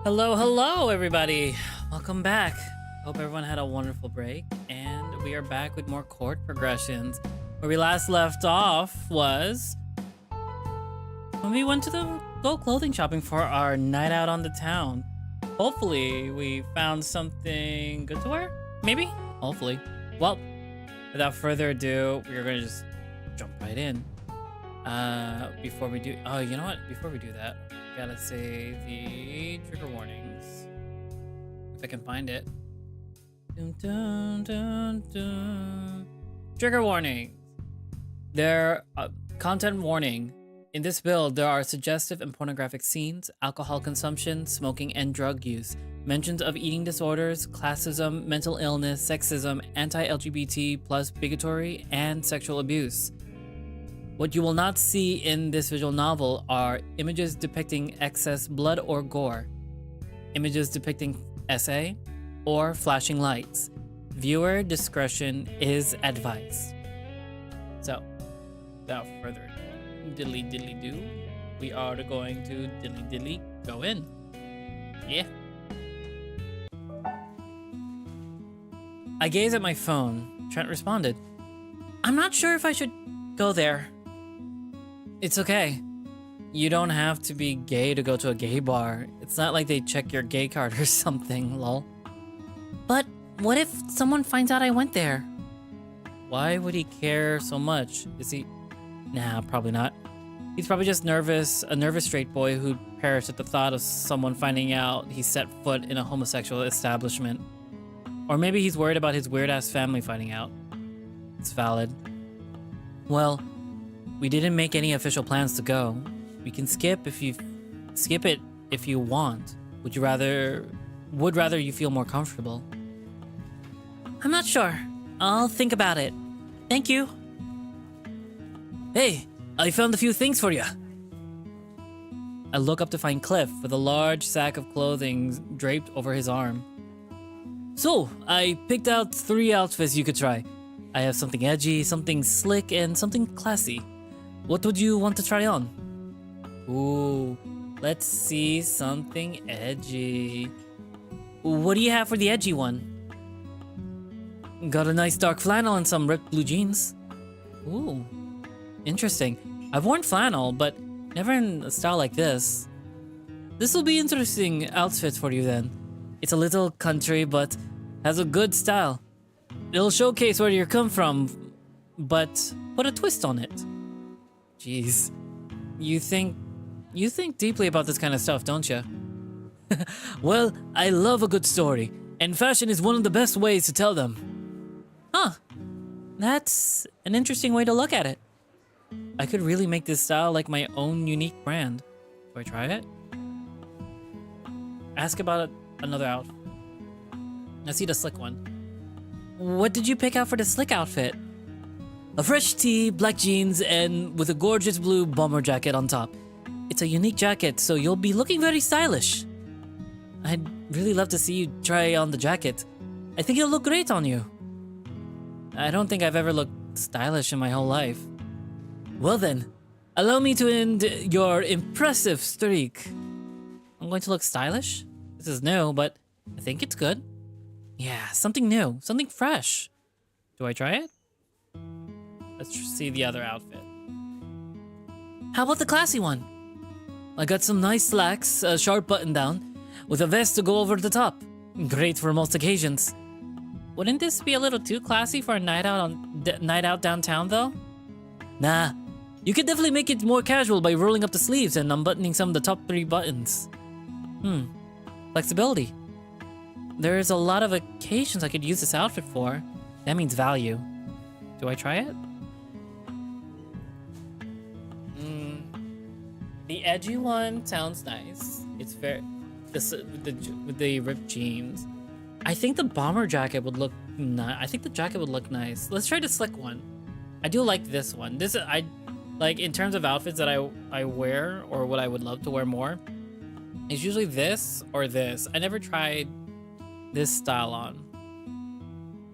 Hello, hello, everybody. Welcome back. Hope everyone had a wonderful break, and we are back with more chord progressions. Where we last left off was when we went to the clothing shopping for our night out on the town. Hopefully, we found something good to wear. Maybe? Hopefully. Well, without further ado, we're going to just jump right in. Before we do... Oh, you know what? Before we do that, gotta say the trigger warnings. If I can find it. Dun, dun, dun, dun. Trigger warnings. There, content warning. In this build, there are suggestive and pornographic scenes, alcohol consumption, smoking, and drug use. Mentions of eating disorders, classism, mental illness, sexism, anti-LGBT plus bigotry, and sexual abuse. What you will not see in this visual novel are images depicting excess blood or gore, images depicting SA, or flashing lights. Viewer discretion is advised. So, without further diddly diddly do, we are going to diddly diddly go in. Yeah. I gaze at my phone. Trent responded, "I'm not sure if I should go there." It's okay. You don't have to be gay to go to a gay bar. It's not like they check your gay card or something, lol. But what if someone finds out I went there? Why would he care so much? Is he... Nah, probably not. He's probably just nervous, a nervous straight boy who'd perish at the thought of someone finding out he set foot in a homosexual establishment. Or maybe he's worried about his weird-ass family finding out. It's valid. Well, we didn't make any official plans to go. We can skip it if you want. Would rather you feel more comfortable? I'm not sure. I'll think about it. Thank you. Hey, I found a few things for you. I look up to find Cliff with a large sack of clothing draped over his arm. So, I picked out 3 outfits you could try. I have something edgy, something slick, and something classy. What would you want to try on? Ooh, let's see something edgy. What do you have for the edgy one? Got a nice dark flannel and some ripped blue jeans. Ooh, interesting. I've worn flannel, but never in a style like this. This will be interesting outfit for you then. It's a little country, but has a good style. It'll showcase where you come from, but put a twist on it. Jeez, you think deeply about this kind of stuff, don't you? Well, I love a good story, and fashion is one of the best ways to tell them. Huh, that's an interesting way to look at it. I could really make this style like my own unique brand. Do I try it? Ask about another outfit. I see the slick one. What did you pick out for the slick outfit? A fresh tee, black jeans, and with a gorgeous blue bomber jacket on top. It's a unique jacket, so you'll be looking very stylish. I'd really love to see you try on the jacket. I think it'll look great on you. I don't think I've ever looked stylish in my whole life. Well then, allow me to end your impressive streak. I'm going to look stylish? This is new, but I think it's good. Yeah, something new, something fresh. Do I try it? Let's see the other outfit. How about the classy one? I got some nice slacks, a sharp button down, with a vest to go over the top. Great for most occasions. Wouldn't this be a little too classy for a night out downtown though? Nah, you could definitely make it more casual by rolling up the sleeves and unbuttoning some of the top 3 buttons. Flexibility. There's a lot of occasions I could use this outfit for. That means value. Do I try it? The edgy one sounds nice. It's very with the ripped jeans. I think the bomber jacket would look nice. I think the jacket would look nice. Let's try the slick one. I do like this one. I like in terms of outfits that I wear or what I would love to wear more. It's usually this or this. I never tried this style on.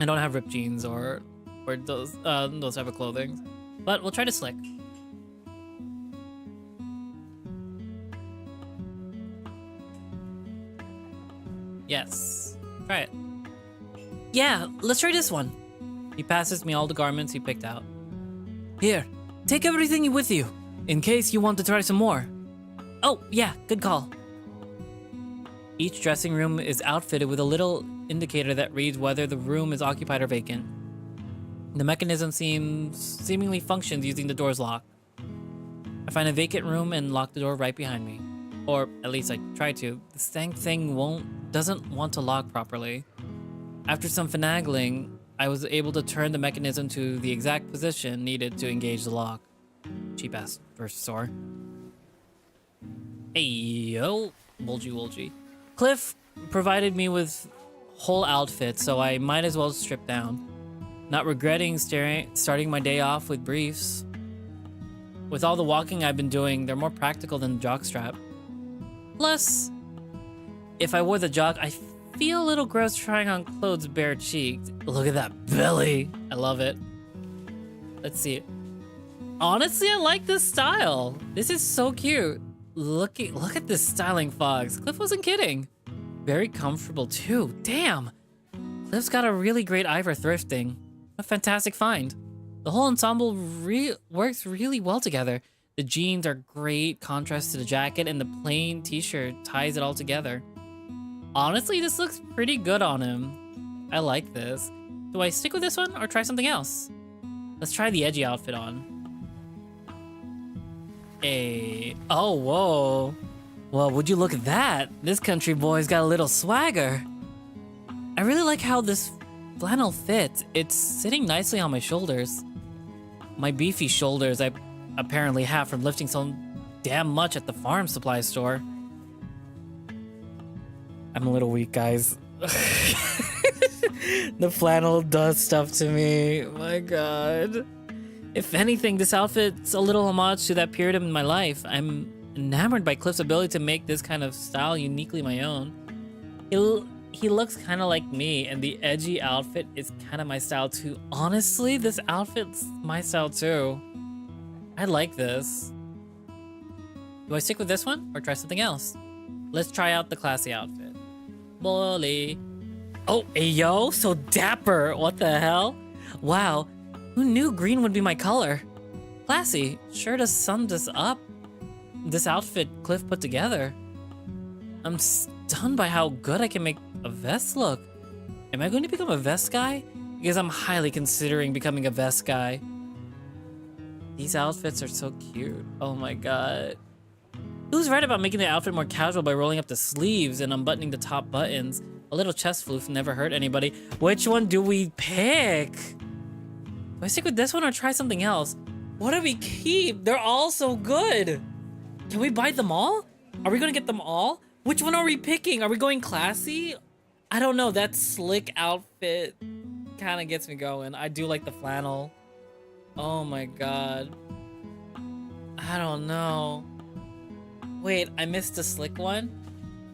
I don't have ripped jeans or those type of clothing, but we'll try to slick. Yes. Try it. Yeah, let's try this one. He passes me all the garments he picked out. Here, take everything with you, in case you want to try some more. Oh, yeah, good call. Each dressing room is outfitted with a little indicator that reads whether the room is occupied or vacant. The mechanism seemingly functions using the door's lock. I find a vacant room and lock the door right behind me. Or at least I try to. This dang thing doesn't want to lock properly. After some finagling, I was able to turn the mechanism to the exact position needed to engage the lock. Cheap ass first store. Hey yo, bulgy. Cliff provided me with whole outfits, so I might as well strip down. Not regretting starting my day off with briefs. With all the walking I've been doing, they're more practical than the jockstrap. Plus, if I wore the jock, I feel a little gross trying on clothes bare-cheeked. Look at that belly. I love it. Let's see it. Honestly, I like this style. This is so cute. Look at this styling, Fox. Cliff wasn't kidding. Very comfortable too. Damn. Cliff's got a really great eye for thrifting. A fantastic find. The whole ensemble works really well together. The jeans are great contrast to the jacket, and the plain t-shirt ties it all together. Honestly, this looks pretty good on him. I like this. Do I stick with this one or try something else? Let's try the edgy outfit on. Oh, whoa. Well, would you look at that? This country boy's got a little swagger. I really like how this flannel fits. It's sitting nicely on my shoulders. My beefy shoulders I apparently have from lifting so damn much at the farm supply store. I'm a little weak, guys. The flannel does stuff to me. My God. If anything, this outfit's a little homage to that period in my life. I'm enamored by Cliff's ability to make this kind of style uniquely my own. He looks kind of like me, and the edgy outfit is kind of my style too. Honestly, this outfit's my style too. I like this. Do I stick with this one or try something else? Let's try out the classy outfit. Bully. Oh, ayo, so dapper. What the hell? Wow, who knew green would be my color? Classy, sure does sum this up. This outfit Cliff put together. I'm stunned by how good I can make a vest look. Am I going to become a vest guy? Because I'm highly considering becoming a vest guy. These outfits are so cute. Oh my God. Who's right about making the outfit more casual by rolling up the sleeves and unbuttoning the top buttons? A little chest floof never hurt anybody. Which one do we pick? Do I stick with this one or try something else? What do we keep? They're all so good. Can we buy them all? Are we gonna get them all? Which one are we picking? Are we going classy? I don't know. That slick outfit kind of gets me going. I do like the flannel. Oh my God. I don't know. Wait, I missed the slick one?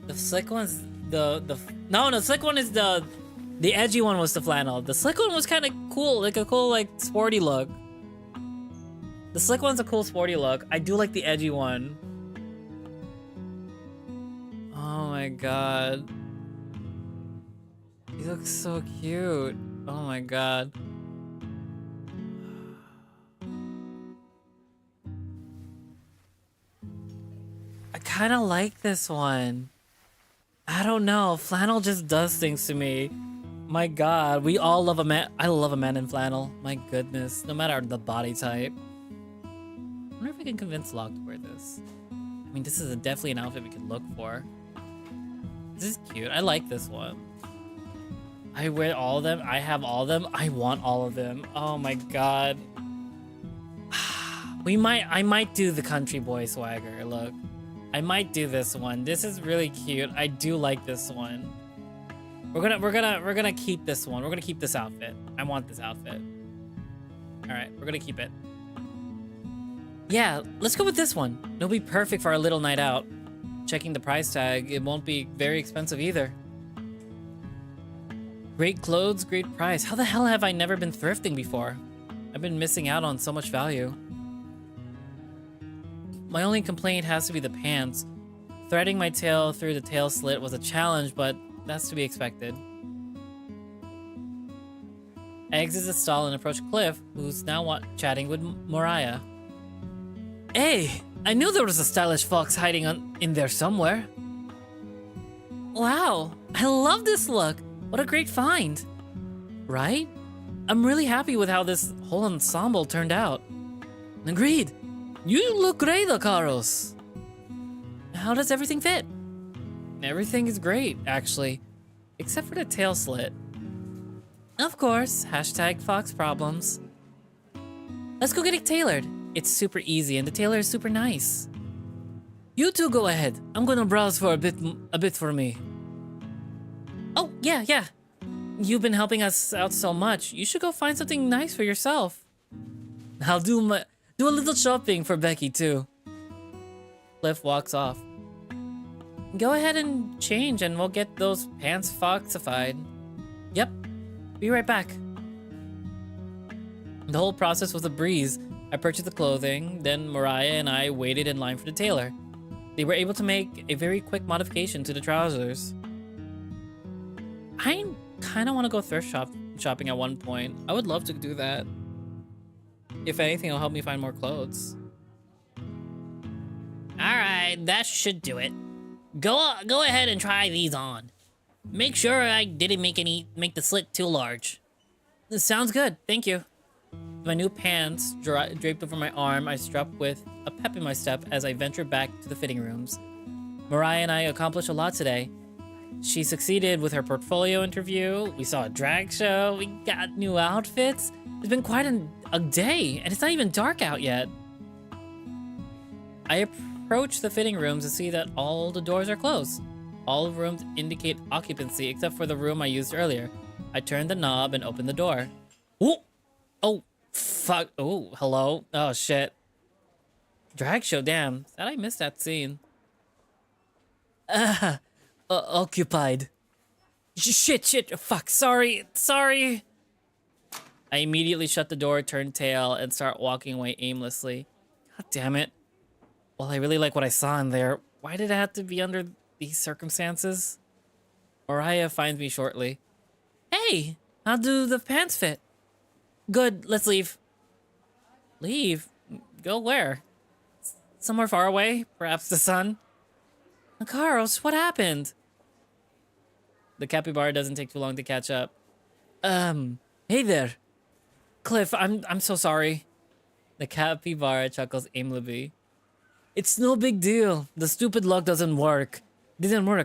The slick one's the slick one is the edgy one was the flannel. The slick one was kind of cool, like a cool like sporty look. The slick one's a cool sporty look. I do like the edgy one. Oh my God. He looks so cute. Oh my God. I kind of like this one. I don't know. Flannel just does things to me. My God, we all love a man. I love a man in flannel. My goodness, no matter the body type. I wonder if we can convince Locke to wear this. I mean, this is definitely an outfit we could look for. This is cute. I like this one. I wear all of them. I have all of them. I want all of them. Oh my God. I might do the country boy swagger. Look. I might do this one. This is really cute. I do like this one. We're gonna keep this one. We're gonna keep this outfit. I want this outfit. All right, we're gonna keep it. Yeah, let's go with this one. It'll be perfect for our little night out. Checking the price tag, it won't be very expensive either. Great clothes, great price. How the hell have I never been thrifting before? I've been missing out on so much value. My only complaint has to be the pants. Threading my tail through the tail slit was a challenge, but That's to be expected. I exit the stall and approach Cliff, who's now chatting with Mariah. Hey, I knew there was a stylish fox hiding in there somewhere. Wow, I love this look. What a great find. Right? I'm really happy with how this whole ensemble turned out. Agreed. You look great, Akaros. How does everything fit? Everything is great, actually. Except for the tail slit. Of course, hashtag Fox problems. Let's go get it tailored. It's super easy and the tailor is super nice. You two go ahead. I'm gonna browse for a bit for me. Oh, yeah. You've been helping us out so much. You should go find something nice for yourself. I'll do a little shopping for Becky too. Cliff walks off. Go ahead and change and we'll get those pants foxified. Yep, be right back. The whole process was a breeze. I purchased the clothing, then Mariah and I waited in line for the tailor. They were able to make a very quick modification to the trousers. I kind of want to go thrift shopping at one point. I would love to do that. If anything, it'll help me find more clothes. Alright, that should do it. Go ahead and try these on. Make sure I didn't make the slit too large. This sounds good, thank you. My new pants draped over my arm, I strut with a pep in my step as I venture back to the fitting rooms. Mariah and I accomplished a lot today. She succeeded with her portfolio interview, we saw a drag show, we got new outfits. It's been quite a day, and it's not even dark out yet. I approach the fitting rooms and see that all the doors are closed. All rooms indicate occupancy except for the room I used earlier. I turn the knob and open the door. Ooh! Oh, fuck. Oh, hello. Oh, shit. Drag show, damn. Sad I missed that scene. Occupied. Shit. Fuck, sorry. I immediately shut the door, turn tail, and start walking away aimlessly. God damn it. Well, I really like what I saw in there. Why did it have to be under these circumstances? Mariah finds me shortly. Hey, how do the pants fit? Good, let's leave. Leave? Go where? Somewhere far away? Perhaps the sun? Carlos, what happened? The capybara doesn't take too long to catch up. Hey there. Cliff, I'm so sorry. The capybara chuckles aimlessly. It's no big deal. The stupid lock didn't work,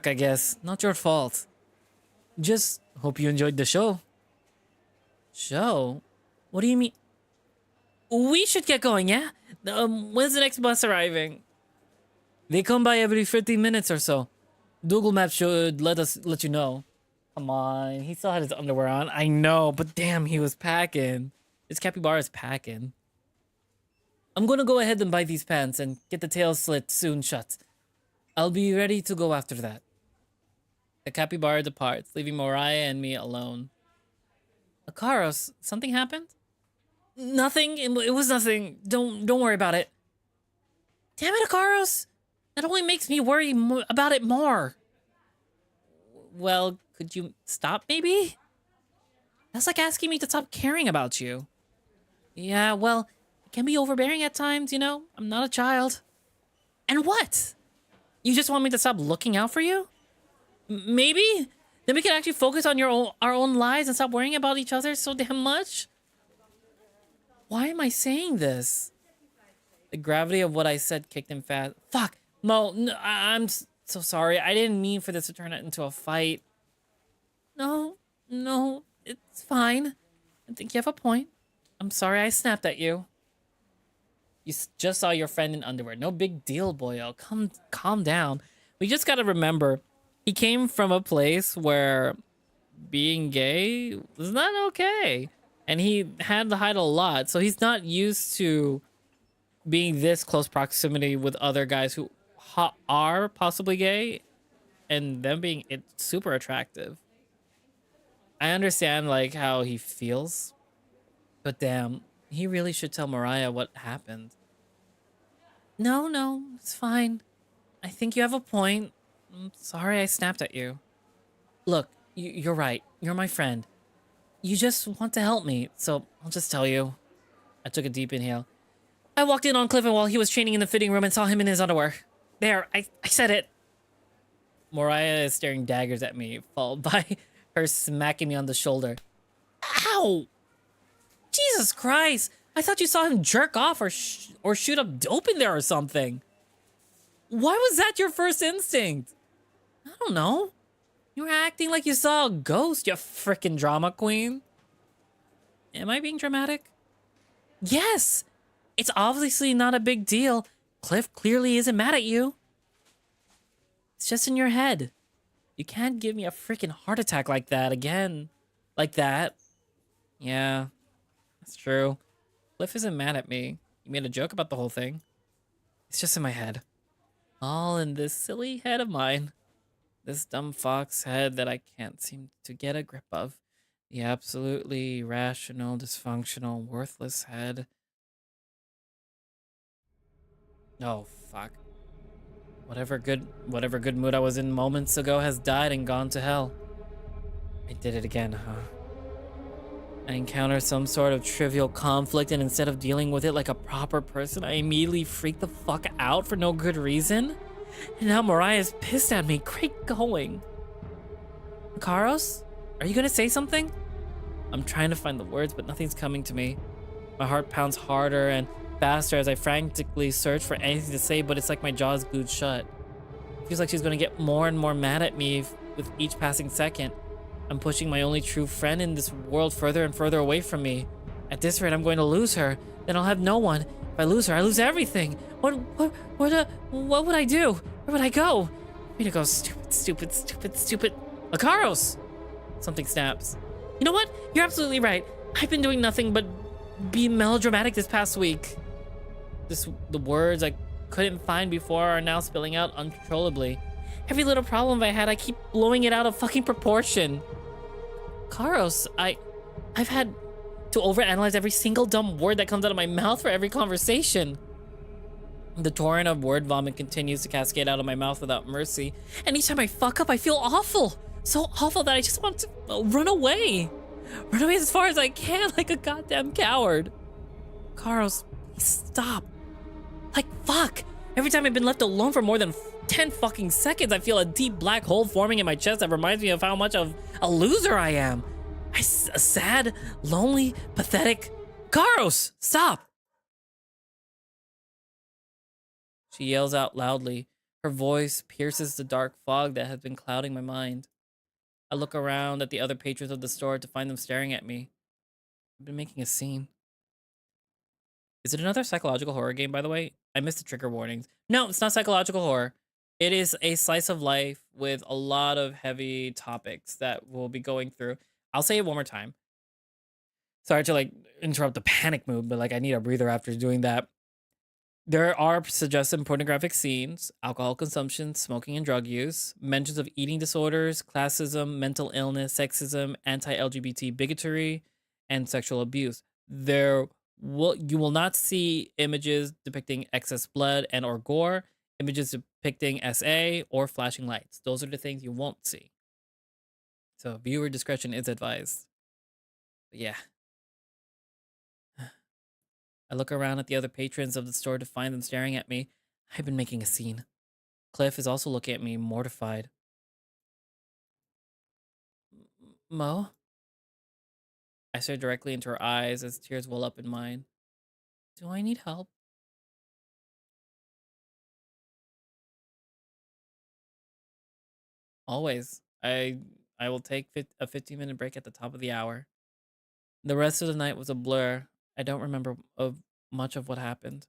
I guess. Not your fault. Just hope you enjoyed the show. Show? What do you mean? We should get going, yeah? When's the next bus arriving? They come by every 15 minutes or so. Google Maps should let you know. Come on, he still had his underwear on. I know, but damn, he was packing. This capybara's packing. I'm gonna go ahead and buy these pants and get the tail slit soon shut. I'll be ready to go after that. The capybara departs, leaving Mariah and me alone. Akaros, something happened? Nothing. It was nothing. Don't worry about it. Damn it, Akaros! That only makes me worry about it more. Well, could you stop, maybe? That's like asking me to stop caring about you. Yeah, well, it can be overbearing at times, you know? I'm not a child. And what? You just want me to stop looking out for you? Maybe? Then we can actually focus on our own lives and stop worrying about each other so damn much? Why am I saying this? The gravity of what I said kicked him fast. Fuck! Mo, no, I'm so sorry. I didn't mean for this to turn into a fight. No, it's fine. I think you have a point. I'm sorry I snapped at you. You just saw your friend in underwear. No big deal, boyo. Calm down. We just gotta remember, he came from a place where being gay was not okay. And he had to hide a lot. So he's not used to being this close proximity with other guys who are possibly gay and them being super attractive. I understand like how he feels, but damn, he really should tell Mariah what happened. No, it's fine. I think you have a point. I'm sorry I snapped at you. Look, you're right. You're my friend. You just want to help me, so I'll just tell you. I took a deep inhale. I walked in on Clifton while he was training in the fitting room and saw him in his underwear. There, I said it. Mariah is staring daggers at me, followed by her smacking me on the shoulder. Ow! Jesus Christ! I thought you saw him jerk off or shoot up dope in there or something. Why was that your first instinct? I don't know. You were acting like you saw a ghost, you frickin' drama queen. Am I being dramatic? Yes! It's obviously not a big deal. Cliff clearly isn't mad at you. It's just in your head. You can't give me a freaking heart attack like that again. Like that. Yeah, that's true. Cliff isn't mad at me. He made a joke about the whole thing. It's just in my head. All in this silly head of mine. This dumb fox head that I can't seem to get a grip of. The absolutely irrational, dysfunctional, worthless head. Oh, fuck. Whatever good mood I was in moments ago has died and gone to hell. I did it again, huh? I encounter some sort of trivial conflict, and instead of dealing with it like a proper person, I immediately freak the fuck out for no good reason. And now Mariah's pissed at me. Great going. Karos, are you gonna say something? I'm trying to find the words, but nothing's coming to me. My heart pounds harder and faster as I frantically search for anything to say, but it's like my jaw's glued shut. It feels like she's gonna get more and more mad at me with each passing second. I'm pushing my only true friend in this world further and further away from me. At this rate, I'm going to lose her. Then I'll have no one. If I lose her, I lose everything. What would I do? Where would I go? I'm gonna go stupid. Akaros! Something snaps. You know what? You're absolutely right. I've been doing nothing but be melodramatic this past week. The words I couldn't find before are now spilling out uncontrollably. Every little problem I had, I keep blowing it out of fucking proportion. Karos, I've had to overanalyze every single dumb word that comes out of my mouth for every conversation. The torrent of word vomit continues to cascade out of my mouth without mercy. And each time I fuck up, I feel awful. So awful that I just want to run away. Run away as far as I can, like a goddamn coward. Karos, please stop. Like, fuck. Every time I've been left alone for more than 10 fucking seconds, I feel a deep black hole forming in my chest that reminds me of how much of a loser I am. A sad, lonely, pathetic... Karos, stop! She yells out loudly. Her voice pierces the dark fog that has been clouding my mind. I look around at the other patrons of the store to find them staring at me. I've been making a scene. Is it another psychological horror game, by the way? I missed the trigger warnings. No, it's not psychological horror. It is a slice of life with a lot of heavy topics that we'll be going through. I'll say it one more time. Sorry to like interrupt the panic mood, but like I need a breather after doing that. There are suggested pornographic scenes, alcohol consumption, smoking and drug use, mentions of eating disorders, classism, mental illness, sexism, anti-LGBT bigotry, and sexual abuse. You will not see images depicting excess blood and or gore, images depicting SA or flashing lights. Those are the things you won't see. So viewer discretion is advised. But yeah. I look around at the other patrons of the store to find them staring at me. I've been making a scene. Cliff is also looking at me, mortified. Mo? I stare directly into her eyes as tears well up in mine. Do I need help? Always. I will take a 15-minute break at the top of the hour. The rest of the night was a blur. I don't remember much of what happened.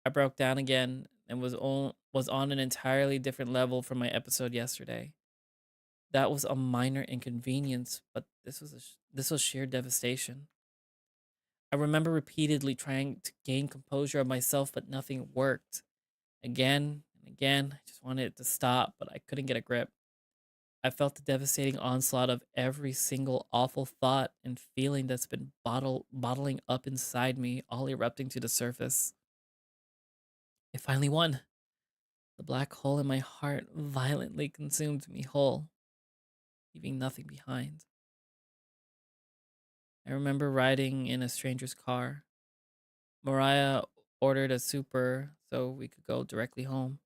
I broke down again and was on an entirely different level from my episode yesterday. That was a minor inconvenience, but this was sheer devastation. I remember repeatedly trying to gain composure of myself, but nothing worked. Again and again, I just wanted it to stop, but I couldn't get a grip. I felt the devastating onslaught of every single awful thought and feeling that's been bottling up inside me, all erupting to the surface. It finally won. The black hole in my heart violently consumed me whole. leaving nothing behind. I remember riding in a stranger's car. Mariah ordered a super so we could go directly home.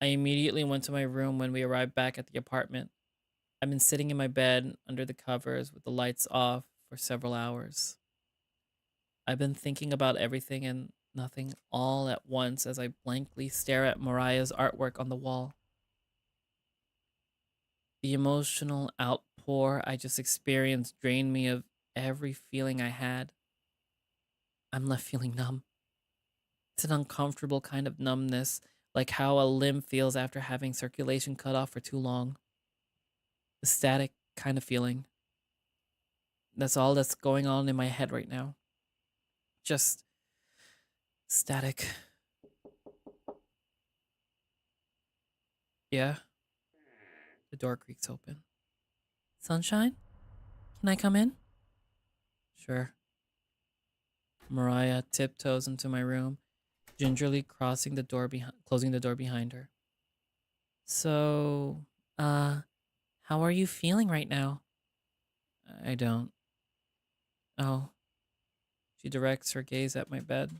I immediately went to my room when we arrived back at the apartment. I've been sitting in my bed under the covers with the lights off for several hours. I've been thinking about everything and nothing all at once as I blankly stare at Mariah's artwork on the wall. The emotional outpour I just experienced drained me of every feeling I had. I'm left feeling numb. It's an uncomfortable kind of numbness, like how a limb feels after having circulation cut off for too long. The static kind of feeling. That's all that's going on in my head right now. Just static. Yeah. The door creaks open. Sunshine? Can I come in? Sure. Mariah tiptoes into my room, gingerly closing the door behind her. So, how are you feeling right now? I don't. Oh. She directs her gaze at my bed.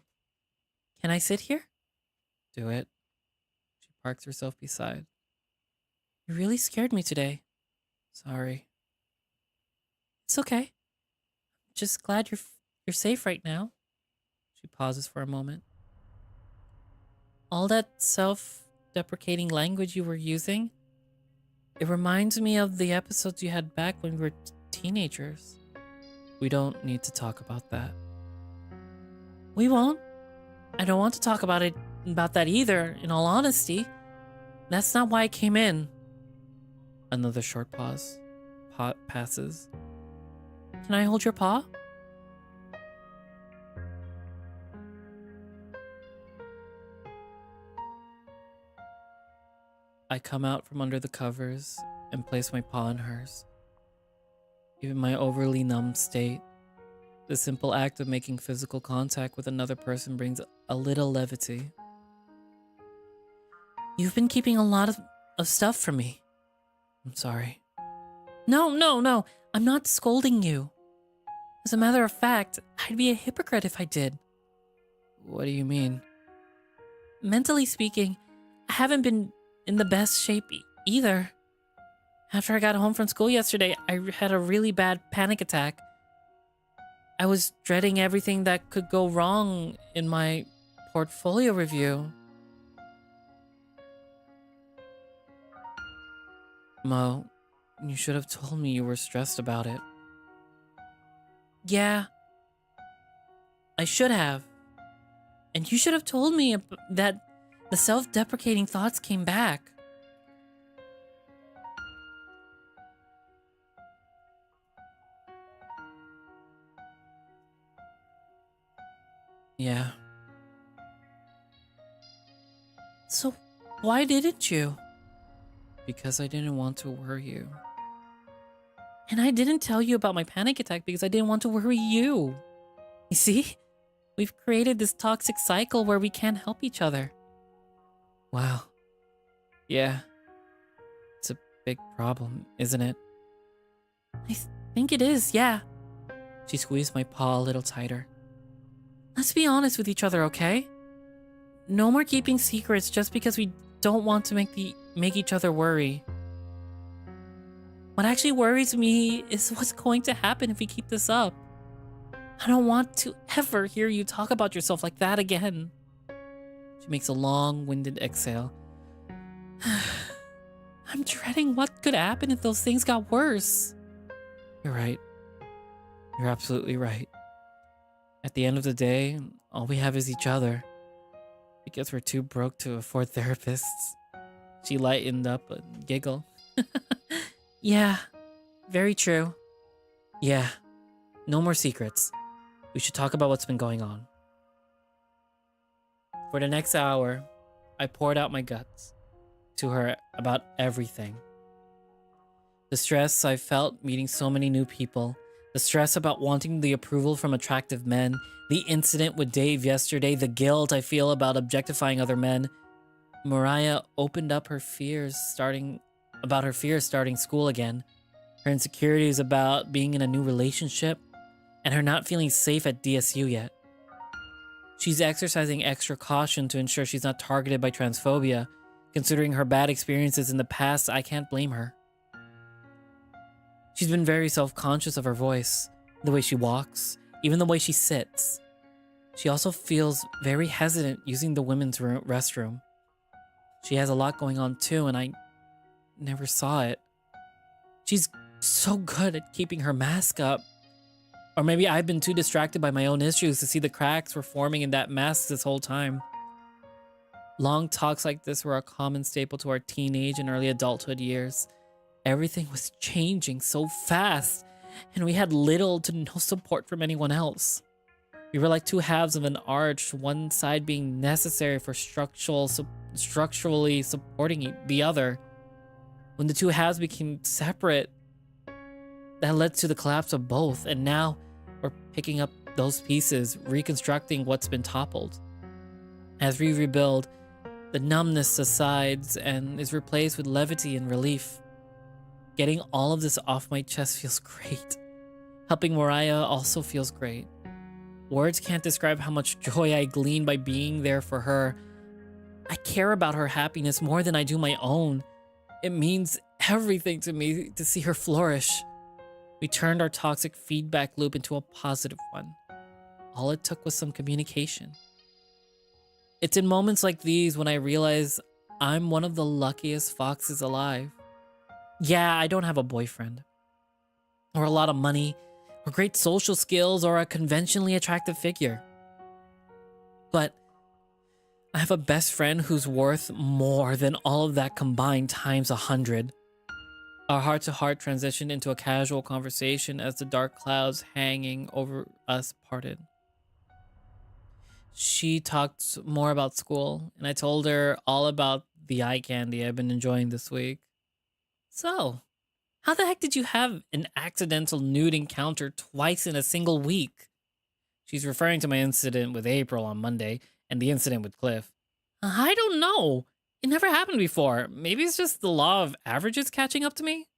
Can I sit here? Do it. She parks herself beside. You really scared me today. Sorry. It's okay. Just glad you're safe right now. She pauses for a moment. All that self-deprecating language you were using, it reminds me of the episodes you had back when we were teenagers. We don't need to talk about that. We won't. I don't want to talk about that either, in all honesty. That's not why I came in. Another short pause. Passes. Can I hold your paw? I come out from under the covers and place my paw in hers. Even my overly numb state, the simple act of making physical contact with another person brings a little levity. You've been keeping a lot of stuff from me. I'm sorry. No. I'm not scolding you. As a matter of fact, I'd be a hypocrite if I did. What do you mean? Mentally speaking, I haven't been in the best shape either. After I got home from school yesterday, I had a really bad panic attack. I was dreading everything that could go wrong in my portfolio review. Mo, you should have told me you were stressed about it. Yeah, I should have. And you should have told me that the self-deprecating thoughts came back. Yeah. So, why didn't you? Because I didn't want to worry you. And I didn't tell you about my panic attack because I didn't want to worry you. You see? We've created this toxic cycle where we can't help each other. Wow. Yeah. It's a big problem, isn't it? I think it is, yeah. She squeezed my paw a little tighter. Let's be honest with each other, okay? No more keeping secrets just because we don't want to make each other worry. What actually worries me is what's going to happen if we keep this up. I don't want to ever hear you talk about yourself like that again. She makes a long-winded exhale. I'm dreading what could happen if those things got worse. You're right. You're absolutely right. At the end of the day, all we have is each other. Because we're too broke to afford therapists. She lightened up a giggle. Yeah, very true. Yeah, no more secrets. We should talk about what's been going on. For the next hour, I poured out my guts to her about everything. The stress I felt meeting so many new people, the stress about wanting the approval from attractive men, the incident with Dave yesterday, the guilt I feel about objectifying other men. Mariah opened up her fears, starting about her fear of starting school again, her insecurities about being in a new relationship, and her not feeling safe at DSU yet. She's exercising extra caution to ensure she's not targeted by transphobia. Considering her bad experiences in the past, I can't blame her. She's been very self-conscious of her voice, the way she walks, even the way she sits. She also feels very hesitant using the women's restroom. She has a lot going on too, and I never saw it. She's so good at keeping her mask up. Or maybe I've been too distracted by my own issues to see the cracks were forming in that mask this whole time. Long talks like this were a common staple to our teenage and early adulthood years. Everything was changing so fast, and we had little to no support from anyone else. We were like two halves of an arch, one side being necessary for structurally supporting the other. When the two halves became separate, that led to the collapse of both, and now we're picking up those pieces, reconstructing what's been toppled. As we rebuild, the numbness subsides and is replaced with levity and relief. Getting all of this off my chest feels great. Helping Mariah also feels great. Words can't describe how much joy I glean by being there for her. I care about her happiness more than I do my own. It means everything to me to see her flourish. We turned our toxic feedback loop into a positive one. All it took was some communication. It's in moments like these when I realize I'm one of the luckiest foxes alive. Yeah, I don't have a boyfriend, or a lot of money, or great social skills, or a conventionally attractive figure. But I have a best friend who's worth more than all of that combined times 100. Our heart-to-heart transitioned into a casual conversation as the dark clouds hanging over us parted. She talked more about school, and I told her all about the eye candy I've been enjoying this week. So, how the heck did you have an accidental nude encounter twice in a single week? She's referring to my incident with April on Monday and the incident with Cliff. I don't know. It never happened before. Maybe it's just the law of averages catching up to me?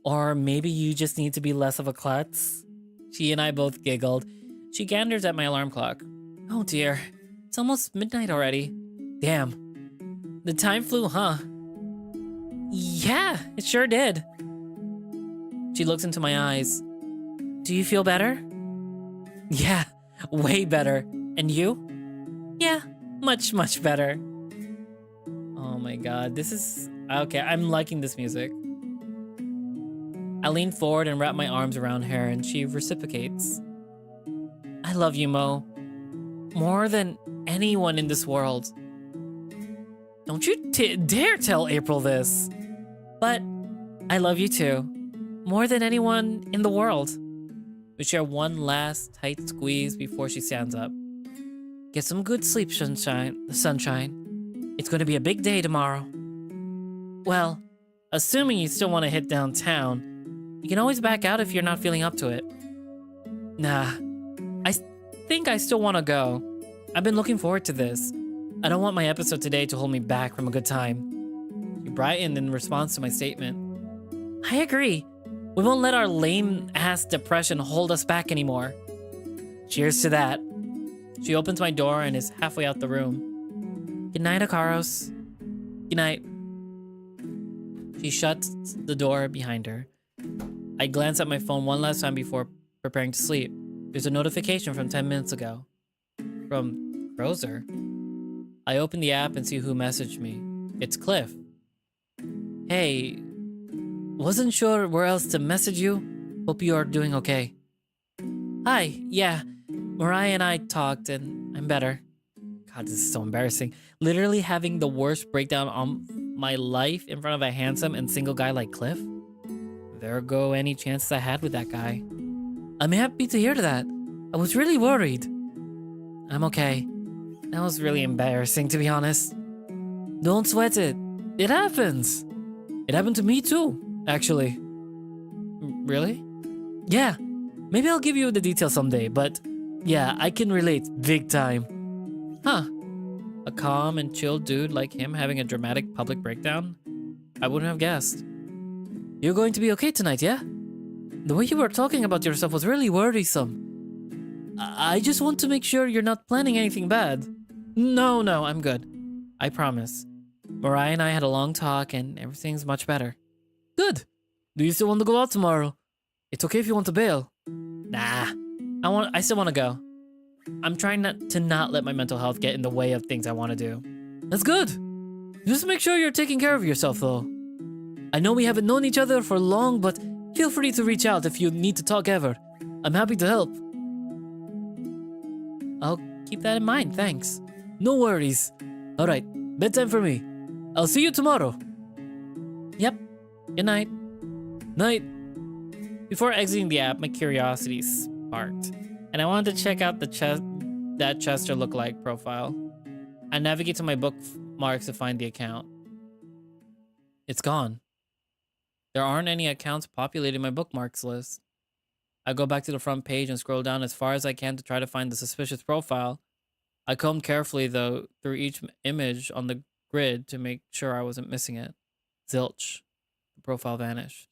Or maybe you just need to be less of a klutz? She and I both giggled. She ganders at my alarm clock. Oh dear, it's almost midnight already. Damn. The time flew, huh? Yeah, it sure did. She looks into my eyes. Do you feel better? Yeah, way better. And you? Yeah, much, much better. Oh my god, this is... Okay, I'm liking this music. I lean forward and wrap my arms around her, and she reciprocates. I love you, Mo. More than anyone in this world. Don't you dare tell April this. But I love you too. More than anyone in the world. We share one last tight squeeze before she stands up. Get some good sleep, sunshine. It's going to be a big day tomorrow. Well, assuming you still want to hit downtown, you can always back out if you're not feeling up to it. Nah, I think I still want to go. I've been looking forward to this. I don't want my episode today to hold me back from a good time. She brightened in response to my statement. I agree. We won't let our lame-ass depression hold us back anymore. Cheers to that. She opens my door and is halfway out the room. Good night, Akaros. Good night. She shuts the door behind her. I glance at my phone one last time before preparing to sleep. There's a notification from 10 minutes ago. From Crozer. I open the app and see who messaged me. It's Cliff. Hey, wasn't sure where else to message you. Hope you are doing okay. Hi, yeah, Mariah and I talked and I'm better. God, this is so embarrassing. Literally having the worst breakdown on my life in front of a handsome and single guy like Cliff. There go any chances I had with that guy. I'm happy to hear that. I was really worried. I'm okay. That was really embarrassing, to be honest. Don't sweat it. It happens. It happened to me too, actually. Really? Yeah. Maybe I'll give you the details someday, but yeah, I can relate big time. Huh. A calm and chill dude like him having a dramatic public breakdown? I wouldn't have guessed. You're going to be okay tonight, yeah? The way you were talking about yourself was really worrisome. I just want to make sure you're not planning anything bad. No, I'm good. I promise. Mariah and I had a long talk and everything's much better. Good. Do you still want to go out tomorrow? It's okay if you want to bail. Nah. I still want to go. I'm trying not to let my mental health get in the way of things I want to do. That's good. Just make sure you're taking care of yourself, though. I know we haven't known each other for long, but feel free to reach out if you need to talk ever. I'm happy to help. I'll keep that in mind, thanks. No worries. Alright, bedtime for me. I'll see you tomorrow. Yep. Good night. Night. Before exiting the app, my curiosity sparked, and I wanted to check out that Chester lookalike profile. I navigate to my bookmarks to find the account. It's gone. There aren't any accounts populating my bookmarks list. I go back to the front page and scroll down as far as I can to try to find the suspicious profile. I combed carefully, though, through each image on the grid to make sure I wasn't missing it. Zilch. The profile vanished.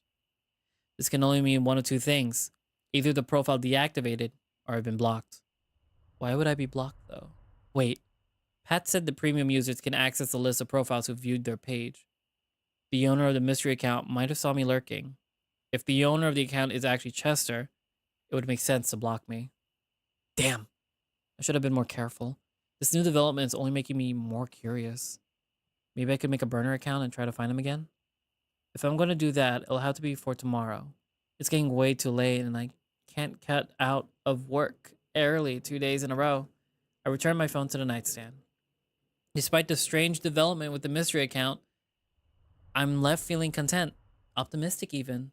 This can only mean one of two things. Either the profile deactivated, or I've been blocked. Why would I be blocked, though? Wait. Pat said the premium users can access the list of profiles who viewed their page. The owner of the mystery account might have saw me lurking. If the owner of the account is actually Chester, it would make sense to block me. Damn. I should have been more careful. This new development is only making me more curious. Maybe I could make a burner account and try to find him again? If I'm going to do that, it'll have to be for tomorrow. It's getting way too late and I can't cut out of work early 2 days in a row. I return my phone to the nightstand. Despite the strange development with the mystery account, I'm left feeling content, optimistic even,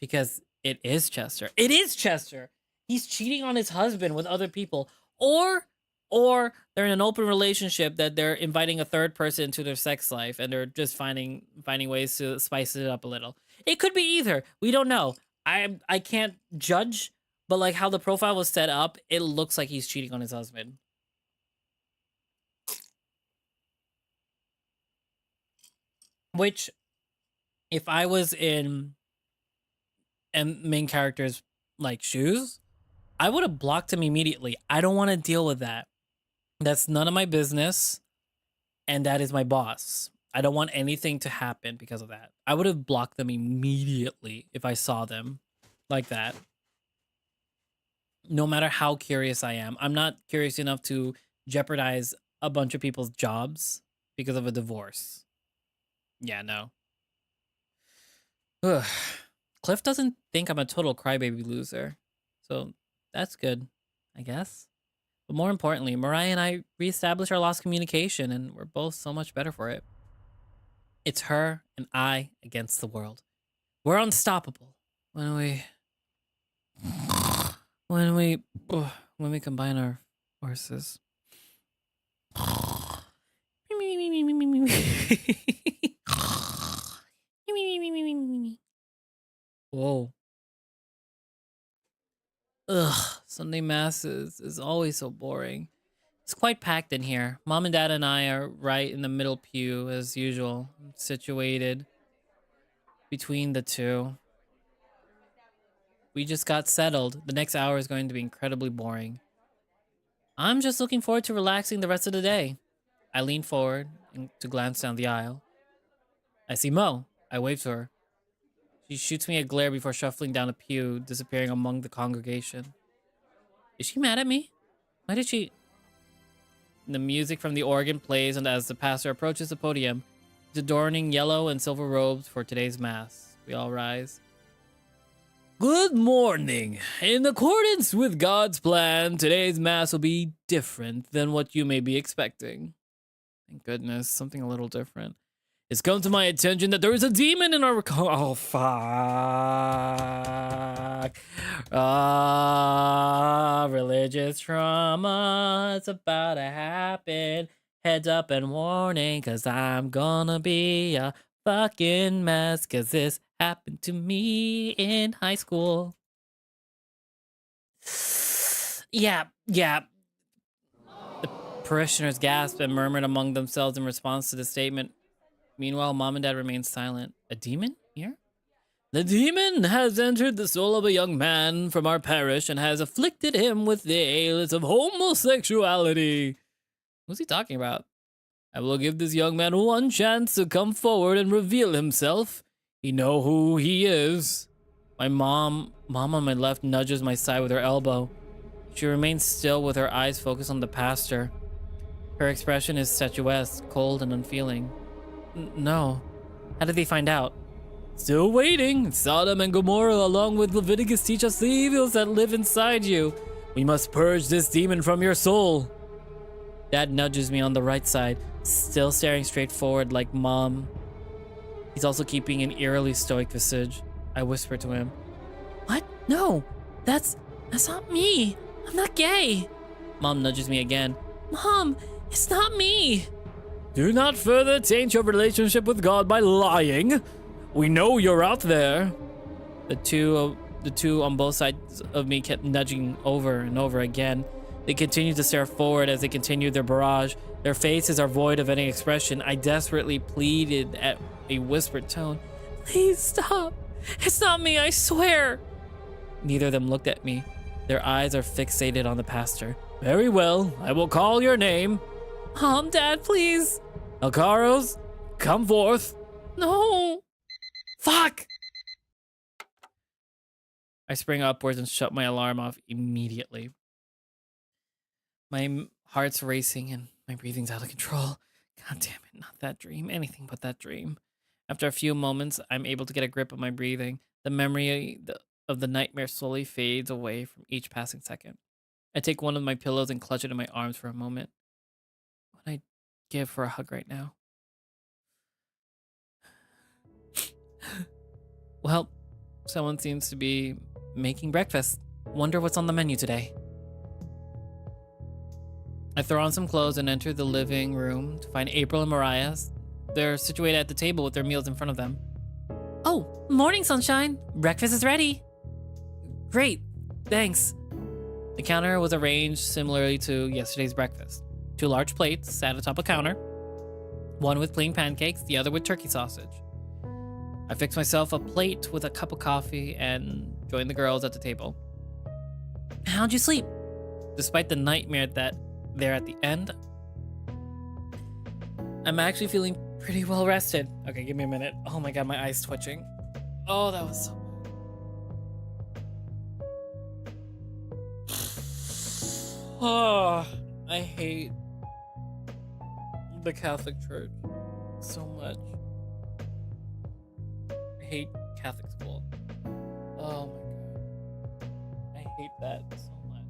because it is Chester. It is Chester! He's cheating on his husband with other people, or they're in an open relationship that they're inviting a third person into their sex life and they're just finding ways to spice it up a little. It could be either. We don't know. I can't judge, but like how the profile was set up, it looks like he's cheating on his husband. Which, if I was in main character's like shoes, I would have blocked him immediately. I don't want to deal with that. That's none of my business, and that is my boss. I don't want anything to happen because of that. I would have blocked them immediately if I saw them like that. No matter how curious I am. I'm not curious enough to jeopardize a bunch of people's jobs because of a divorce. Yeah, no. Ugh. Cliff doesn't think I'm a total crybaby loser. So that's good, I guess. But more importantly, Mariah and I reestablished our lost communication, and we're both so much better for it. It's her and I against the world. We're unstoppable when we combine our forces. Whoa. Ugh, Sunday masses is always so boring. It's quite packed in here. Mom and Dad and I are right in the middle pew as usual, situated between the two. We just got settled. The next hour is going to be incredibly boring. I'm just looking forward to relaxing the rest of the day. I lean forward to glance down the aisle. I see Mo. I wave to her. She shoots me a glare before shuffling down a pew, disappearing among the congregation. Is she mad at me? Why did she... The music from the organ plays, and as the pastor approaches the podium, he's adorning yellow and silver robes for today's mass. We all rise. Good morning. In accordance with God's plan, today's mass will be different than what you may be expecting. Thank goodness, something a little different. It's come to my attention that there is a demon in our... Oh, fuck. Religious trauma. It's about to happen. Heads up and warning, cause I'm gonna be a fucking mess, cause this happened to me in high school. Yeah. The parishioners gasped and murmured among themselves in response to the statement. Meanwhile, Mom and Dad remain silent. A demon here? The demon has entered the soul of a young man from our parish and has afflicted him with the ailments of homosexuality. Who's he talking about? I will give this young man one chance to come forward and reveal himself. You know who he is. My mom on my left nudges my side with her elbow. She remains still with her eyes focused on the pastor. Her expression is statuesque, cold and unfeeling. No. How did they find out? Still waiting. Sodom and Gomorrah along with Leviticus teach us the evils that live inside you. We must purge this demon from your soul. Dad nudges me on the right side, still staring straight forward like Mom. He's also keeping an eerily stoic visage. I whisper to him. What? No, that's not me. I'm not gay. Mom nudges me again. Mom, it's not me. Do not further taint your relationship with God by lying. We know you're out there. The two on both sides of me kept nudging over and over again. They continued to stare forward as they continued their barrage. Their faces are void of any expression. I desperately pleaded at a whispered tone. Please stop. It's not me, I swear. Neither of them looked at me. Their eyes are fixated on the pastor. Very well, I will call your name. Mom, Dad, please. Alcaros, come forth. No. Fuck! I spring upwards and shut my alarm off immediately. My heart's racing and my breathing's out of control. God damn it, not that dream. Anything but that dream. After a few moments, I'm able to get a grip of my breathing. The memory of the nightmare slowly fades away from each passing second. I take one of my pillows and clutch it in my arms for a moment. What would I give for a hug right now? Well, someone seems to be making breakfast. Wonder what's on the menu today. I throw on some clothes and enter the living room to find April and Mariah. They're situated at the table with their meals in front of them. Oh, morning, sunshine. Breakfast is ready. Great, thanks. The counter was arranged similarly to yesterday's breakfast. 2 large plates sat atop a counter, one with plain pancakes, the other with turkey sausage. I fix myself a plate with a cup of coffee and join the girls at the table. How'd you sleep? Despite the nightmare that there at the end, I'm actually feeling pretty well rested. Okay, give me a minute. Oh my god, my eye's twitching. Oh, that was so bad. Oh, I hate the Catholic Church so much. I hate Catholic school. Oh my god. I hate that so much.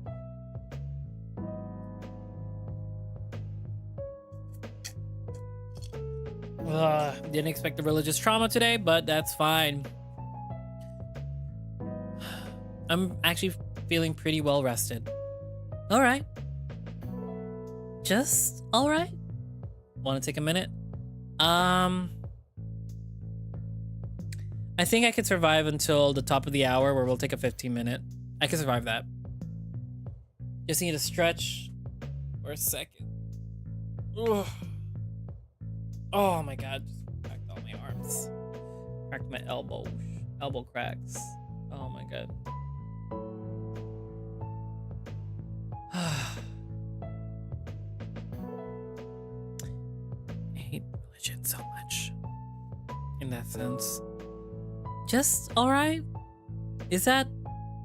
Didn't expect the religious trauma today, but that's fine. I'm actually feeling pretty well rested. All right. Just all right. Want to take a minute? I think I could survive until the top of the hour where we'll take a 15-minute. I can survive that. Just need to stretch for a second. Ugh. Oh my god, just cracked all my arms. Cracked my elbow cracks. Oh my god. I hate religion so much. In that sense. Just alright? Is that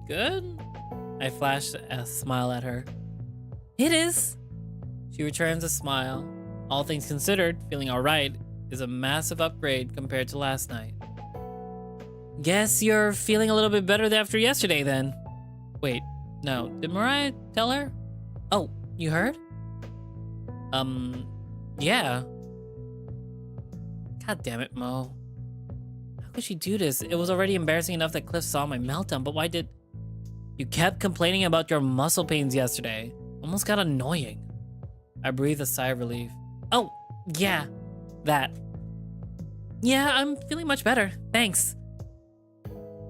good? I flashed a smile at her. It is. She returns a smile. All things considered, feeling alright is a massive upgrade compared to last night. Guess you're feeling a little bit better after yesterday then. Wait, no, did Mariah tell her? Oh, you heard? Yeah. God damn it, Mo. How could she do this? It was already embarrassing enough that Cliff saw my meltdown, but why did... You kept complaining about your muscle pains yesterday. Almost got annoying. I breathed a sigh of relief. Oh, yeah, that. Yeah, I'm feeling much better, thanks.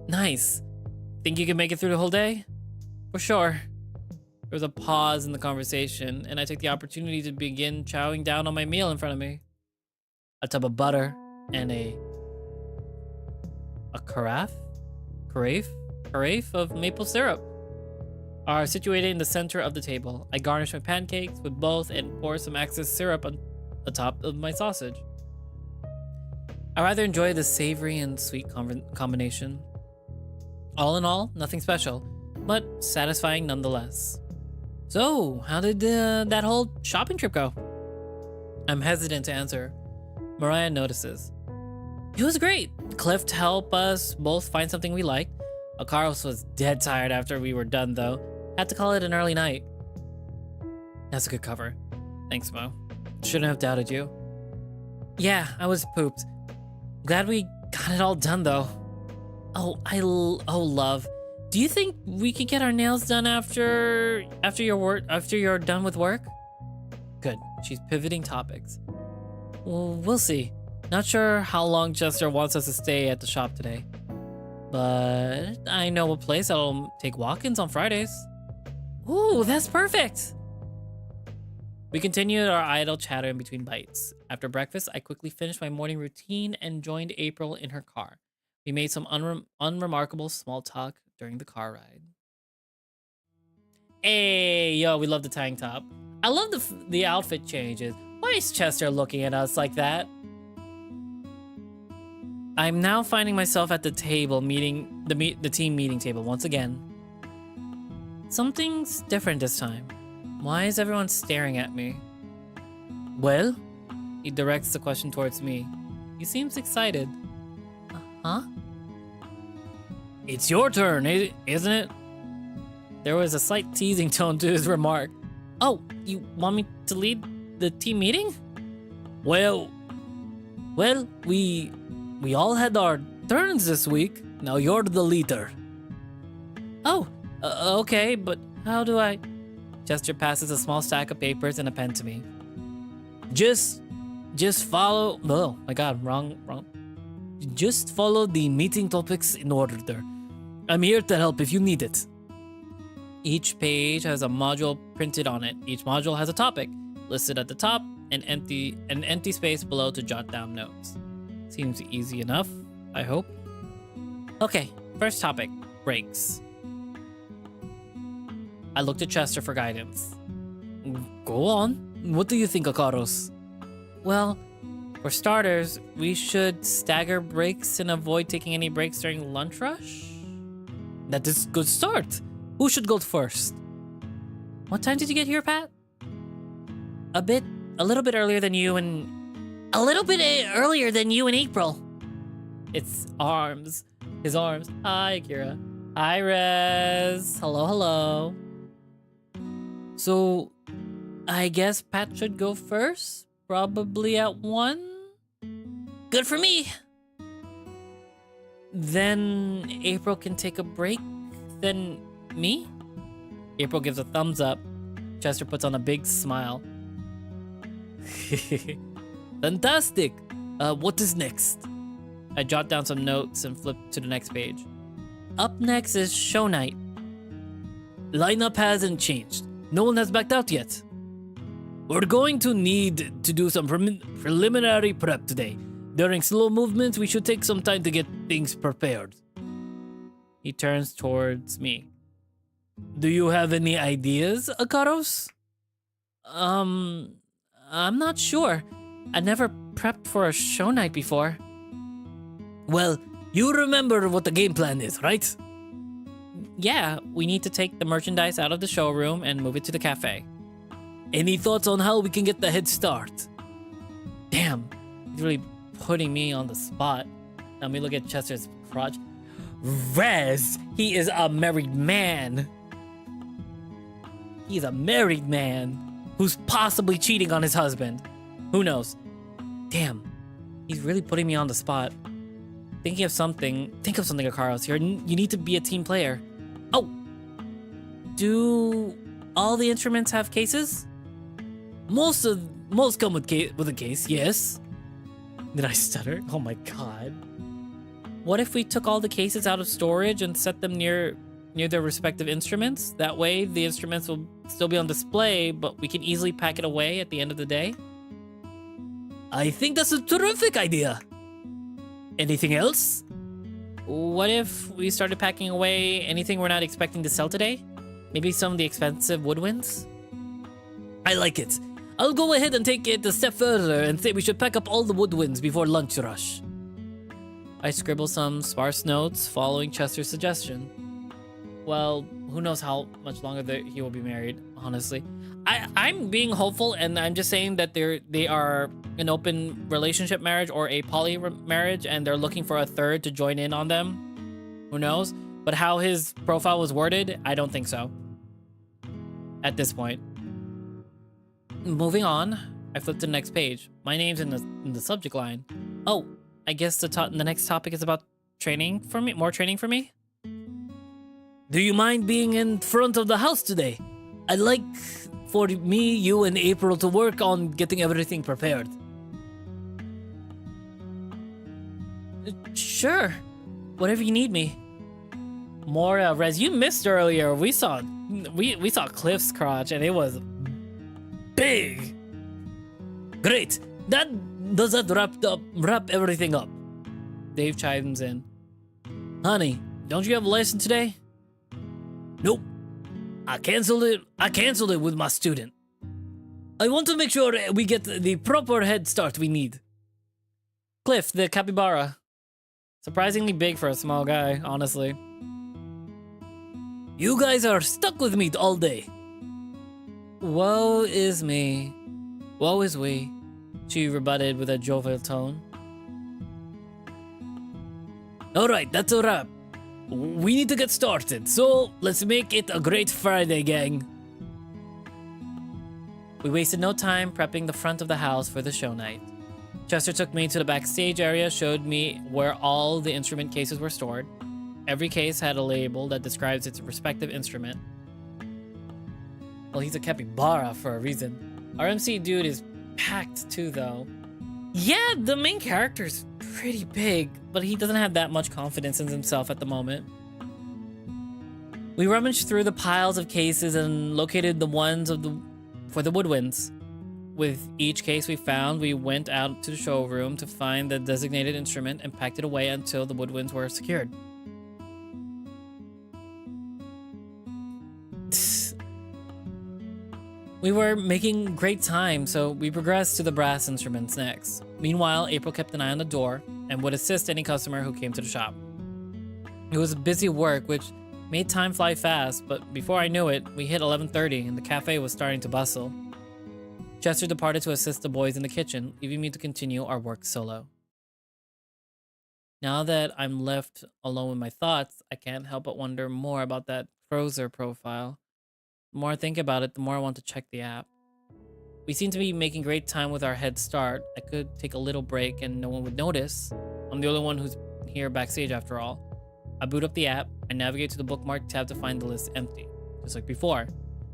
Nice. Think you can make it through the whole day? For sure. There was a pause in the conversation, and I took the opportunity to begin chowing down on my meal in front of me. A tub of butter, and a carafe of maple syrup are situated in the center of the table. I garnish my pancakes with both and pour some excess syrup on the top of my sausage. I rather enjoy the savory and sweet combination. All in all, nothing special, but satisfying nonetheless. So, how did that whole shopping trip go? I'm hesitant to answer. Mariah notices. It was great. Cliff helped us both find something we liked. Carlos was dead tired after we were done, though. Had to call it an early night. That's a good cover. Thanks, Mo. Shouldn't have doubted you. Yeah, I was pooped. Glad we got it all done, though. Oh, love. Do you think we could get our nails done after you're done with work? Good. She's pivoting topics. Well, we'll see. Not sure how long Chester wants us to stay at the shop today. But I know a place that'll take walk-ins on Fridays. Ooh, that's perfect! We continued our idle chatter in between bites. After breakfast, I quickly finished my morning routine and joined April in her car. We made some unremarkable small talk during the car ride. Hey, yo, we love the tank top. I love the outfit changes. Why is Chester looking at us like that? I'm now finding myself at the table meeting the team meeting table once again. Something's different this time. Why is everyone staring at me? Well? He directs the question towards me. He seems excited. Huh? It's your turn, isn't it? There was a slight teasing tone to his remark. Oh, you want me to lead the team meeting? Well, we all had our turns this week. Now you're the leader. Oh, okay, but how do I... Chester passes a small stack of papers and a pen to me. Just follow... Oh, my God, wrong. Just follow the meeting topics in order there. I'm here to help if you need it. Each page has a module printed on it. Each module has a topic listed at the top and an empty space below to jot down notes. Seems easy enough, I hope. Okay, first topic, breaks. I looked at Chester for guidance. Go on. What do you think, Akaros? Well, for starters, we should stagger breaks and avoid taking any breaks during lunch rush. That is a good start. Who should go first? What time did you get here, Pat? A little bit earlier than you and... A little bit earlier than you in April. It's arms. His arms. Hi, Akira. Hi, Rez. Hello. So, I guess Pat should go first? Probably at 1? Good for me. Then April can take a break. Then me? April gives a thumbs up. Chester puts on a big smile. Fantastic! What is next? I jot down some notes and flip to the next page. Up next is show night. Lineup hasn't changed. No one has backed out yet. We're going to need to do some preliminary prep today. During slow movements, we should take some time to get things prepared. He turns towards me. Do you have any ideas, Akaros? I'm not sure. I never prepped for a show night before. Well, you remember what the game plan is, right? Yeah, we need to take the merchandise out of the showroom and move it to the cafe. Any thoughts on how we can get the head start? Damn, he's really putting me on the spot. Let me look at Chester's crotch. Rez, he is a married man. He's a married man who's possibly cheating on his husband. Who knows? Damn, he's really putting me on the spot. Think of something, Carlos. You need to be a team player. Oh, do all the instruments have cases? Most come with a case, yes. Did I stutter? Oh my God. What if we took all the cases out of storage and set them near their respective instruments? That way, the instruments will still be on display, but we can easily pack it away at the end of the day. I think that's a terrific idea. Anything else? What if we started packing away anything we're not expecting to sell today? Maybe some of the expensive woodwinds? I like it. I'll go ahead and take it a step further and say we should pack up all the woodwinds before lunch rush. I scribble some sparse notes following Chester's suggestion. Well, who knows how much longer he will be married, honestly. I'm being hopeful, and I'm just saying that they are an open relationship marriage or a poly marriage, and they're looking for a third to join in on them. Who knows? But how his profile was worded, I don't think so. At this point. Moving on, I flip to the next page. My name's in the subject line. Oh, I guess the next topic is about training for me. More training for me. Do you mind being in front of the house today? I'd like for me, you, and April to work on getting everything prepared. Sure. Whatever you need me. More Rez, you missed earlier. We saw Cliff's crotch, and it was big. Great. Does that wrap everything up? Dave chimes in. Honey, don't you have a lesson today? Nope. I canceled it with my student. I want to make sure we get the proper head start we need. Cliff, the capybara. Surprisingly big for a small guy, honestly. You guys are stuck with me all day. Woe is me. Woe is we, she rebutted with a jovial tone. Alright, that's a wrap. We need to get started, so let's make it a great Friday, gang. We wasted no time prepping the front of the house for the show night. Chester took me to the backstage area, showed me where all the instrument cases were stored. Every case had a label that describes its respective instrument. Well, he's a capybara for a reason. Our MC dude is packed too, though. Yeah, the main character's pretty big, but he doesn't have that much confidence in himself at the moment. We rummaged through the piles of cases and located the ones for the woodwinds. With each case we found, we went out to the showroom to find the designated instrument and packed it away until the woodwinds were secured. We were making great time, so we progressed to the brass instruments next. Meanwhile, April kept an eye on the door and would assist any customer who came to the shop. It was busy work, which made time fly fast, but before I knew it, we hit 11:30 and the cafe was starting to bustle. Chester departed to assist the boys in the kitchen, leaving me to continue our work solo. Now that I'm left alone with my thoughts, I can't help but wonder more about that Frozer profile. The more I think about it, the more I want to check the app. We seem to be making great time with our head start. I could take a little break and no one would notice. I'm the only one who's here backstage after all. I boot up the app, I navigate to the bookmark tab to find the list empty. Just like before.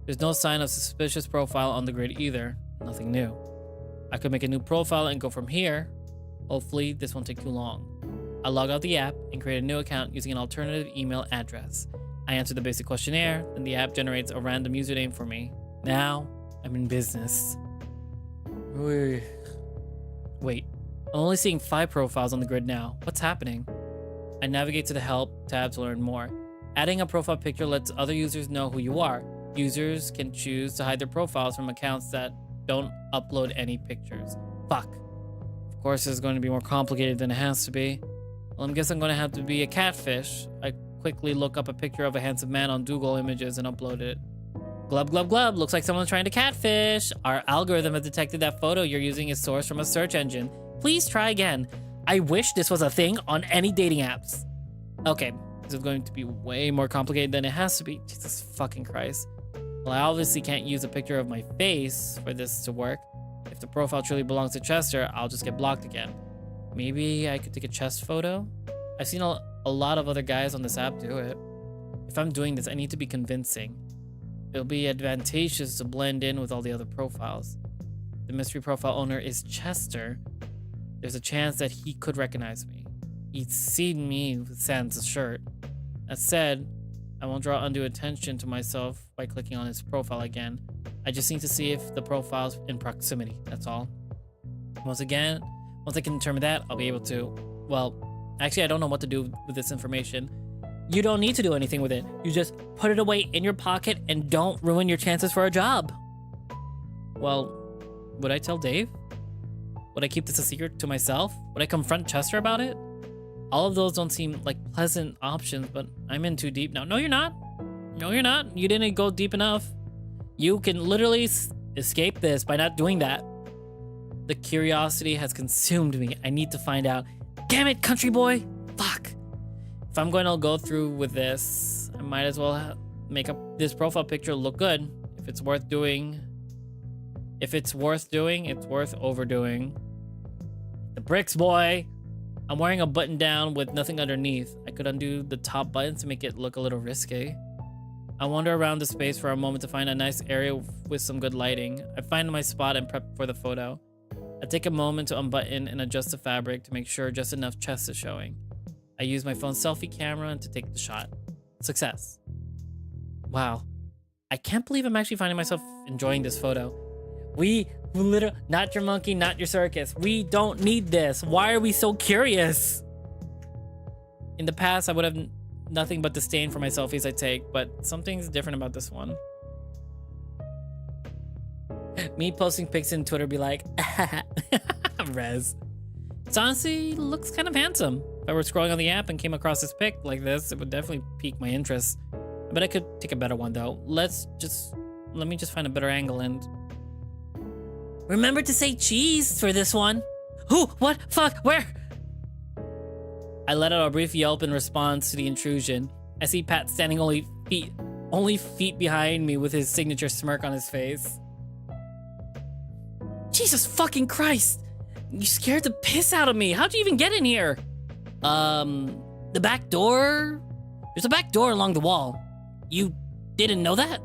There's no sign of suspicious profile on the grid either. Nothing new. I could make a new profile and go from here. Hopefully this won't take too long. I log out the app and create a new account using an alternative email address. I answer the basic questionnaire, then the app generates a random username for me. Now, I'm in business. Wait, I'm only seeing 5 profiles on the grid now. What's happening? I navigate to the help tab to learn more. Adding a profile picture lets other users know who you are. Users can choose to hide their profiles from accounts that don't upload any pictures. Fuck. Of course, it's going to be more complicated than it has to be. Well, I guess I'm going to have to be a catfish. I quickly look up a picture of a handsome man on Google Images and upload it. Glub, glub, glub. Looks like someone's trying to catfish. Our algorithm has detected that photo you're using is sourced from a search engine. Please try again. I wish this was a thing on any dating apps. Okay, this is going to be way more complicated than it has to be. Jesus fucking Christ. Well, I obviously can't use a picture of my face for this to work. If the profile truly belongs to Chester, I'll just get blocked again. Maybe I could take a chest photo? I've seen a lot of other guys on this app do it. If I'm doing this, I need to be convincing. It'll be advantageous to blend in with all the other profiles. The mystery profile owner is Chester. There's a chance that he could recognize me. He'd seen me with Sans' shirt. That said, I won't draw undue attention to myself by clicking on his profile again. I just need to see if the profile's in proximity, that's all. Once I can determine that, I'll be able to, well, Actually, I don't know what to do with this information. You don't need to do anything with it. You just put it away in your pocket and don't ruin your chances for a job. Well, would I tell Dave? Would I keep this a secret to myself? Would I confront Chester about it? All of those don't seem like pleasant options, but I'm in too deep now. No, you're not. No, you're not. You didn't go deep enough. You can literally escape this by not doing that. The curiosity has consumed me. I need to find out. Damn it, country boy. Fuck. If I'm going to go through with this, I might as well make up this profile picture look good. If it's worth doing, it's worth overdoing. The bricks, boy. I'm wearing a button down with nothing underneath. I could undo the top buttons to make it look a little risque. I wander around the space for a moment to find a nice area with some good lighting. I find my spot and prep for the photo. I take a moment to unbutton and adjust the fabric to make sure just enough chest is showing. I use my phone's selfie camera to take the shot. Success. Wow. I can't believe I'm actually finding myself enjoying this photo. We literally, not your monkey, not your circus. We don't need this. Why are we so curious? In the past, I would have nothing but disdain for my selfies I take, but something's different about this one. Me posting pics in Twitter be like, Rez. It honestly looks kind of handsome. If I were scrolling on the app and came across this pic like this, it would definitely pique my interest. But I could take a better one though. Let me just find a better angle and... Remember to say cheese for this one. Who? What? Fuck? Where? I let out a brief yelp in response to the intrusion. I see Pat standing only feet behind me with his signature smirk on his face. Jesus fucking Christ! You scared the piss out of me. How'd you even get in here? The back door? There's a back door along the wall. You didn't know that?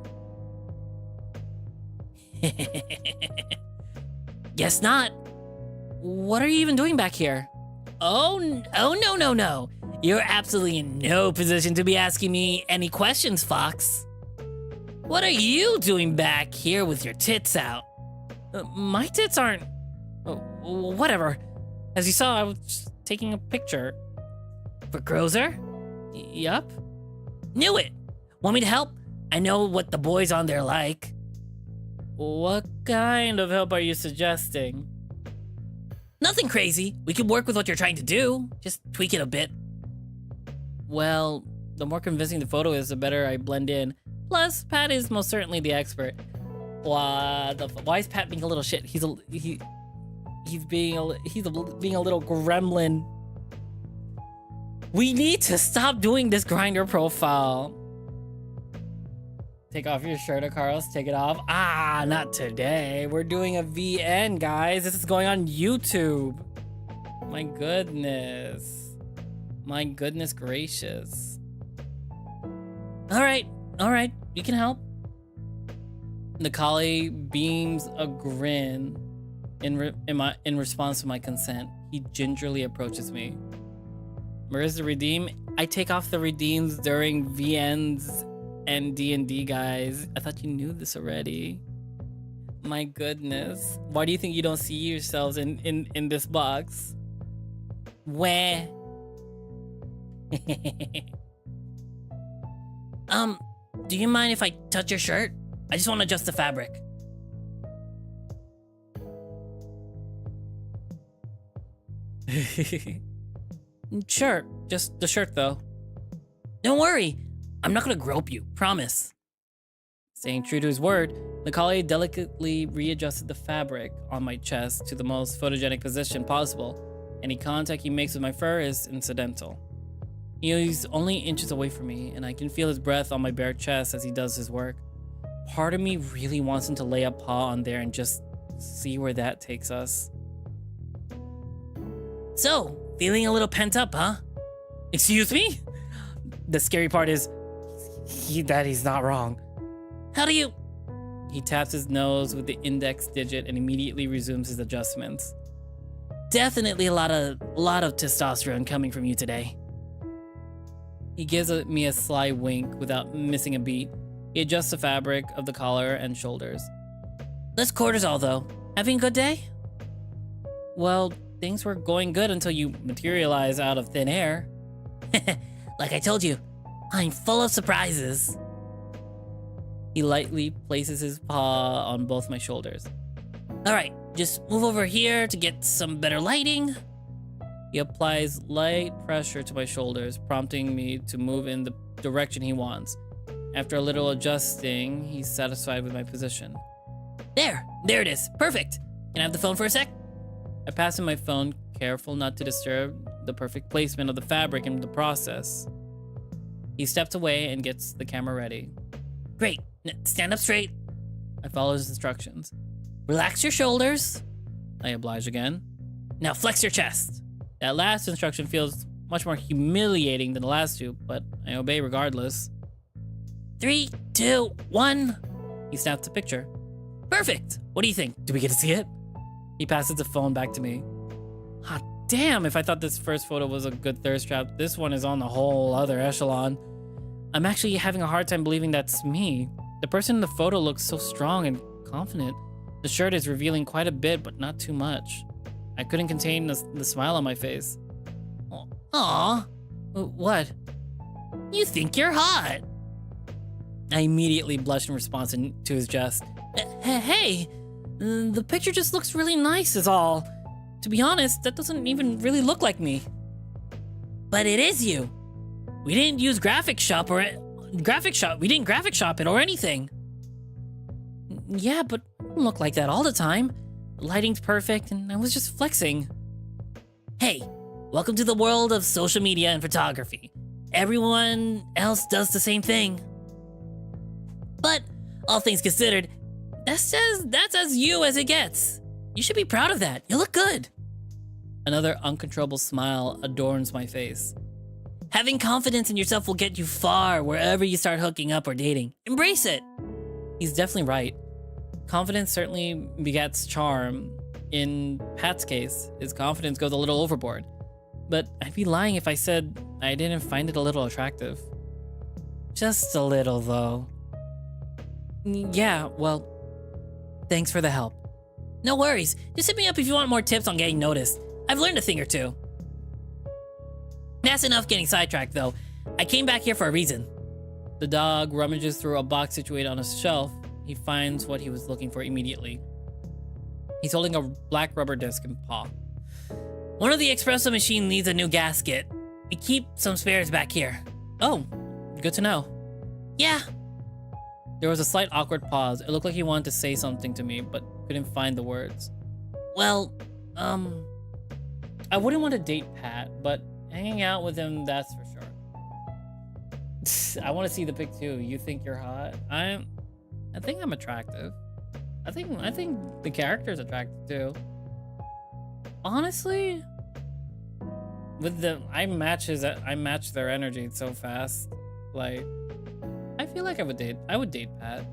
Guess not. What are you even doing back here? Oh, no. You're absolutely in no position to be asking me any questions, Fox. What are you doing back here with your tits out? My tits aren't... whatever. As you saw, I was just taking a picture. For Grozer? Yup. Knew it. Want me to help? I know what the boys on there like. What kind of help are you suggesting? Nothing crazy. We can work with what you're trying to do. Just tweak it a bit. Well, the more convincing the photo is, the better I blend in. Plus, Pat is most certainly the expert. Why is Pat being a little shit? He's being a little gremlin. We need to stop doing this grinder profile. Take off your shirt, Carlos. Take it off. Ah, not today. We're doing a VN, guys. This is going on YouTube. My goodness. My goodness gracious. All right. You can help. Nikali beams a grin in response to my consent. He gingerly approaches me. Marissa redeem. I take off the redeems during VNs and D&D, guys. I thought you knew this already. My goodness. Why do you think you don't see yourselves in this box? Where? Do you mind if I touch your shirt? I just want to adjust the fabric. Sure, just the shirt though. Don't worry, I'm not gonna grope you, promise. Staying true to his word, Nikali delicately readjusted the fabric on my chest to the most photogenic position possible. Any contact he makes with my fur is incidental. He's only inches away from me, and I can feel his breath on my bare chest as he does his work. Part of me really wants him to lay a paw on there and just see where that takes us. So, feeling a little pent up, huh? Excuse me? The scary part is that he's not wrong. How do you... He taps his nose with the index digit and immediately resumes his adjustments. Definitely a lot of testosterone coming from you today. He gives me a sly wink without missing a beat. He adjusts the fabric of the collar and shoulders. Let's quarters all though. Having a good day? Well, things were going good until you materialize out of thin air. Like I told you, I'm full of surprises. He lightly places his paw on both my shoulders. All right, just move over here to get some better lighting. He applies light pressure to my shoulders, prompting me to move in the direction he wants. After a little adjusting, he's satisfied with my position. There it is. Perfect. Can I have the phone for a sec? I pass him my phone, careful not to disturb the perfect placement of the fabric in the process. He steps away and gets the camera ready. Great. Stand up straight. I follow his instructions. Relax your shoulders. I oblige again. Now flex your chest. That last instruction feels much more humiliating than the last two, but I obey regardless. 3, 2, 1. He snaps a picture. Perfect. What do you think? Do we get to see it? He passes the phone back to me. Hot damn, if I thought this first photo was a good thirst trap, this one is on the whole other echelon. I'm actually having a hard time believing that's me. The person in the photo looks so strong and confident. The shirt is revealing quite a bit, but not too much. I couldn't contain the smile on my face. Aw. What? You think you're hot. I immediately blushed in response to his jest. Hey, the picture just looks really nice is all. To be honest, that doesn't even really look like me. But it is you. We didn't use we didn't graphic shop it or anything. Yeah, but I don't look like that all the time. The lighting's perfect and I was just flexing. Hey, welcome to the world of social media and photography. Everyone else does the same thing. But all things considered, that's as you as it gets. You should be proud of that. You look good. Another uncontrollable smile adorns my face. Having confidence in yourself will get you far wherever you start hooking up or dating. Embrace it. He's definitely right. Confidence certainly begets charm. In Pat's case, his confidence goes a little overboard. But I'd be lying if I said I didn't find it a little attractive. Just a little, though. Yeah, well, thanks for the help. No worries. Just hit me up if you want more tips on getting noticed. I've learned a thing or two. That's enough getting sidetracked, though. I came back here for a reason. The dog rummages through a box situated on a shelf. He finds what he was looking for immediately. He's holding a black rubber disc in paw. One of the espresso machines needs a new gasket. We keep some spares back here. Oh, good to know. Yeah. There was a slight awkward pause. It looked like he wanted to say something to me, but couldn't find the words. Well, I wouldn't want to date Pat, but hanging out with him, that's for sure. I want to see the pic too. You think you're hot? I think I'm attractive. I think the character's attractive too. Honestly, I match their energy so fast. Like, I feel like I would date Pat.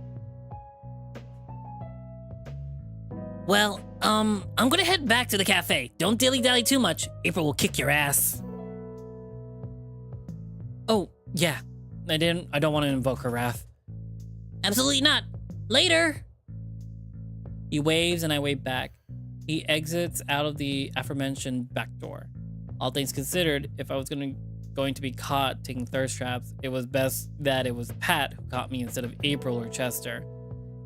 Well, I'm gonna head back to the cafe. Don't dilly-dally too much. April will kick your ass. Oh, yeah. I don't want to invoke her wrath. Absolutely not. Later. He waves and I wave back. He exits out of the aforementioned back door. All things considered, if I was going to be caught taking thirst traps, it was best that it was Pat who caught me instead of April or Chester.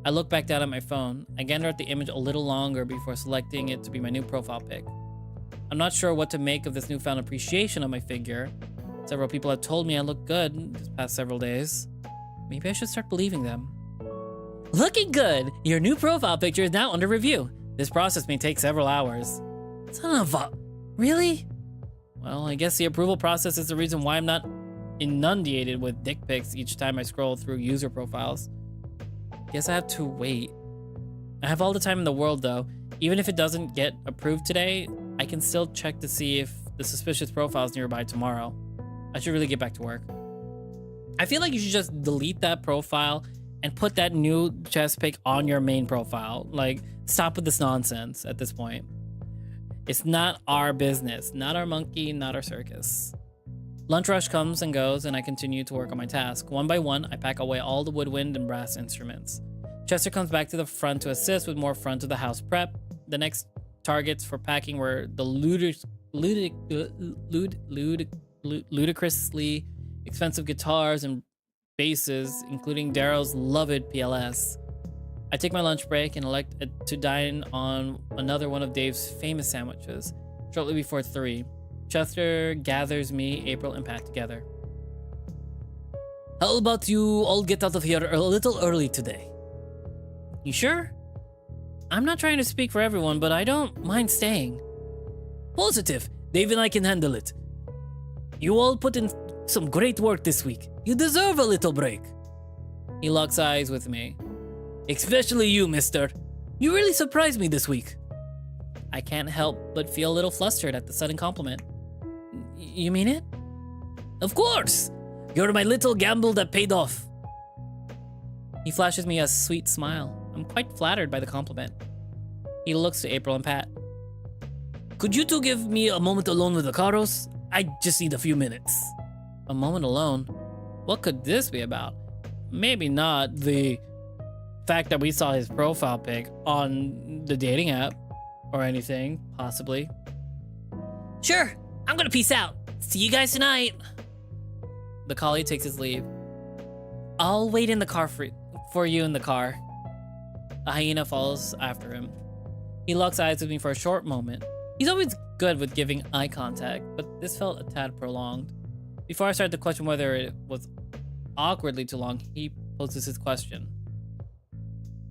I look back down at my phone. I gander at the image a little longer before selecting it to be my new profile pic. I'm not sure what to make of this newfound appreciation of my figure. Several people have told me I look good this past several days. Maybe I should start believing them. Looking good! Your new profile picture is now under review. This process may take several hours. Son of a... Really? Well, I guess the approval process is the reason why I'm not inundated with dick pics each time I scroll through user profiles. Guess I have to wait. I have all the time in the world though. Even if it doesn't get approved today, I can still check to see if the suspicious profile is nearby tomorrow. I should really get back to work. I feel like you should just delete that profile and put that new chest pic on your main profile. Like, stop with this nonsense at this point. It's not our business, not our monkey, not our circus. Lunch rush comes and goes, and I continue to work on my task. One by one, I pack away all the woodwind and brass instruments. Chester comes back to the front to assist with more front of the house prep. The next targets for packing were the ludicrously expensive guitars and basses, including Darrow's loved PLS. I take my lunch break and elect to dine on another one of Dave's famous sandwiches. Shortly before 3, Chester gathers me, April, and Pat together. How about you all get out of here a little early today? You sure? I'm not trying to speak for everyone, but I don't mind staying. Positive. Dave and I can handle it. You all put in some great work this week. You deserve a little break. He locks eyes with me. Especially you, mister. You really surprised me this week. I can't help but feel a little flustered at the sudden compliment. You mean it? Of course. You're my little gamble that paid off. He flashes me a sweet smile. I'm quite flattered by the compliment. He looks to April and Pat. Could you two give me a moment alone with the Caros? I just need a few minutes. A moment alone? What could this be about? Maybe not the fact that we saw his profile pic on the dating app or anything, possibly. Sure, I'm gonna peace out. See you guys tonight. The collie takes his leave. I'll wait in the car for you in the car. A hyena follows after him. He locks eyes with me for a short moment. He's always good with giving eye contact, but this felt a tad prolonged. Before I start to question whether it was awkwardly too long, he poses his question.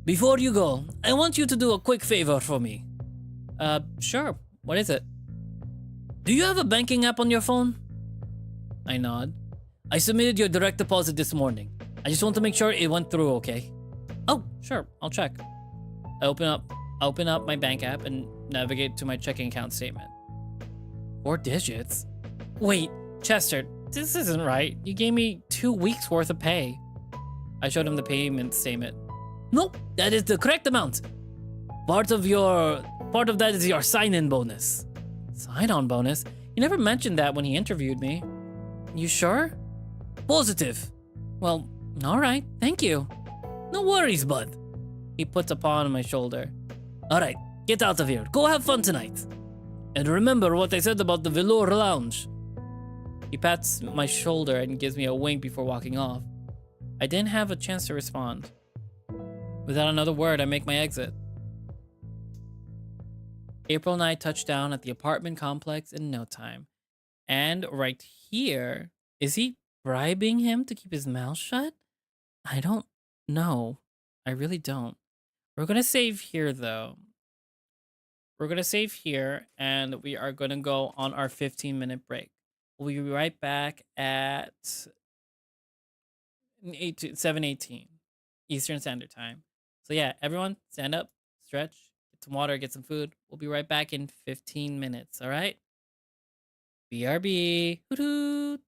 Before you go, I want you to do a quick favor for me. Sure. What is it? Do you have a banking app on your phone? I nod. I submitted your direct deposit this morning. I just want to make sure it went through okay. Oh, sure. I'll check. I open up my bank app and navigate to my checking account statement. 4 digits? Wait, Chester, this isn't right. You gave me 2 weeks worth of pay. I showed him the payment statement. Nope, that is the correct amount. Part of that is your sign-in bonus. Sign-on bonus? He never mentioned that when he interviewed me. You sure? Positive. Well, all right. Thank you. No worries, bud. He puts a paw on my shoulder. All right, get out of here. Go have fun tonight. And remember what I said about the Velour Lounge. He pats my shoulder and gives me a wink before walking off. I didn't have a chance to respond. Without another word, I make my exit. April and I touch down at the apartment complex in no time. And right here, is he bribing him to keep his mouth shut? I don't know. I really don't. We're going to save here, though. We're going to save here, and we are going to go on our 15-minute break. We'll be right back at 7:18 Eastern Standard Time. So yeah, everyone, stand up, stretch, get some water, get some food. We'll be right back in 15 minutes, all right? BRB. Hoot hoot.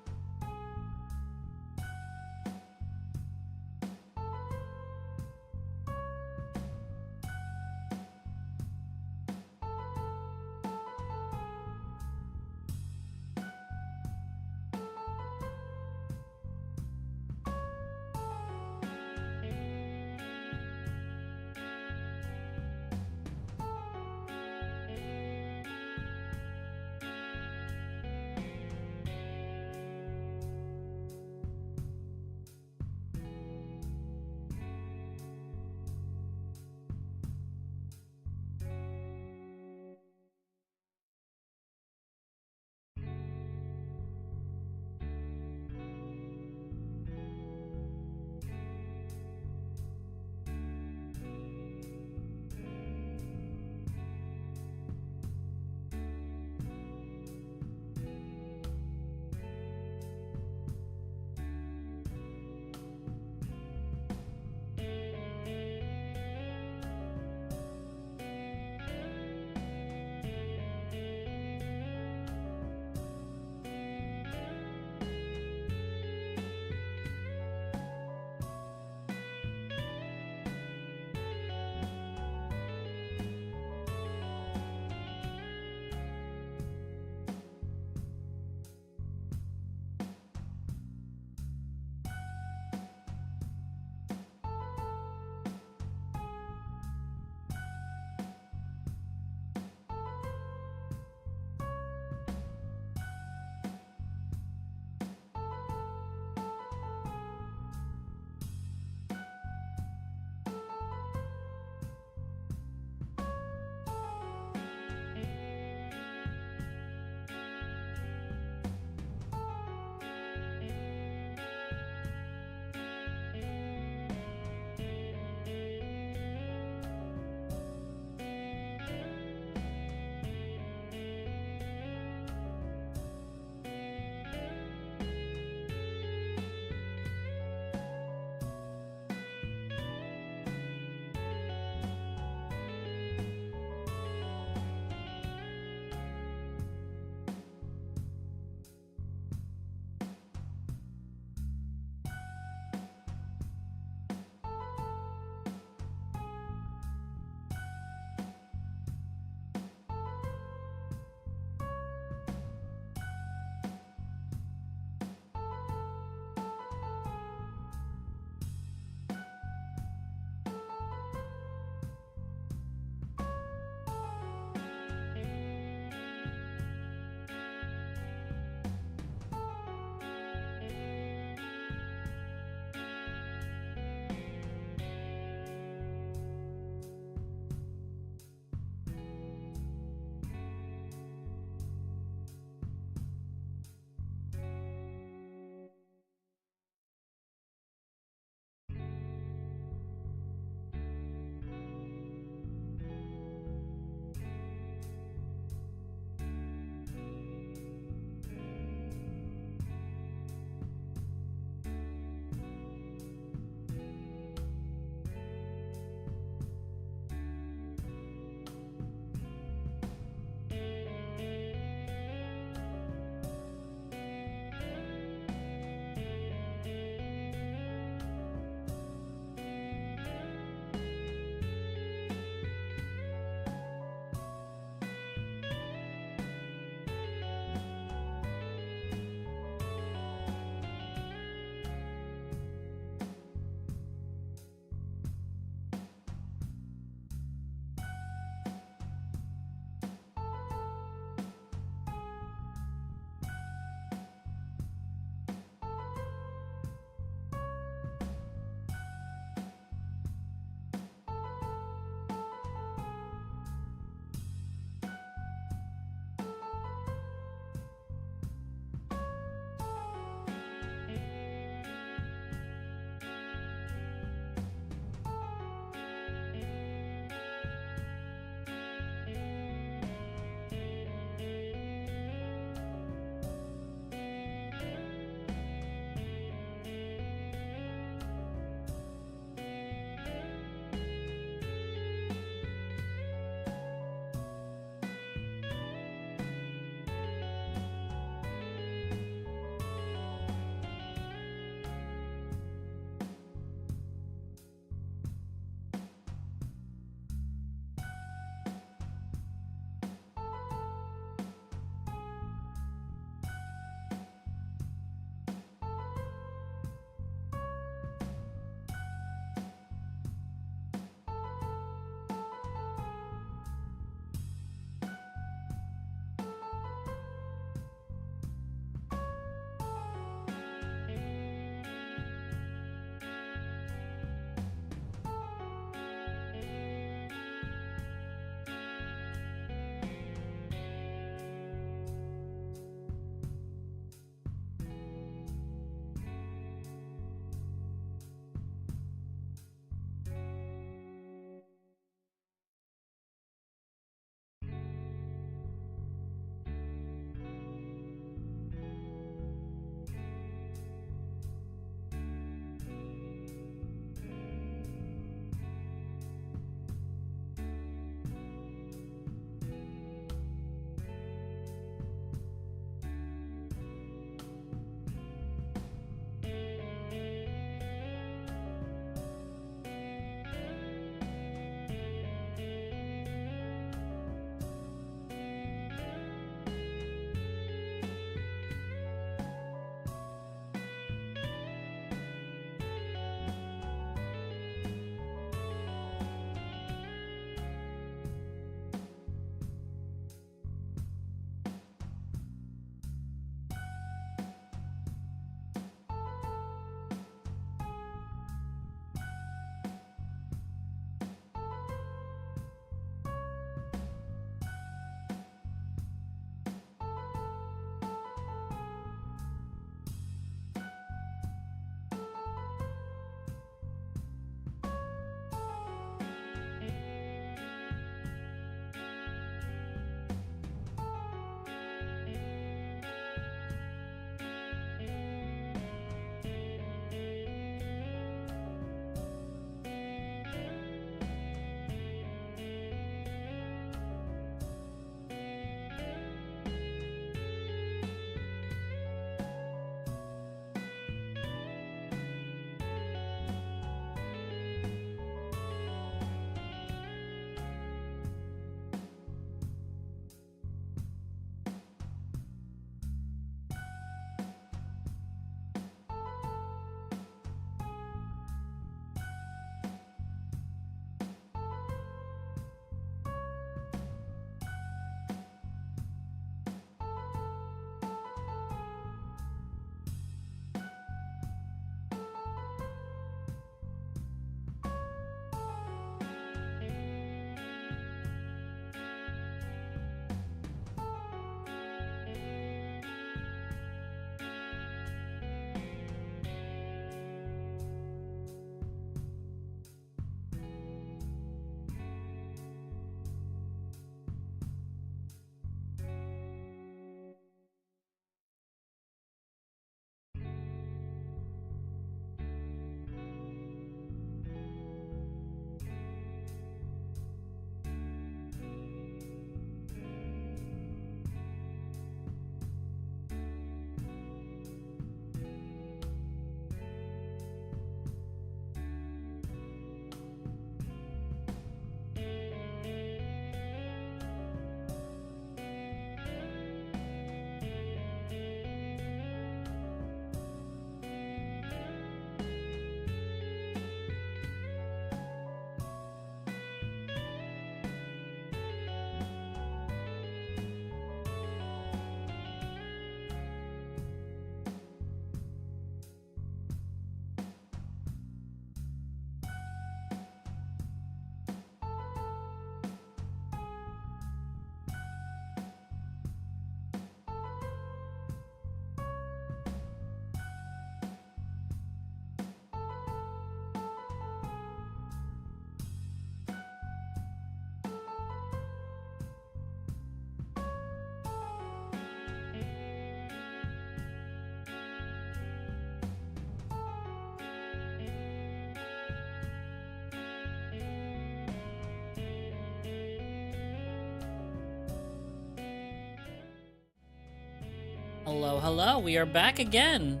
Hello, hello. We are back again.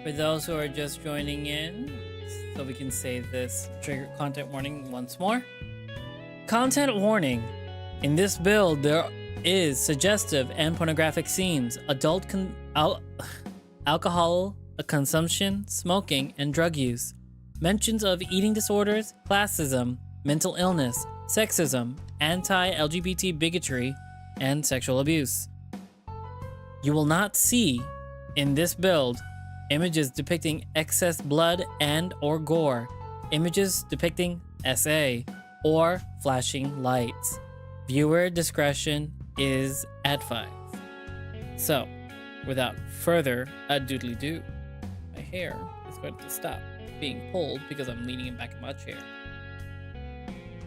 For those who are just joining in, so we can say this trigger content warning once more. Content warning. In this build, there is suggestive and pornographic scenes, adult alcohol consumption, smoking, and drug use, mentions of eating disorders, classism, mental illness, sexism, anti-LGBT bigotry, and sexual abuse. You will not see, in this build, images depicting excess blood and or gore, images depicting SA, or flashing lights. Viewer discretion is advised. So, without further ado-doodly-doo, my hair is going to stop being pulled because I'm leaning it back in my chair.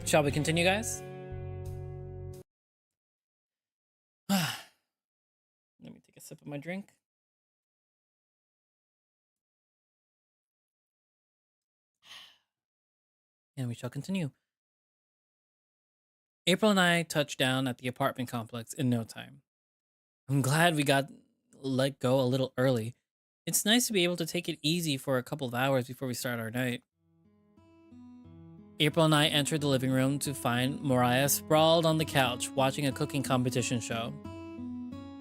Shall we continue, guys? Let me take a sip of my drink. And we shall continue. April and I touched down at the apartment complex in no time. I'm glad we got let go a little early. It's nice to be able to take it easy for a couple of hours before we start our night. April and I entered the living room to find Mariah sprawled on the couch watching a cooking competition show.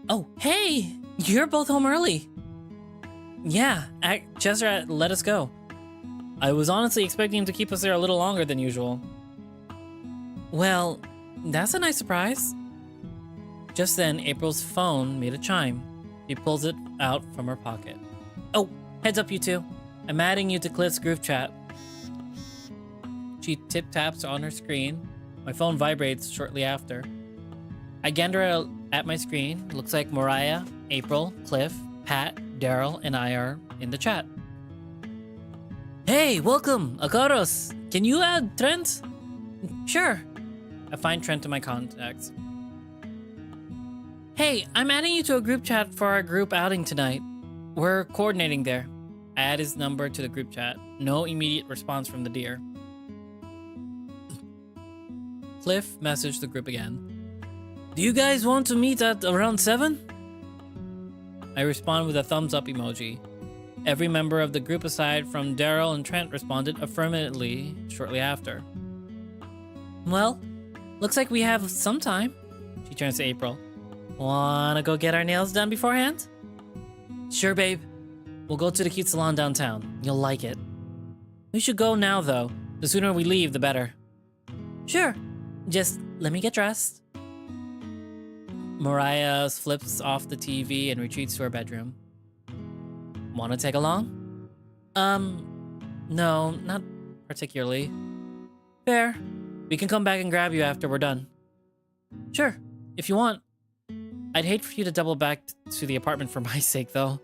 Oh, hey! You're both home early. Yeah, Chester let us go. I was honestly expecting him to keep us there a little longer than usual. Well, that's a nice surprise. Just then, April's phone made a chime. She pulls it out from her pocket. Oh, heads up you two. I'm adding you to Cliff's group chat. She tip-taps on her screen. My phone vibrates shortly after. I gander at my screen. It looks like Mariah, April, Cliff, Pat, Daryl, and I are in the chat. Hey, welcome, Akaros. Can you add Trent? Sure. I find Trent in my contacts. Hey, I'm adding you to a group chat for our group outing tonight. We're coordinating there. I add his number to the group chat. No immediate response from the deer. Cliff messaged the group again. Do you guys want to meet at around 7? I respond with a thumbs up emoji. Every member of the group aside from Daryl and Trent responded affirmatively shortly after. Well, looks like we have some time. She turns to April. Wanna go get our nails done beforehand? Sure, babe. We'll go to the cute salon downtown. You'll like it. We should go now, though. The sooner we leave, the better. Sure. Just let me get dressed. Mariah flips off the TV and retreats to her bedroom. Wanna tag along? No, not particularly. Fair. We can come back and grab you after we're done. Sure, if you want. I'd hate for you to double back to the apartment for my sake, though.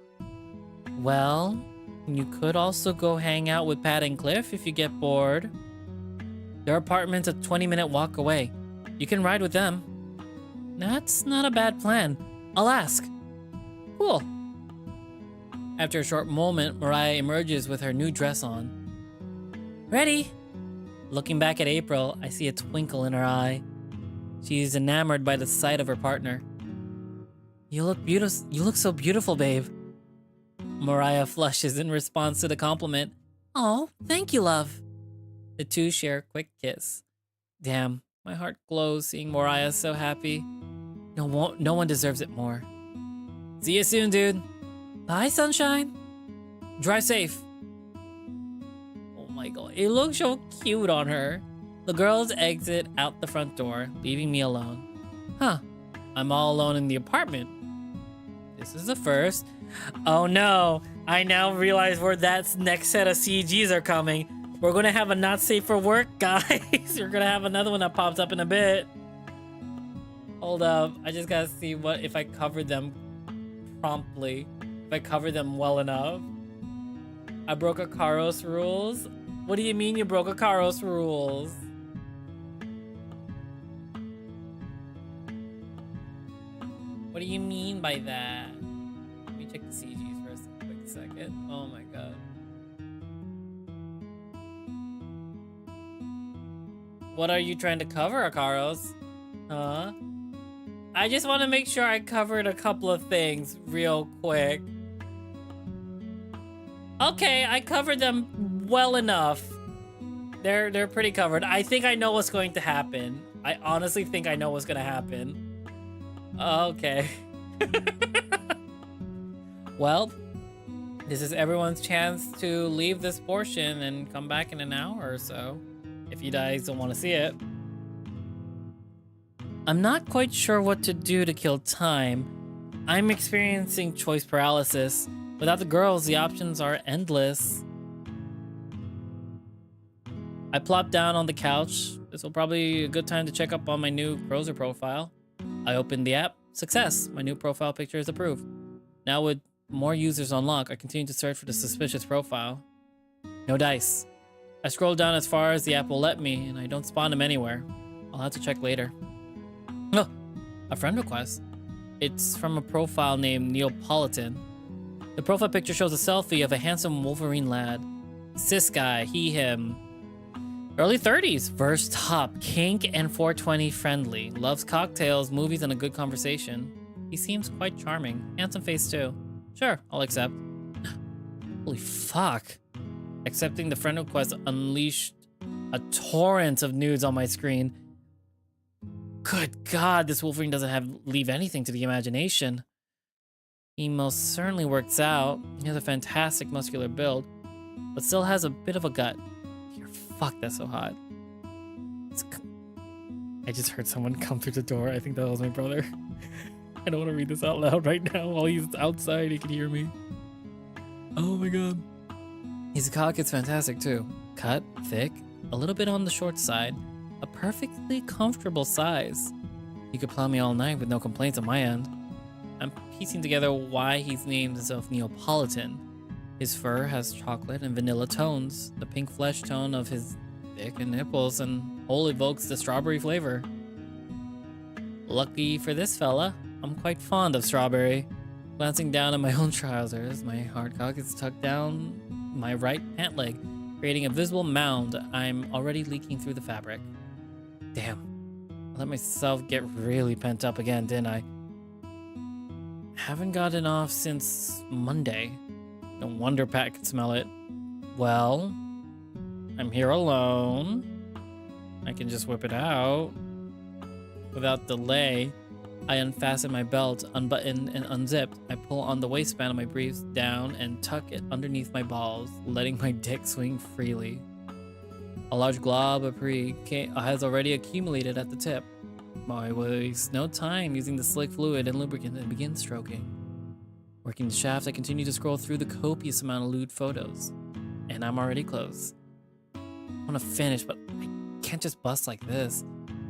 Well, you could also go hang out with Pat and Cliff if you get bored. Their apartment's a 20-minute walk away. You can ride with them. That's not a bad plan. I'll ask. Cool. After a short moment, Mariah emerges with her new dress on. Ready? Looking back at April, I see a twinkle in her eye. She's enamored by the sight of her partner. You look so beautiful, babe. Mariah flushes in response to the compliment. Oh, thank you, love. The two share a quick kiss. Damn, my heart glows seeing Mariah so happy. No one deserves it more. See you soon, dude. Bye, sunshine. Drive safe. Oh my god, it looks so cute on her. The girls exit out the front door, leaving me alone. Huh, I'm all alone in the apartment. This is the first. Oh no, I now realize where that next set of CGs are coming. We're gonna have a not safe for work, guys. You're gonna have another one that pops up in a bit. Hold up, I just gotta see what if I covered them promptly. If I covered them well enough. I broke a Karos rules? What do you mean you broke a Karos rules? What do you mean by that? Let me check the CGs for a quick second. Oh my god. What are you trying to cover, Akaros? Huh? I just want to make sure I covered a couple of things real quick. Okay, I covered them well enough. They're pretty covered. I think I know what's going to happen. I honestly think I know what's going to happen. Okay. Well, this is everyone's chance to leave this portion and come back in an hour or so, if you guys don't want to see it. I'm not quite sure what to do to kill time. I'm experiencing choice paralysis. Without the girls, the options are endless. I plop down on the couch. This will probably be a good time to check up on my new browser profile. I open the app. Success! My new profile picture is approved. Now with more users unlocked, I continue to search for the suspicious profile. No dice. I scroll down as far as the app will let me, and I don't spawn him anywhere. I'll have to check later. Oh, a friend request. It's from a profile named Neapolitan. The profile picture shows a selfie of a handsome Wolverine lad. Cis guy, he, him. Early 30s, verse top, kink and 420 friendly. Loves cocktails, movies, and a good conversation. He seems quite charming. Handsome face too. Sure, I'll accept. Holy fuck. Accepting the friend request unleashed a torrent of nudes on my screen. Good God, this Wolverine doesn't leave anything to the imagination. He most certainly works out. He has a fantastic muscular build, but still has a bit of a gut. Fuck, that's so hot. I just heard someone come through the door. I think that was my brother. I don't want to read this out loud right now. While he's outside, he can hear me. Oh my god. His cock is fantastic too. Cut, thick, a little bit on the short side. A perfectly comfortable size. He could plow me all night with no complaints on my end. I'm piecing together why he's named himself Neapolitan. His fur has chocolate and vanilla tones. The pink flesh tone of his dick and nipples and hole evokes the strawberry flavor. Lucky for this fella, I'm quite fond of strawberry. Glancing down at my own trousers, my hard cock is tucked down my right pant leg, creating a visible mound. I'm already leaking through the fabric. Damn, I let myself get really pent up again, didn't I? Haven't gotten off since Monday. No wonder Pat could smell it. Well, I'm here alone. I can just whip it out. Without delay, I unfasten my belt, unbutton and unzipped. I pull on the waistband of my briefs down and tuck it underneath my balls, letting my dick swing freely. A large glob of pre has already accumulated at the tip. I waste no time using the slick fluid and lubricant and begin stroking. Working the shaft, I continue to scroll through the copious amount of lewd photos. And I'm already close. I want to finish, but I can't just bust like this.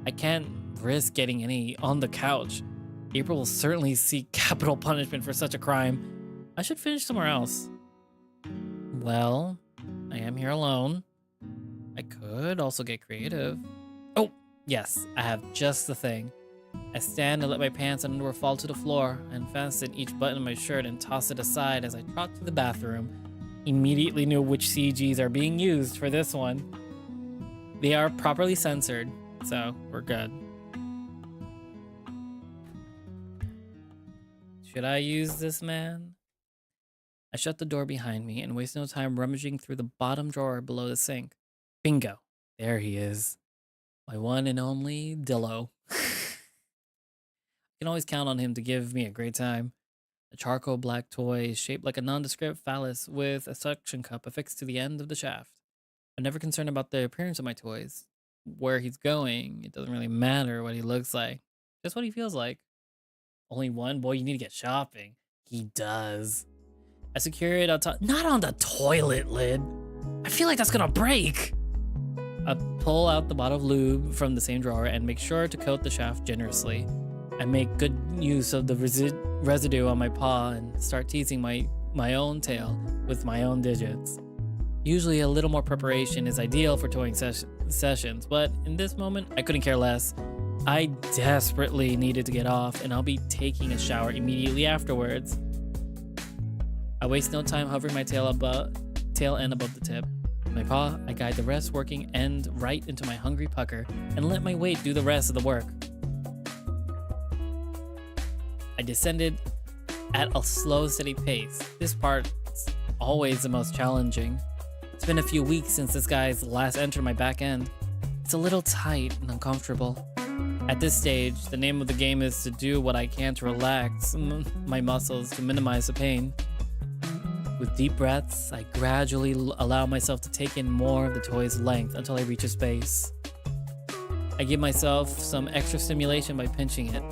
I can't risk getting any on the couch. April will certainly seek capital punishment for such a crime. I should finish somewhere else. Well, I am here alone. I could also get creative. Oh, yes, I have just the thing. I stand and let my pants and underwear fall to the floor, and fasten each button of my shirt and toss it aside as I trot to the bathroom. Immediately knew which CGs are being used for this one. They are properly censored, so we're good. Should I use this man? I shut the door behind me and waste no time rummaging through the bottom drawer below the sink. Bingo. There he is. My one and only Dillo. I can always count on him to give me a great time. A charcoal black toy shaped like a nondescript phallus with a suction cup affixed to the end of the shaft. I'm never concerned about the appearance of my toys. Where he's going, it doesn't really matter what he looks like. Just what he feels like. Only one? Boy, you need to get shopping. He does. I secure it on top. Not on the toilet lid. I feel like that's gonna break. I pull out the bottle of lube from the same drawer and make sure to coat the shaft generously. I make good use of the residue on my paw and start teasing my own tail with my own digits. Usually a little more preparation is ideal for toying sessions, but in this moment, I couldn't care less. I desperately needed to get off, and I'll be taking a shower immediately afterwards. I waste no time hovering my tail end above the tip. With my paw, I guide the rest working end right into my hungry pucker and let my weight do the rest of the work. I descended at a slow, steady pace. This part's always the most challenging. It's been a few weeks since this guy's last entered my back end. It's a little tight and uncomfortable. At this stage, the name of the game is to do what I can to relax my muscles to minimize the pain. With deep breaths, I gradually allow myself to take in more of the toy's length until I reach its base. I give myself some extra stimulation by pinching it.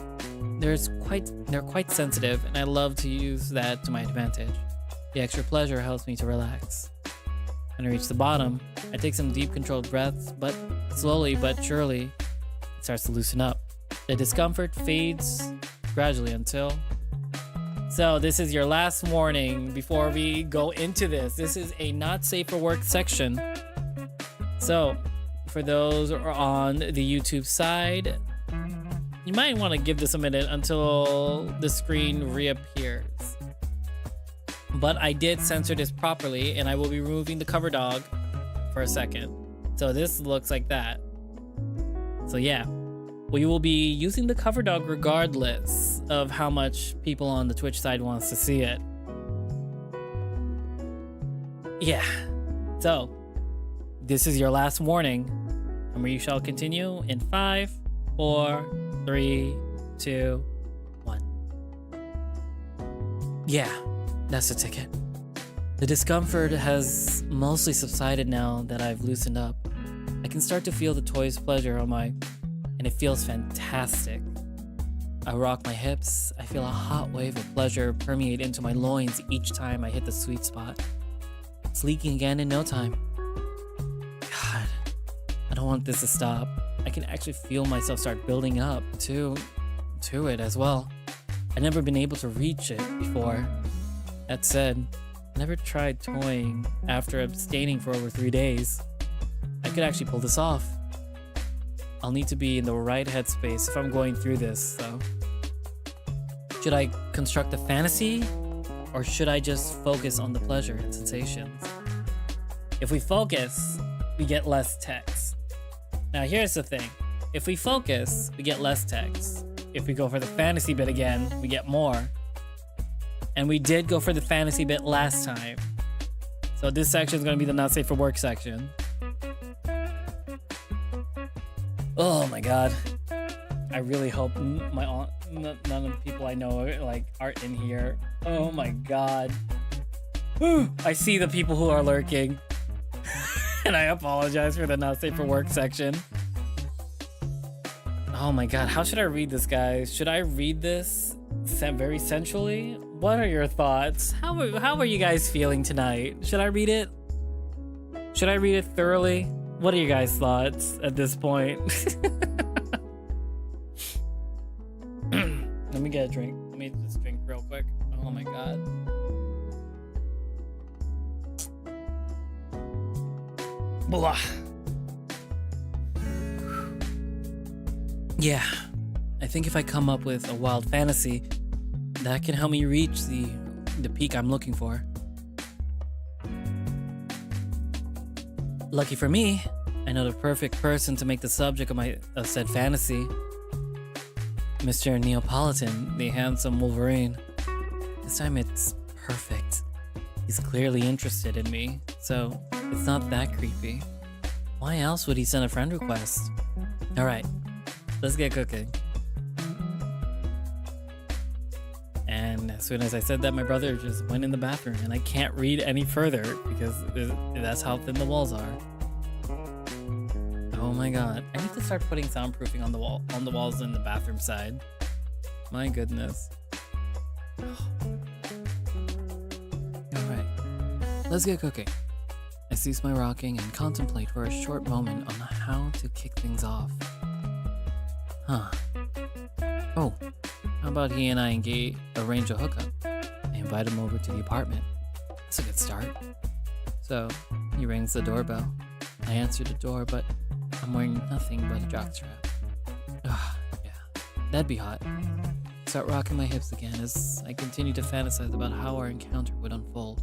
They're quite sensitive, and I love to use that to my advantage. The extra pleasure helps me to relax. When I reach the bottom, I take some deep controlled breaths, but slowly but surely, it starts to loosen up. The discomfort fades gradually until... So this is your last warning before we go into this. This is a not safe for work section. So for those who are on the YouTube side, you might want to give this a minute until the screen reappears. But I did censor this properly, and I will be removing the cover dog for a second. So this looks like that. So yeah, we will be using the cover dog regardless of how much people on the Twitch side wants to see it. Yeah, so this is your last warning, and we shall continue in 5, 4, 3, 2, 1. Yeah, that's the ticket. The discomfort has mostly subsided now that I've loosened up. I can start to feel the toy's pleasure on my... and it feels fantastic. I rock my hips. I feel a hot wave of pleasure permeate into my loins each time I hit the sweet spot. It's leaking again in no time. God, I don't want this to stop. I can actually feel myself start building up to it as well. I've never been able to reach it before. That said, I never tried toying after abstaining for over 3 days. I could actually pull this off. I'll need to be in the right headspace if I'm going through this, though. Should I construct a fantasy, or should I just focus on the pleasure and sensations? If we focus, we get less text. Now here's the thing. If we focus, we get less text. If we go for the fantasy bit again, we get more. And we did go for the fantasy bit last time. So this section is going to be the not safe for work section. Oh my god. I really hope none of the people I know are in here. Oh my god. I see the people who are lurking. And I apologize for the not safe for work section. Oh my god, how should I read this, guys? Should I read this very sensually? What are your thoughts? How are you guys feeling tonight? Should I read it? Should I read it thoroughly? What are your guys' thoughts at this point? Let me get a drink. Let me just drink real quick. Oh my god. Blah. Yeah, I think if I come up with a wild fantasy, that can help me reach the peak I'm looking for. Lucky for me, I know the perfect person to make the subject of said fantasy. Mr. Neapolitan, the handsome Wolverine. This time it's perfect. He's clearly interested in me, so it's not that creepy. Why else would he send a friend request? Alright, let's get cooking. And as soon as I said that, my brother just went in the bathroom, and I can't read any further because that's how thin the walls are. Oh my god. I need to start putting soundproofing on the walls in the bathroom side. My goodness. Alright. Let's get cooking. I cease my rocking and contemplate for a short moment on how to kick things off. Huh. Oh, how about he and I arrange a hookup? I invite him over to the apartment. That's a good start. So, he rings the doorbell. I answer the door, but I'm wearing nothing but a jockstrap. Ugh, yeah, that'd be hot. Start rocking my hips again as I continue to fantasize about how our encounter would unfold.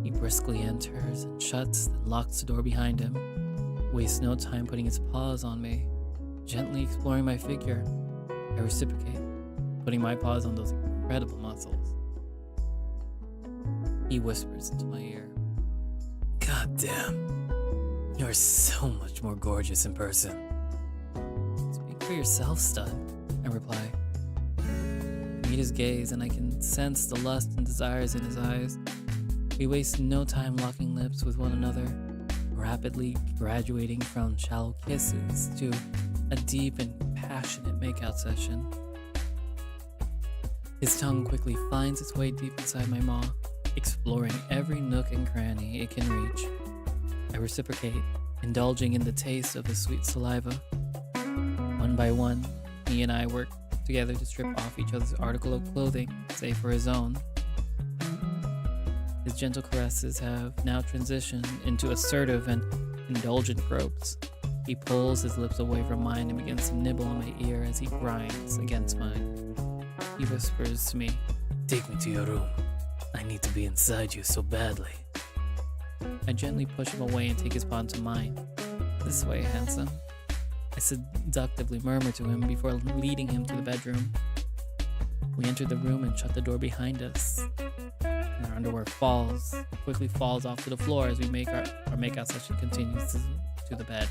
He briskly enters and shuts, then locks the door behind him. Wastes no time putting his paws on me, gently exploring my figure. I reciprocate, putting my paws on those incredible muscles. He whispers into my ear, God damn. You're so much more gorgeous in person. Speak for yourself, stud, I reply. I meet his gaze and I can sense the lust and desires in his eyes. We waste no time locking lips with one another, rapidly graduating from shallow kisses to a deep and passionate makeout session. His tongue quickly finds its way deep inside my maw, exploring every nook and cranny it can reach. I reciprocate, indulging in the taste of his sweet saliva. One by one, he and I work together to strip off each other's article of clothing, save for his own. His gentle caresses have now transitioned into assertive and indulgent gropes. He pulls his lips away from mine and begins to nibble on my ear as he grinds against mine. He whispers to me, Take me to your room. I need to be inside you so badly. I gently push him away and take his paw into mine. This way, handsome. I seductively murmur to him before leading him to the bedroom. We enter the room and shut the door behind us. And our underwear quickly falls off to the floor as we make our makeout session continues to the bed.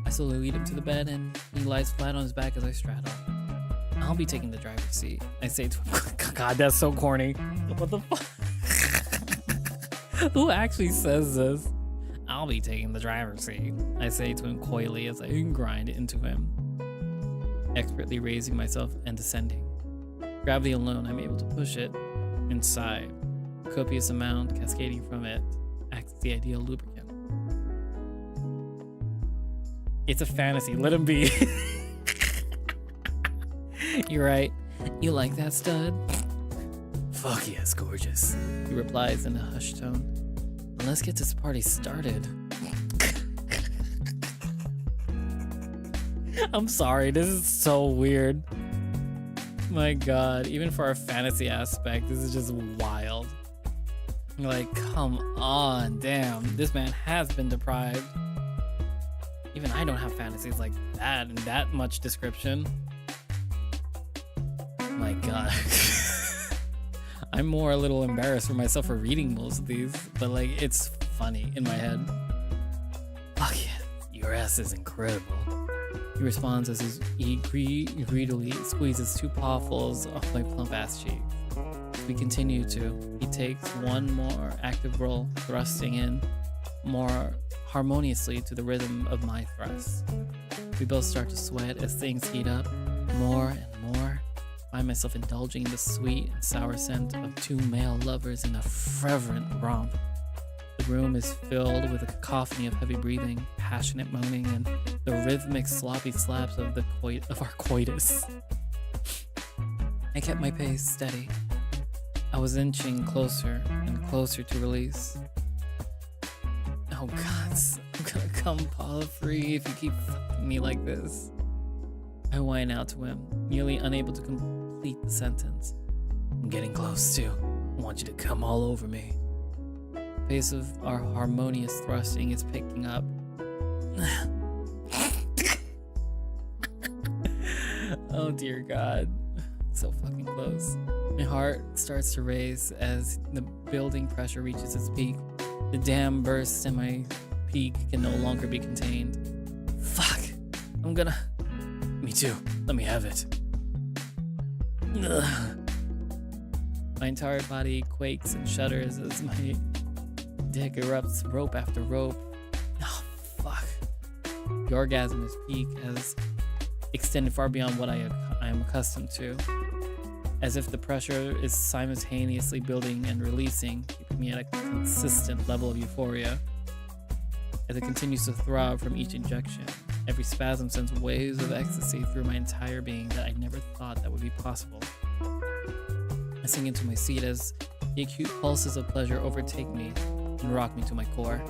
I slowly lead him to the bed and he lies flat on his back as I straddle. I'll be taking the driver's seat, I say to him. God, that's so corny. What the fuck? Who actually says this? I'll be taking the driver's seat, I say to him coyly as I grind into him, expertly raising myself and descending. Gravity alone, I'm able to push it inside. A copious amount cascading from it acts as the ideal lubricant. It's a fantasy, let him be. You're right. You like that, stud? Fuck yes, gorgeous. He replies in a hushed tone. Let's get this party started. I'm sorry, this is so weird. My god, even for our fantasy aspect, this is just wild. Like, come on, damn. This man has been deprived. Even I don't have fantasies like that and that much description. My god. I'm more a little embarrassed for myself for reading most of these, but like, it's funny in my head. Fuck yeah, your ass is incredible. He responds as he greedily squeezes two pawfuls off my plump ass cheek. We continue to. He takes one more active roll, thrusting in more harmoniously to the rhythm of my thrusts. We both start to sweat as things heat up more and more. I find myself indulging in the sweet and sour scent of two male lovers in a fervent romp. The room is filled with a cacophony of heavy breathing, passionate moaning, and the rhythmic sloppy slaps of our coitus. I kept my pace steady. I was inching closer and closer to release. Oh god, I'm gonna come Paula free if you keep fucking me like this. I whine out to him, nearly unable to complete the sentence. I'm getting close too. I want you to come all over me. The pace of our harmonious thrusting is picking up. Oh dear god. So fucking close. My heart starts to race as the building pressure reaches its peak. The dam bursts and my peak can no longer be contained. Fuck. I'm gonna... Me too. Let me have it. Ugh. My entire body quakes and shudders as my dick erupts rope after rope. Oh, fuck. The orgasm is peak has extended far beyond what I am accustomed to. As if the pressure is simultaneously building and releasing, keeping me at a consistent level of euphoria. As it continues to throb from each injection, every spasm sends waves of ecstasy through my entire being that I never thought that would be possible. I sink into my seat as the acute pulses of pleasure overtake me and rock me to my core.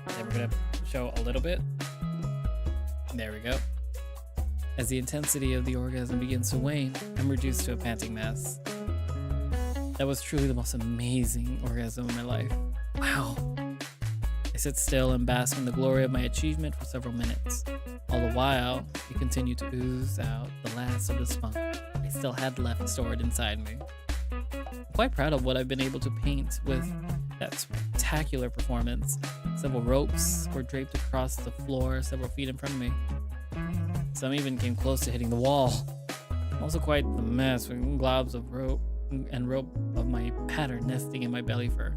Okay, we're gonna show a little bit. There we go. As the intensity of the orgasm begins to wane, I'm reduced to a panting mess. That was truly the most amazing orgasm of my life. Wow. I sit still and bask in the glory of my achievement for several minutes. All the while, it continued to ooze out the last of the spunk I still had left stored inside me. I'm quite proud of what I've been able to paint with that spectacular performance. Several ropes were draped across the floor several feet in front of me. Some even came close to hitting the wall. I'm also quite the mess with globs of rope of my pattern nesting in my belly fur.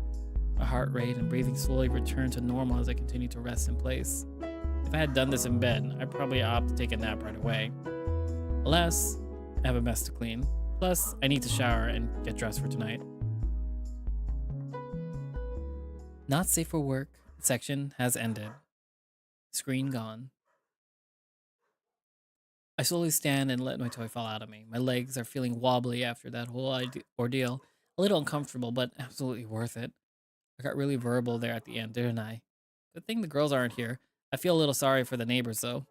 My heart rate and breathing slowly returned to normal as I continued to rest in place. If I had done this in bed, I'd probably opt to take a nap right away. Alas, I have a mess to clean. Plus, I need to shower and get dressed for tonight. Not safe for work section has ended. Screen gone. I slowly stand and let my toy fall out of me. My legs are feeling wobbly after that whole ordeal. A little uncomfortable, but absolutely worth it. I got really verbal there at the end, didn't I? Good thing the girls aren't here. I feel a little sorry for the neighbors, though.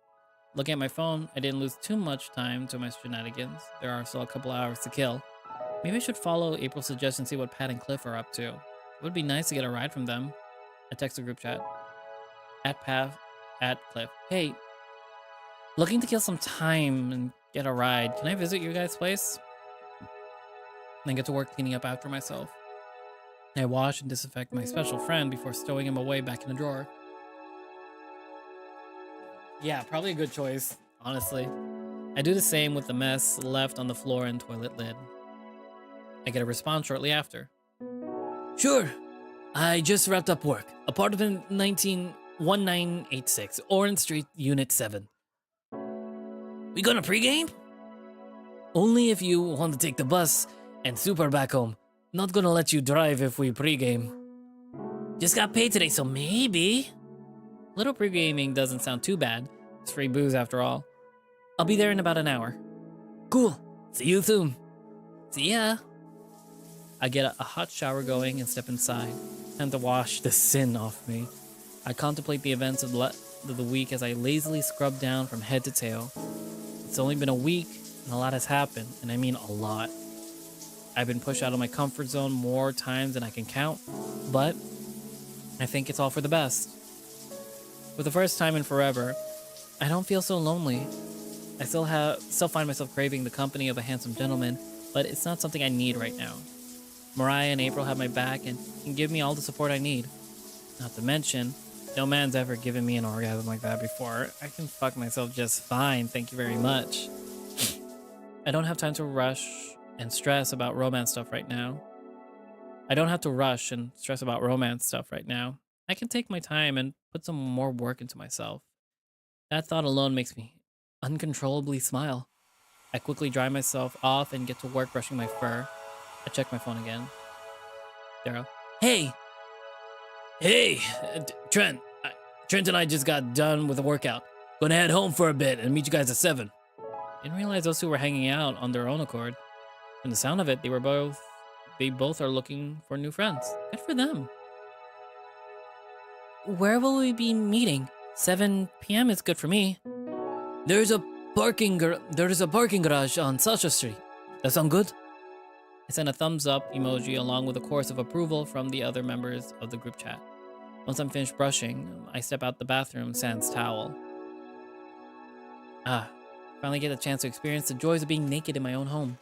Looking at my phone, I didn't lose too much time to my shenanigans. There are still a couple hours to kill. Maybe I should follow April's suggestion and see what Pat and Cliff are up to. It would be nice to get a ride from them. I text the group chat. @Pav, @Cliff. Hey, looking to kill some time and get a ride. Can I visit your guys' place? And get to work cleaning up after myself. I wash and disinfect my special friend before stowing him away back in the drawer. Yeah, probably a good choice, honestly. I do the same with the mess left on the floor and toilet lid. I get a response shortly after. Sure. I just wrapped up work. Apartment 1986, Orange Street, Unit 7. We gonna pregame? Only if you want to take the bus and super back home. Not gonna let you drive if we pregame. Just got paid today, so maybe. Little pre-gaming doesn't sound too bad. It's free booze after all. I'll be there in about an hour. Cool. See you soon. See ya. I get a hot shower going and step inside. Time to wash the sin off me. I contemplate the events of the week as I lazily scrub down from head to tail. It's only been a week and a lot has happened, and I mean a lot. I've been pushed out of my comfort zone more times than I can count, but I think it's all for the best. For the first time in forever, I don't feel so lonely. I still find myself craving the company of a handsome gentleman, but it's not something I need right now. Mariah and April have my back and can give me all the support I need. Not to mention, no man's ever given me an orgasm like that before. I can fuck myself just fine, thank you very much. I don't have time to rush and stress about romance stuff right now. I can take my time and put some more work into myself. That thought alone makes me uncontrollably smile. I quickly dry myself off and get to work brushing my fur. I check my phone again. Daryl. Hey, Trent. Trent and I just got done with a workout. Gonna head home for a bit and meet you guys at 7. Didn't realize those two were hanging out on their own accord. From the sound of it, they both are looking for new friends. Good for them. Where will we be meeting? 7 p.m. is good for me. There's a parking garage on Sasha Street. That sound good? I sent a thumbs up emoji along with a chorus of approval from the other members of the group chat. Once I'm finished brushing, I step out the bathroom sans towel. Finally get a chance to experience the joys of being naked in my own home.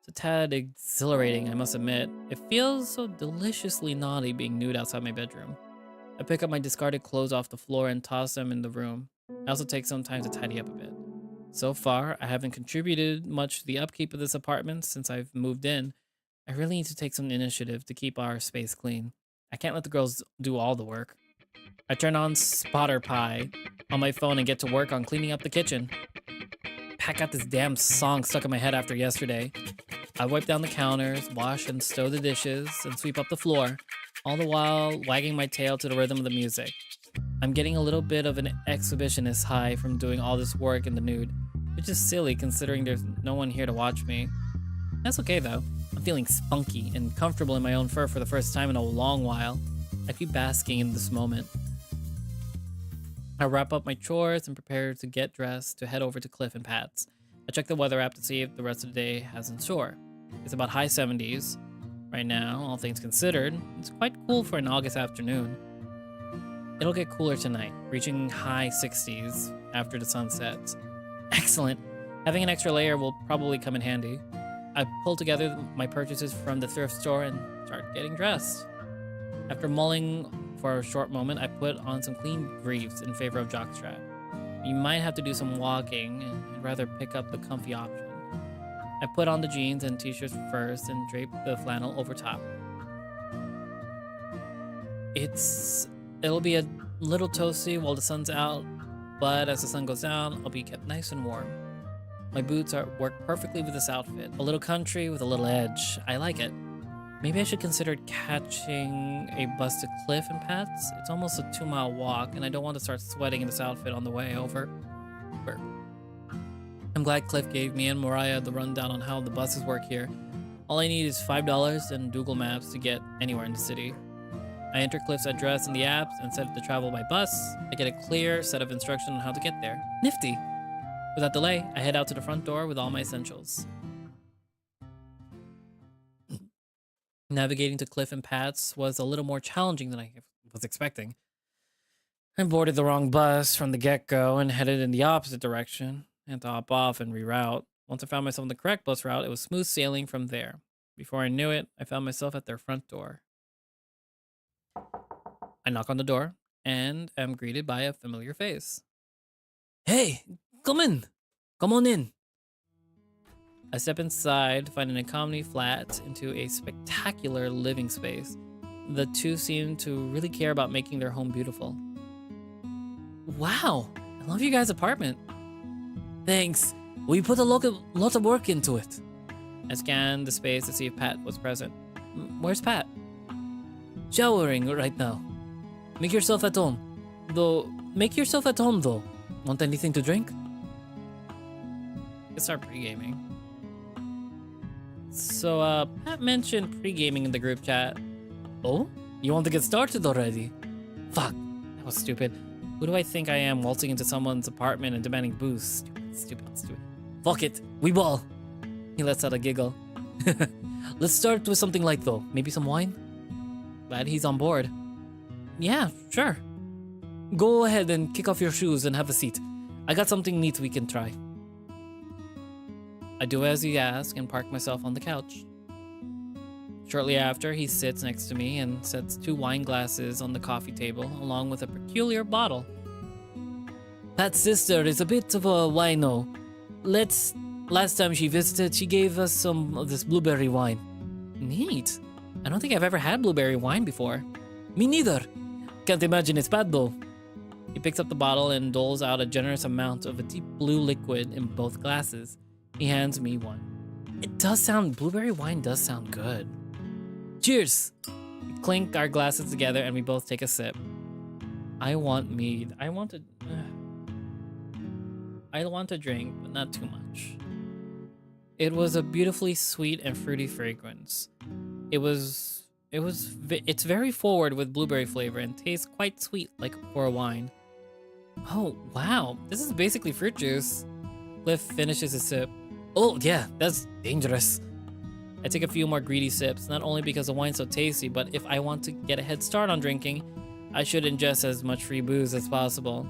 It's a tad exhilarating, I must admit. It feels so deliciously naughty being nude outside my bedroom. I pick up my discarded clothes off the floor and toss them in the room. I also take some time to tidy up a bit. So far, I haven't contributed much to the upkeep of this apartment since I've moved in. I really need to take some initiative to keep our space clean. I can't let the girls do all the work. I turn on Spotter Pie on my phone and get to work on cleaning up the kitchen. Pat got this damn song stuck in my head after yesterday. I wipe down the counters, wash and stow the dishes, and sweep up the floor, all the while wagging my tail to the rhythm of the music. I'm getting a little bit of an exhibitionist high from doing all this work in the nude, which is silly considering there's no one here to watch me. That's okay though. I'm feeling spunky and comfortable in my own fur for the first time in a long while. I keep basking in this moment. I wrap up my chores and prepare to get dressed to head over to Cliff and Pat's. I check the weather app to see if the rest of the day has in store. It's about high 70s. Right now, all things considered, it's quite cool for an August afternoon. It'll get cooler tonight, reaching high 60s after the sun sets. Excellent! Having an extra layer will probably come in handy. I pull together my purchases from the thrift store and start getting dressed. After mulling for a short moment, I put on some clean briefs in favor of jockstrap. You might have to do some walking, and I'd rather pick up the comfy option. I put on the jeans and t-shirts first and drape the flannel over top. It'll be a little toasty while the sun's out, but as the sun goes down, I'll be kept nice and warm. My boots work perfectly with this outfit. A little country with a little edge. I like it. Maybe I should consider catching a bus to Cliff and Pat's. It's almost a 2-mile walk, and I don't want to start sweating in this outfit on the way over. I'm glad Cliff gave me and Mariah the rundown on how the buses work here. All I need is $5 and Google Maps to get anywhere in the city. I enter Cliff's address in the apps and set it to travel by bus. I get a clear set of instructions on how to get there. Nifty! Without delay, I head out to the front door with all my essentials. Navigating to Cliff and Pat's was a little more challenging than I was expecting. I boarded the wrong bus from the get-go and headed in the opposite direction. I had to hop off and reroute. Once I found myself on the correct bus route, it was smooth sailing from there. Before I knew it, I found myself at their front door. I knock on the door and am greeted by a familiar face. Hey, come in. Come on in. I step inside, finding a comedy flat into a spectacular living space. The two seem to really care about making their home beautiful. Wow, I love you guys' apartment. Thanks. We put a lot of work into it. I scanned the space to see if Pat was present. Where's Pat? Showering right now. Make yourself at home. Though. Want anything to drink? Let's start pre-gaming. So, Pat mentioned pre-gaming in the group chat. Oh? You want to get started already? Fuck, that was stupid. Who do I think I am waltzing into someone's apartment and demanding booze? Stupid. Fuck it, we ball. He lets out a giggle. Let's start with something light though. Maybe some wine? Glad he's on board. Yeah, sure. Go ahead and kick off your shoes and have a seat. I got something neat we can try. I do as he asks and park myself on the couch. Shortly after, he sits next to me and sets 2 wine glasses on the coffee table, along with a peculiar bottle. Pat's sister is a bit of a wino. Last time she visited, she gave us some of this blueberry wine. Neat. I don't think I've ever had blueberry wine before. Me neither. Can't imagine it's bad though. He picks up the bottle and doles out a generous amount of a deep blue liquid in both glasses. He hands me one. Blueberry wine does sound good. Cheers! We clink our glasses together and we both take a sip. I want mead. I want to drink, but not too much. It was a beautifully sweet and fruity fragrance. It's very forward with blueberry flavor and tastes quite sweet like for a wine. Oh, wow. This is basically fruit juice. Cliff finishes his sip. Oh, yeah, that's dangerous. I take a few more greedy sips, not only because the wine's so tasty, but if I want to get a head start on drinking, I should ingest as much free booze as possible.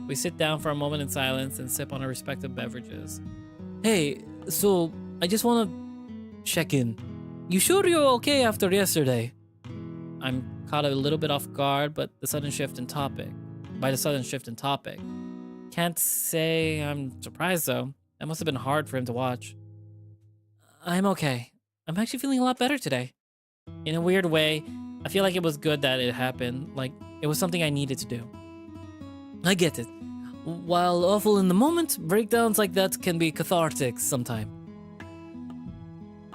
We sit down for a moment in silence and sip on our respective beverages. Hey, so I just want to check in. You sure you're okay after yesterday? I'm caught a little bit off guard by the sudden shift in topic. Can't say I'm surprised though. That must have been hard for him to watch. I'm okay. I'm actually feeling a lot better today. In a weird way, I feel like it was good that it happened. Like, it was something I needed to do. I get it. While awful in the moment, breakdowns like that can be cathartic sometime.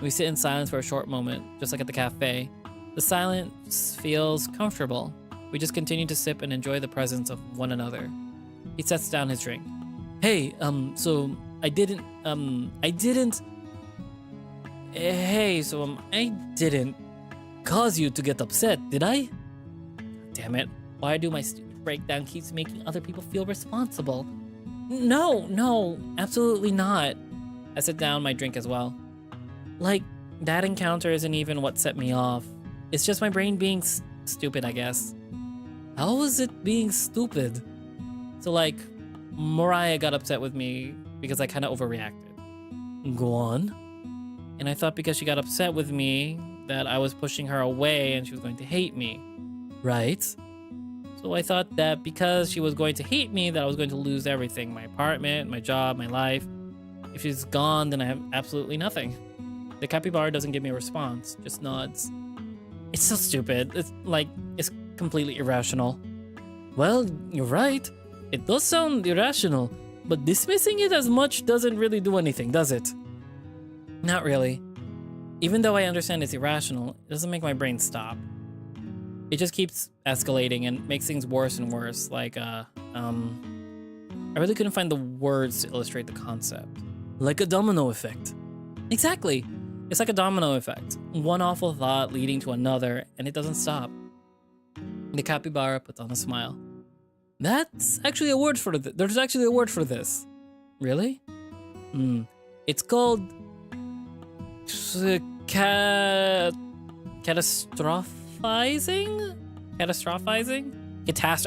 We sit in silence for a short moment, just like at the cafe. The silence feels comfortable. We just continue to sip and enjoy the presence of one another. He sets down his drink. Hey, so I didn't cause you to get upset, did I? Damn it. Why do my stupid breakdown keeps making other people feel responsible? No, absolutely not. I set down my drink as well. Like, that encounter isn't even what set me off. It's just my brain being stupid, I guess. How was it being stupid? So like, Mariah got upset with me because I kind of overreacted. Go on. And I thought because she got upset with me that I was pushing her away and she was going to hate me. Right. So I thought that because she was going to hate me, that I was going to lose everything. My apartment, my job, my life. If she's gone, then I have absolutely nothing. The capybara doesn't give me a response, just nods. It's so stupid. It's completely irrational. Well, you're right. It does sound irrational, but dismissing it as much doesn't really do anything, does it? Not really. Even though I understand it's irrational, it doesn't make my brain stop. It just keeps escalating and makes things worse and worse. Like, I really couldn't find the words to illustrate the concept. Like a domino effect. Exactly. It's like a domino effect. One awful thought leading to another, and it doesn't stop. The capybara puts on a smile. That's actually a word for this. There's actually a word for this. Really? It's called Catastrophizing? Catastrophizing?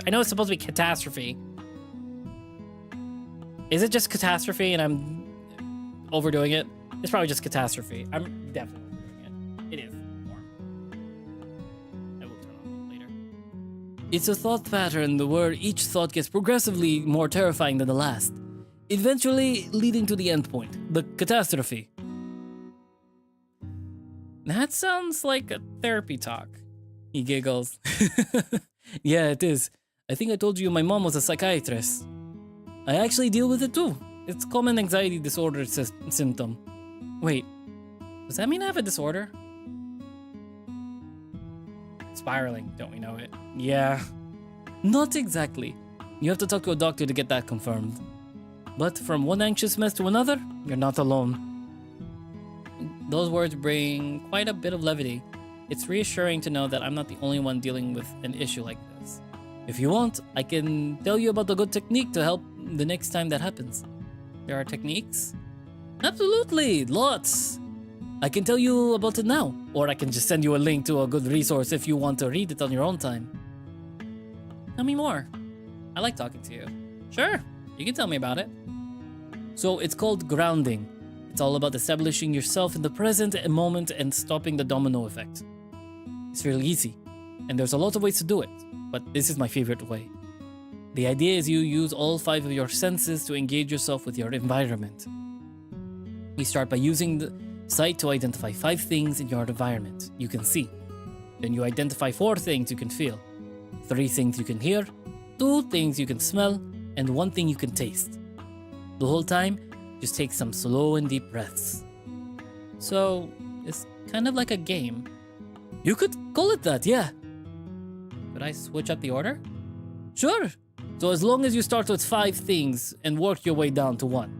I know it's supposed to be catastrophe. Is it just catastrophe and I'm overdoing it? It's probably just catastrophe. I'm definitely overdoing it. It is more. I will turn on it later. It's a thought pattern where each thought gets progressively more terrifying than the last, eventually leading to the end point, the catastrophe. That sounds like a therapy talk. He giggles. Yeah, it is. I think I told you my mom was a psychiatrist. I actually deal with it too. It's common anxiety disorder symptom. Wait, does that mean I have a disorder? Spiraling, don't we know it? Yeah. Not exactly. You have to talk to a doctor to get that confirmed. But from one anxious mess to another, you're not alone. Those words bring quite a bit of levity. It's reassuring to know that I'm not the only one dealing with an issue like this. If you want, I can tell you about a good technique to help the next time that happens. There are techniques? Absolutely, lots. I can tell you about it now, or I can just send you a link to a good resource if you want to read it on your own time. Tell me more. I like talking to you. Sure, you can tell me about it. So it's called grounding. It's all about establishing yourself in the present moment and stopping the domino effect. It's really easy, and there's a lot of ways to do it, but this is my favorite way. The idea is you use all 5 of your senses to engage yourself with your environment. We start by using the sight to identify 5 things in your environment you can see. Then you identify 4 things you can feel, 3 things you can hear, 2 things you can smell, and 1 thing you can taste. The whole time, just take some slow and deep breaths. So, it's kind of like a game. You could call it that, yeah. Could I switch up the order? Sure. So as long as you start with 5 things and work your way down to 1.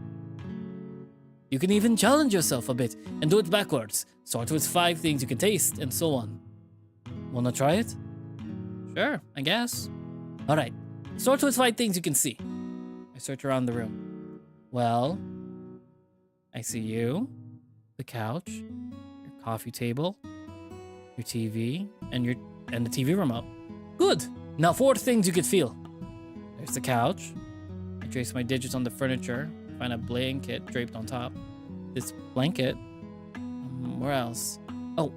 You can even challenge yourself a bit and do it backwards. Start with 5 things you can taste and so on. Wanna try it? Sure, I guess. Alright, start with 5 things you can see. I search around the room. Well, I see you, the couch, your coffee table, your TV, and the TV remote. Good. Now 4 things you could feel. There's the couch. I trace my digits on the furniture, find a blanket draped on top. This blanket. Where else? Oh,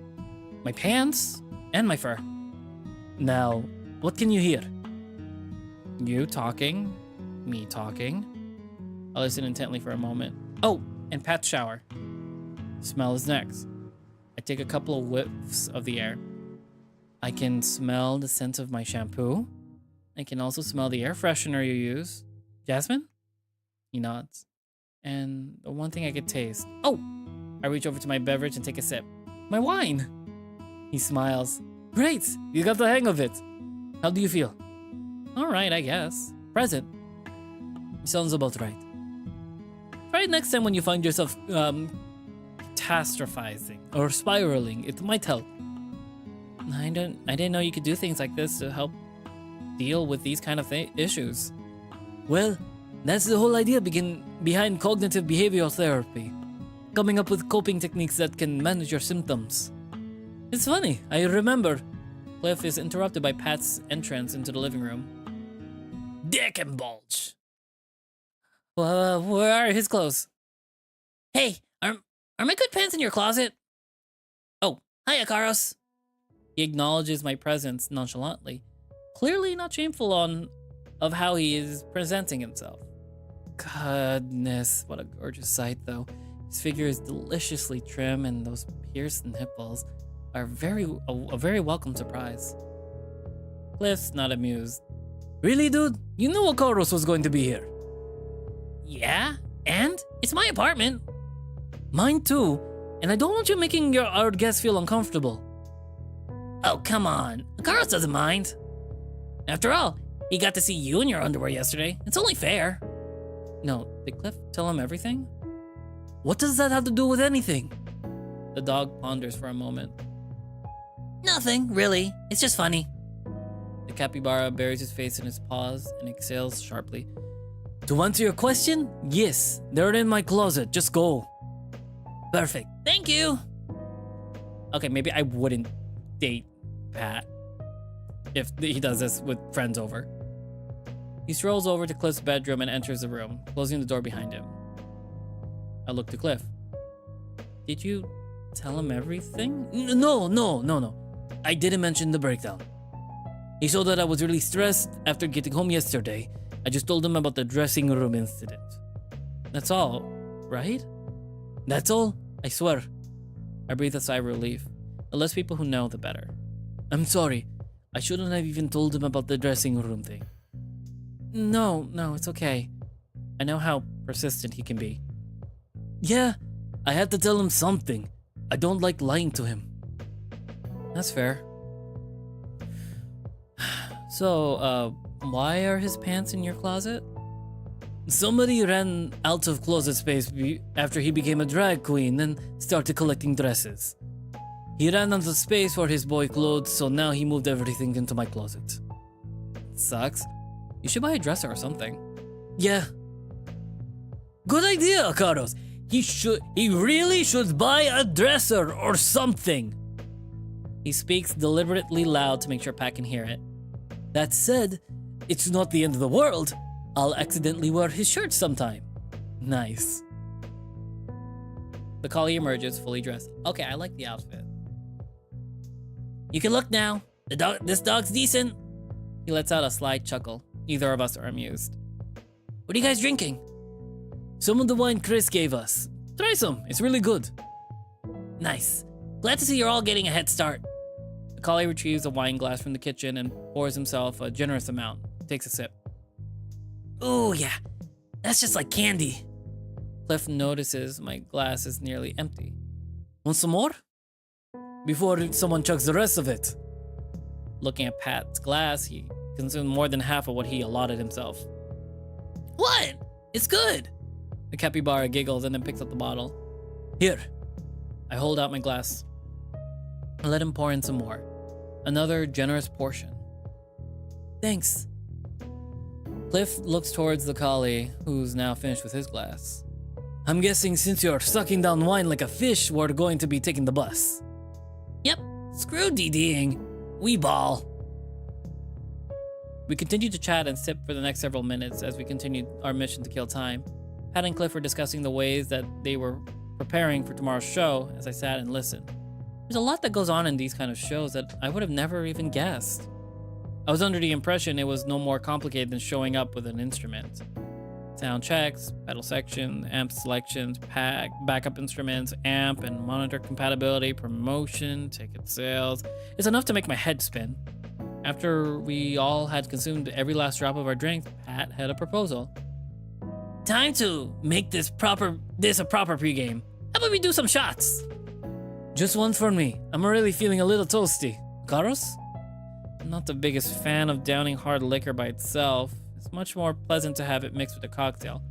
my pants and my fur. Now, what can you hear? You talking, me talking. I'll listen intently for a moment. Oh, and Pat's shower. Smell is next. I take a couple of whiffs of the air. I can smell the scent of my shampoo. I can also smell the air freshener you use. Jasmine? He nods. And the one thing I could taste. Oh! I reach over to my beverage and take a sip. My wine! He smiles. Great! You got the hang of it. How do you feel? Alright, I guess. Present. Sounds about right. Try it next time when you find yourself Catastrophizing. or spiraling. It might help. I didn't know you could do things like this to help deal with these kind of issues. Well, that's the whole idea behind cognitive behavioral therapy. Coming up with coping techniques that can manage your symptoms. It's funny, I remember Cliff is interrupted by Pat's entrance into the living room. Dick and bulge. Where are his clothes? Hey, are my good pants in your closet? Oh, hiya, Karos. He acknowledges my presence nonchalantly, clearly not shameful of how he is presenting himself. Goodness, what a gorgeous sight, though. His figure is deliciously trim, and those pierced nipples are a very welcome surprise. Cliff's not amused. Really, dude? You knew Akaros was going to be here. Yeah, and it's my apartment. Mine too, and I don't want you making our guests feel uncomfortable. Oh, come on. Karos doesn't mind. After all, he got to see you in your underwear yesterday. It's only fair. No, did Cliff tell him everything? What does that have to do with anything? The dog ponders for a moment. Nothing, really. It's just funny. The capybara buries his face in his paws and exhales sharply. To answer your question, yes, they're in my closet. Just go. Perfect. Thank you. Okay, maybe I wouldn't date Pat if he does this with friends over. He strolls over to Cliff's bedroom and enters the room, closing the door behind him. I look to Cliff. Did you tell him everything? No. I didn't mention the breakdown. He saw that I was really stressed after getting home yesterday. I just told him about the dressing room incident. That's all, right? That's all, I swear. I breathe a sigh of relief. The less people who know, the better. I'm sorry. I shouldn't have even told him about the dressing room thing. No, it's okay. I know how persistent he can be. Yeah, I had to tell him something. I don't like lying to him. That's fair. So, why are his pants in your closet? Somebody ran out of closet space after he became a drag queen and started collecting dresses. He ran out of space for his boy clothes, so now he moved everything into my closet. Sucks. You should buy a dresser or something. Yeah. Good idea, Akaros. He really should buy a dresser or something. He speaks deliberately loud to make sure Pat can hear it. That said, it's not the end of the world. I'll accidentally wear his shirt sometime. Nice. The collie emerges, fully dressed. Okay, I like the outfit. You can look now. This dog's decent. He lets out a sly chuckle. Neither of us are amused. What are you guys drinking? Some of the wine Chris gave us. Try some, it's really good. Nice. Glad to see you're all getting a head start. The collie retrieves a wine glass from the kitchen and pours himself a generous amount. Takes a sip. Ooh, yeah. That's just like candy. Cliff notices my glass is nearly empty. Want some more? Before someone chugs the rest of it. Looking at Pat's glass, he consumed more than half of what he allotted himself. What? It's good. The capybara giggles and then picks up the bottle. Here. I hold out my glass. I let him pour in some more. Another generous portion. Thanks. Cliff looks towards the collie, who's now finished with his glass. I'm guessing since you're sucking down wine like a fish, we're going to be taking the bus. Yep. Screw DDing. We ball. We continued to chat and sip for the next several minutes as we continued our mission to kill time. Pat and Cliff were discussing the ways that they were preparing for tomorrow's show as I sat and listened. There's a lot that goes on in these kind of shows that I would have never even guessed. I was under the impression it was no more complicated than showing up with an instrument. Sound checks, pedal section, amp selections, backup instruments, amp and monitor compatibility, promotion, ticket sales. It's enough to make my head spin. After we all had consumed every last drop of our drink, Pat had a proposal. Time to make this a proper pregame. How about we do some shots? Just one for me. I'm already feeling a little toasty. Karos? I'm not the biggest fan of downing hard liquor by itself. It's much more pleasant to have it mixed with a cocktail.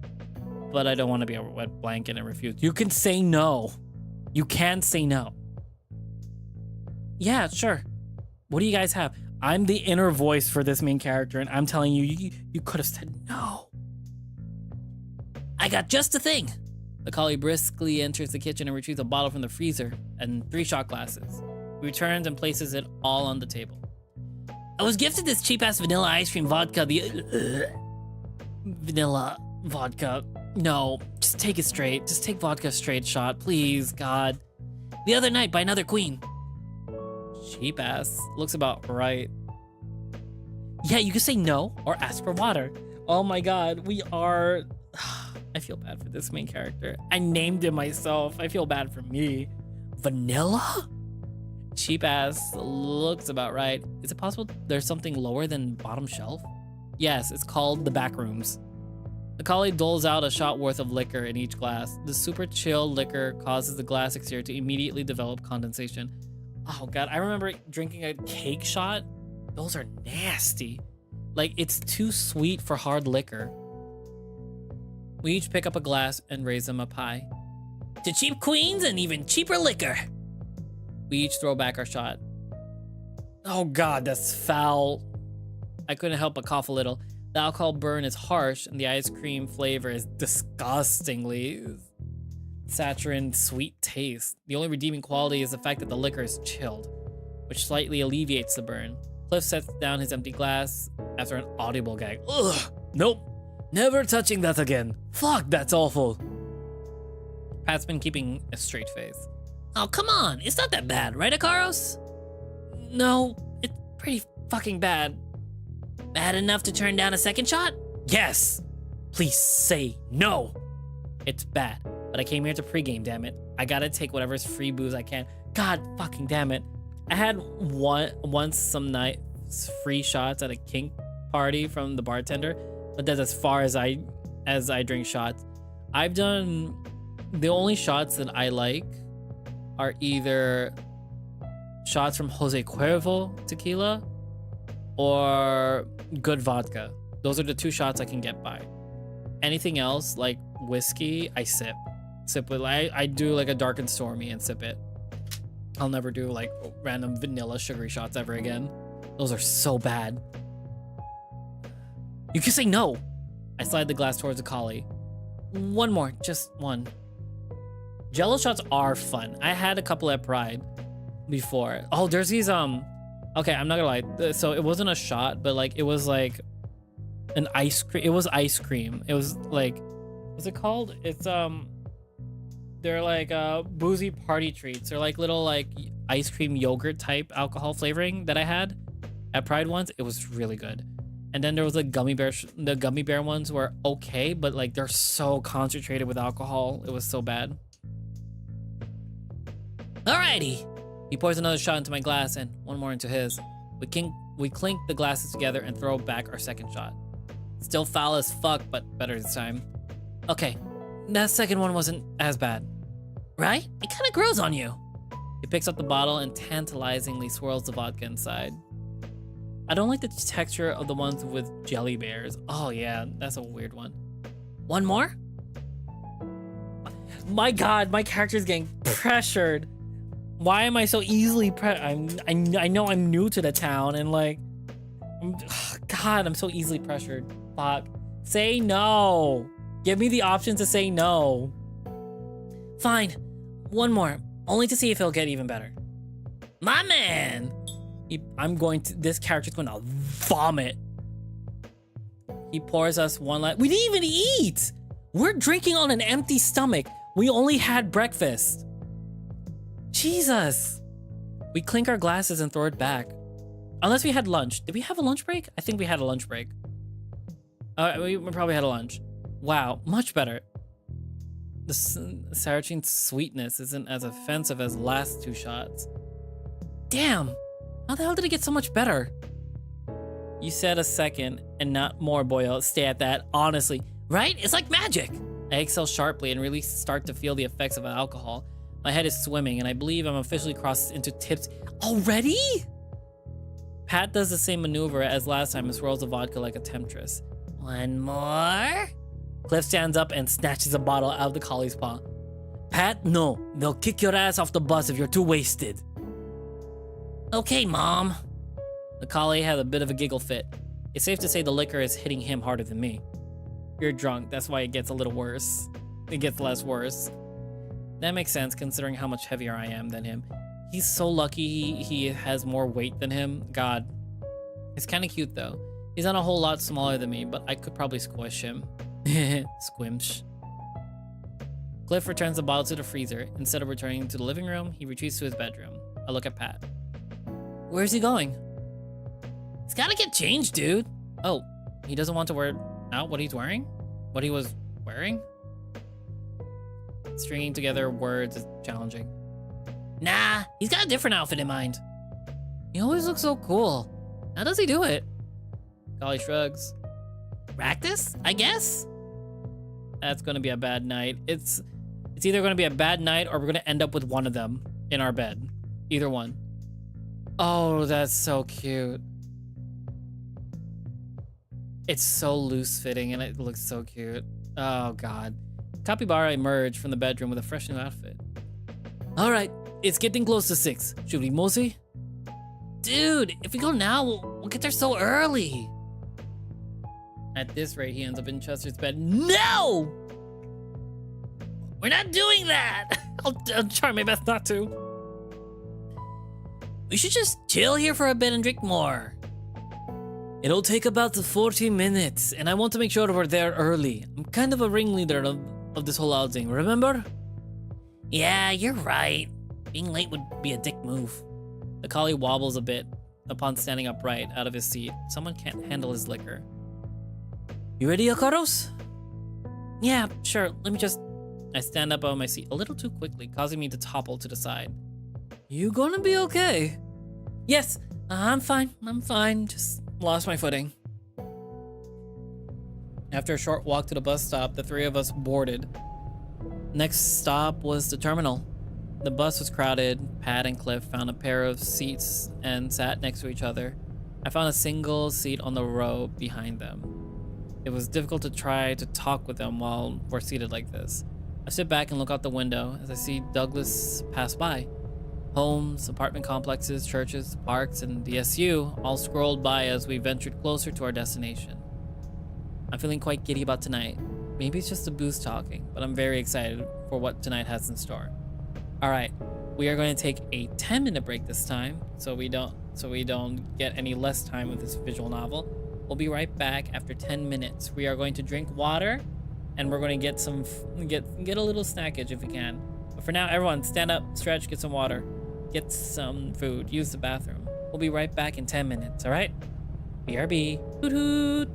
But I don't want to be a wet blanket and refuse. You can say no. You can say no. Yeah, sure. What do you guys have? I'm the inner voice for this main character, and I'm telling you, you could have said no. I got just the thing. The collie briskly enters the kitchen and retrieves a bottle from the freezer and 3 shot glasses. He returns and places it all on the table. I was gifted this cheap-ass vanilla ice cream vodka Vanilla vodka. No, just take it straight. Just take vodka straight shot, please, God. the other night by another queen. Cheap ass. Looks about right. Yeah, you can say no or ask for water. Oh my God, we are... I feel bad for this main character. I named him myself. I feel bad for me. Vanilla? Cheap ass looks about right. Is it possible there's something lower than bottom shelf? Yes, it's called the back rooms. The collie doles out a shot worth of liquor in each glass. The super chill liquor causes the glass exterior to immediately develop condensation. Oh God, I remember drinking a cake shot. Those are nasty. Like, it's too sweet for hard liquor. We each pick up a glass and raise them up high. To cheap queens and even cheaper liquor. We each throw back our shot. Oh God, that's foul. I couldn't help but cough a little. The alcohol burn is harsh and the ice cream flavor is disgustingly saccharine sweet taste. The only redeeming quality is the fact that the liquor is chilled, which slightly alleviates the burn. Cliff sets down his empty glass after an audible gag. Ugh, nope. Never touching that again. Fuck, that's awful. Pat's been keeping a straight face. Oh, come on. It's not that bad, right, Akaros? No, it's pretty fucking bad. Bad enough to turn down a second shot? Yes. Please say no. It's bad, but I came here to pregame, damn it. I gotta take whatever's free booze I can. God fucking damn it. I had once some night free shots at a kink party from the bartender, but that's as far as I drink shots. I've done the only shots that I like are either shots from Jose Cuervo tequila or good vodka. Those are the two shots I can get by. Anything else like whiskey, I sip it. I do like a dark and stormy and sip it. I'll never do like random vanilla sugary shots ever again. Those are so bad. You can say no. I slide the glass towards the collie. One more, just one. Jello shots are fun. I had a couple at Pride before. Oh, there's these okay, I'm not gonna lie. So it wasn't a shot, but like it was like an ice cream. It was ice cream. It was like, what's it called? It's they're like boozy party treats. They're like little like ice cream yogurt type alcohol flavoring that I had at Pride once. It was really good. And then there was like gummy bear. The gummy bear ones were okay, but like they're so concentrated with alcohol. It was so bad. Alrighty. He pours another shot into my glass and one more into his. We clink the glasses together and throw back our second shot. Still foul as fuck, but better this time. Okay, that second one wasn't as bad. Right? It kind of grows on you. He picks up the bottle and tantalizingly swirls the vodka inside. I don't like the texture of the ones with jelly bears. Oh yeah, that's a weird one. One more? My God, my character's getting pressured. Why am I so easily I know I'm new to the town and like, God, I'm so easily pressured. Fuck. Say no. Give me the option to say no. Fine. One more. Only to see if it'll get even better. My man. This character's gonna vomit. He pours us one last. We didn't even eat. We're drinking on an empty stomach. We only had breakfast. Jesus. We clink our glasses and throw it back. Unless we had lunch. Did we have a lunch break? I think we had a lunch break. We probably had a lunch. Wow, much better. The Saracen sweetness isn't as offensive as last two shots. Damn. How the hell did it get so much better? You said a second and not more, boyo. Stay at that, honestly. Right? It's like magic. I exhale sharply and really start to feel the effects of alcohol. My head is swimming and I believe I'm officially crossed into tips. Already? Pat does the same maneuver as last time and swirls the vodka like a temptress. One more? Cliff stands up and snatches a bottle out of the collie's paw. Pat, no. They'll kick your ass off the bus if you're too wasted. Okay, Mom. The collie had a bit of a giggle fit. It's safe to say the liquor is hitting him harder than me. You're drunk, that's why it gets a little worse. It gets less worse. That makes sense considering how much heavier I am than him. He's so lucky he has more weight than him. God. He's kind of cute though. He's not a whole lot smaller than me, but I could probably squish him. Squimsh. Cliff returns the bottle to the freezer. Instead of returning to the living room, he retreats to his bedroom. I look at Pat. Where's he going? He's gotta get changed, dude. Oh, he doesn't want to wear out what he's wearing? What he was wearing? Stringing together words is challenging. Nah, he's got a different outfit in mind. He always looks so cool. How does he do it? Golly shrugs. Practice, I guess? That's gonna be a bad night. It's either gonna be a bad night or we're gonna end up with one of them in our bed. Either one. Oh, that's so cute. It's so loose fitting and it looks so cute. Oh god. Capybara emerged from the bedroom with a fresh new outfit. All right, it's getting close to 6. Should we mosey? Dude, if we go now, we'll get there so early. At this rate, he ends up in Chester's bed. No! We're not doing that! I'll try my best not to. We should just chill here for a bit and drink more. It'll take about 40 minutes, and I want to make sure we're there early. I'm kind of a ringleader of this whole outing, remember? Yeah, you're right. Being late would be a dick move. The collie wobbles a bit upon standing upright out of his seat. Someone can't handle his liquor. You ready, Akaros? Yeah, sure. Let me just... I stand up on my seat a little too quickly, causing me to topple to the side. You gonna be okay? Yes, I'm fine. I'm fine. Just lost my footing. After a short walk to the bus stop, the three of us boarded. Next stop was the terminal. The bus was crowded. Pat and Cliff found a pair of seats and sat next to each other. I found a single seat on the row behind them. It was difficult to try to talk with them while we're seated like this. I sit back and look out the window as I see Douglas pass by. Homes, apartment complexes, churches, parks, and the SU all scrolled by as we ventured closer to our destination. I'm feeling quite giddy about tonight. Maybe it's just the booze talking, but I'm very excited for what tonight has in store. All right, we are going to take a 10-minute break this time, so we don't get any less time with this visual novel. We'll be right back after 10 minutes. We are going to drink water, and we're going to get a little snackage if we can. But for now, everyone, stand up, stretch, get some water, get some food, use the bathroom. We'll be right back in 10 minutes. All right? BRB. Hoot hoot.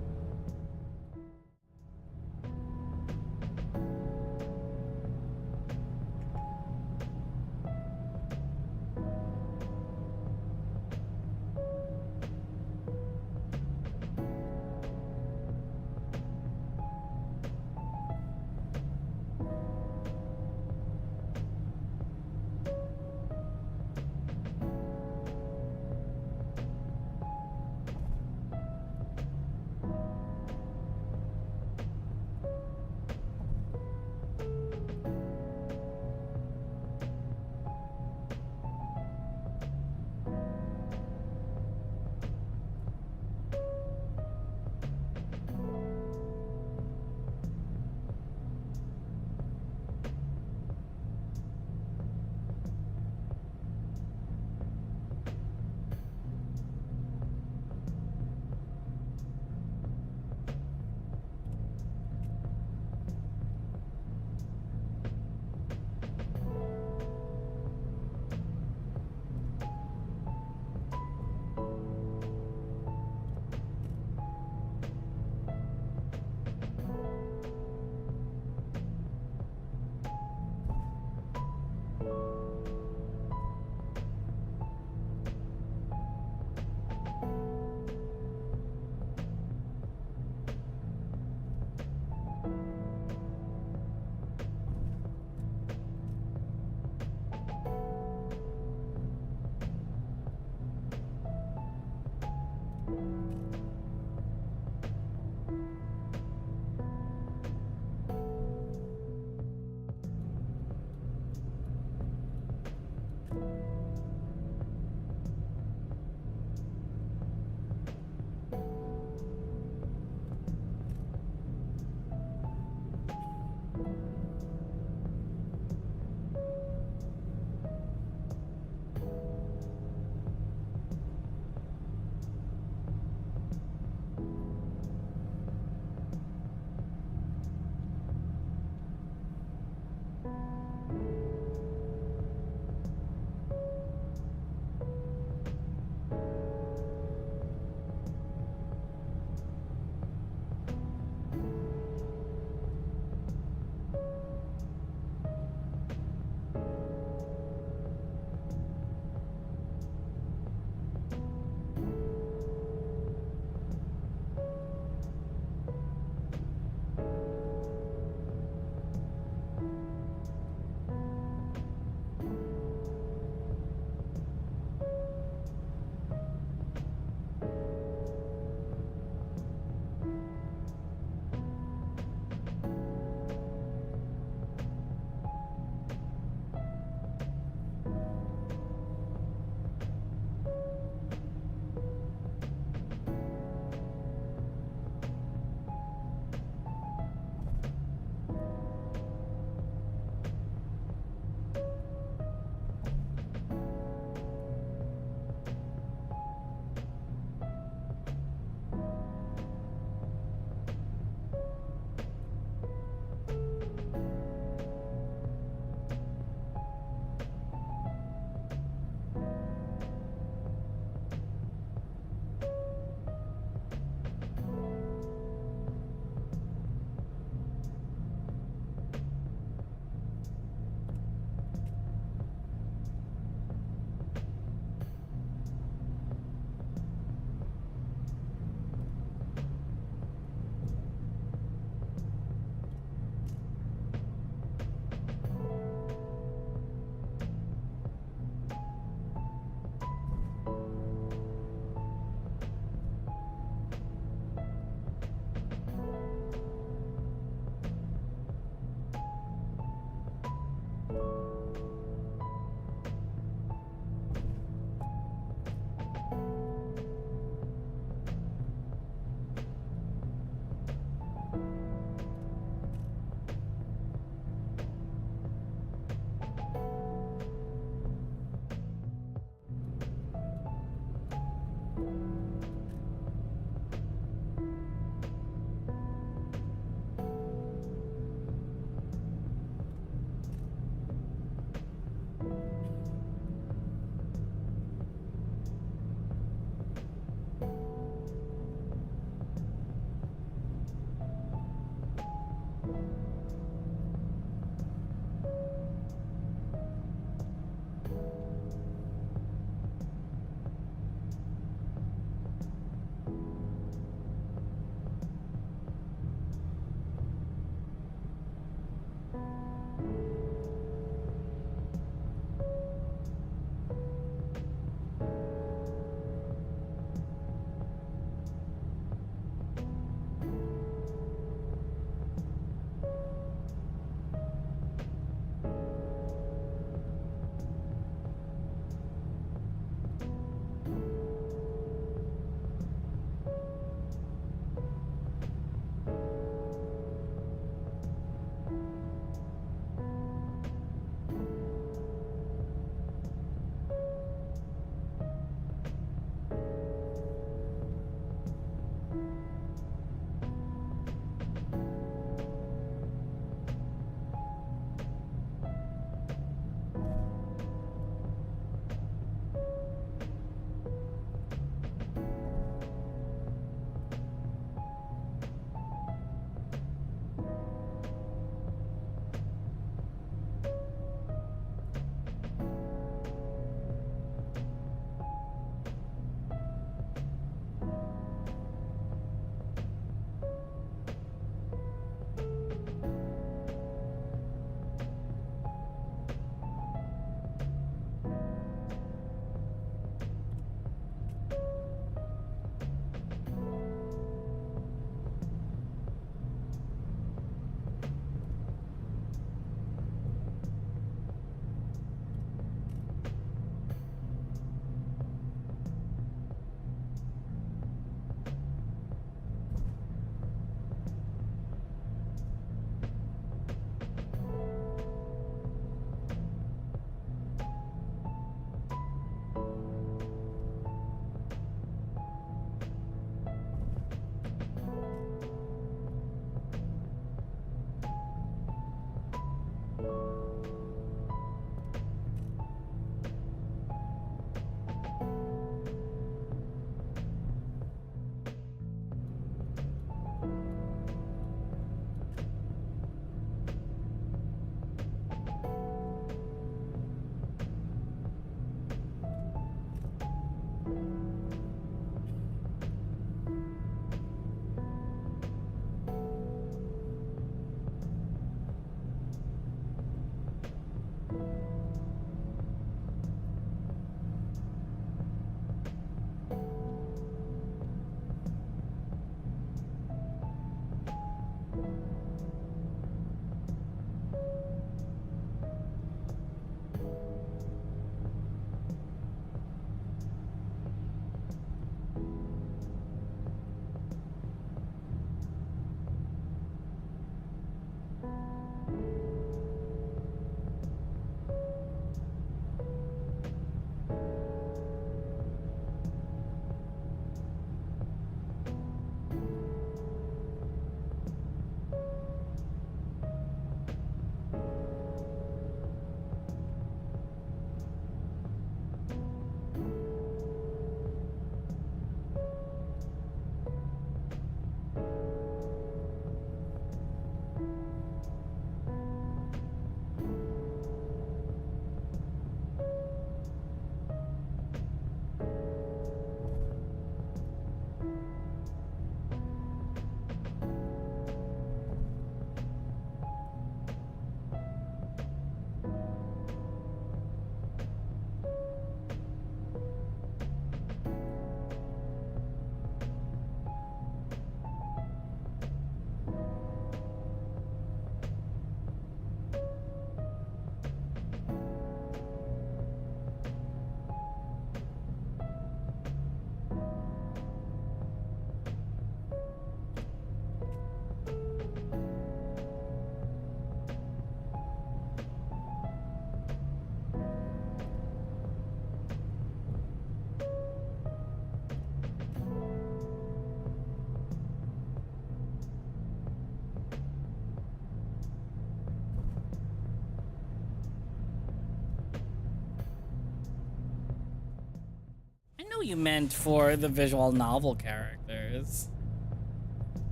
you meant for the visual novel characters.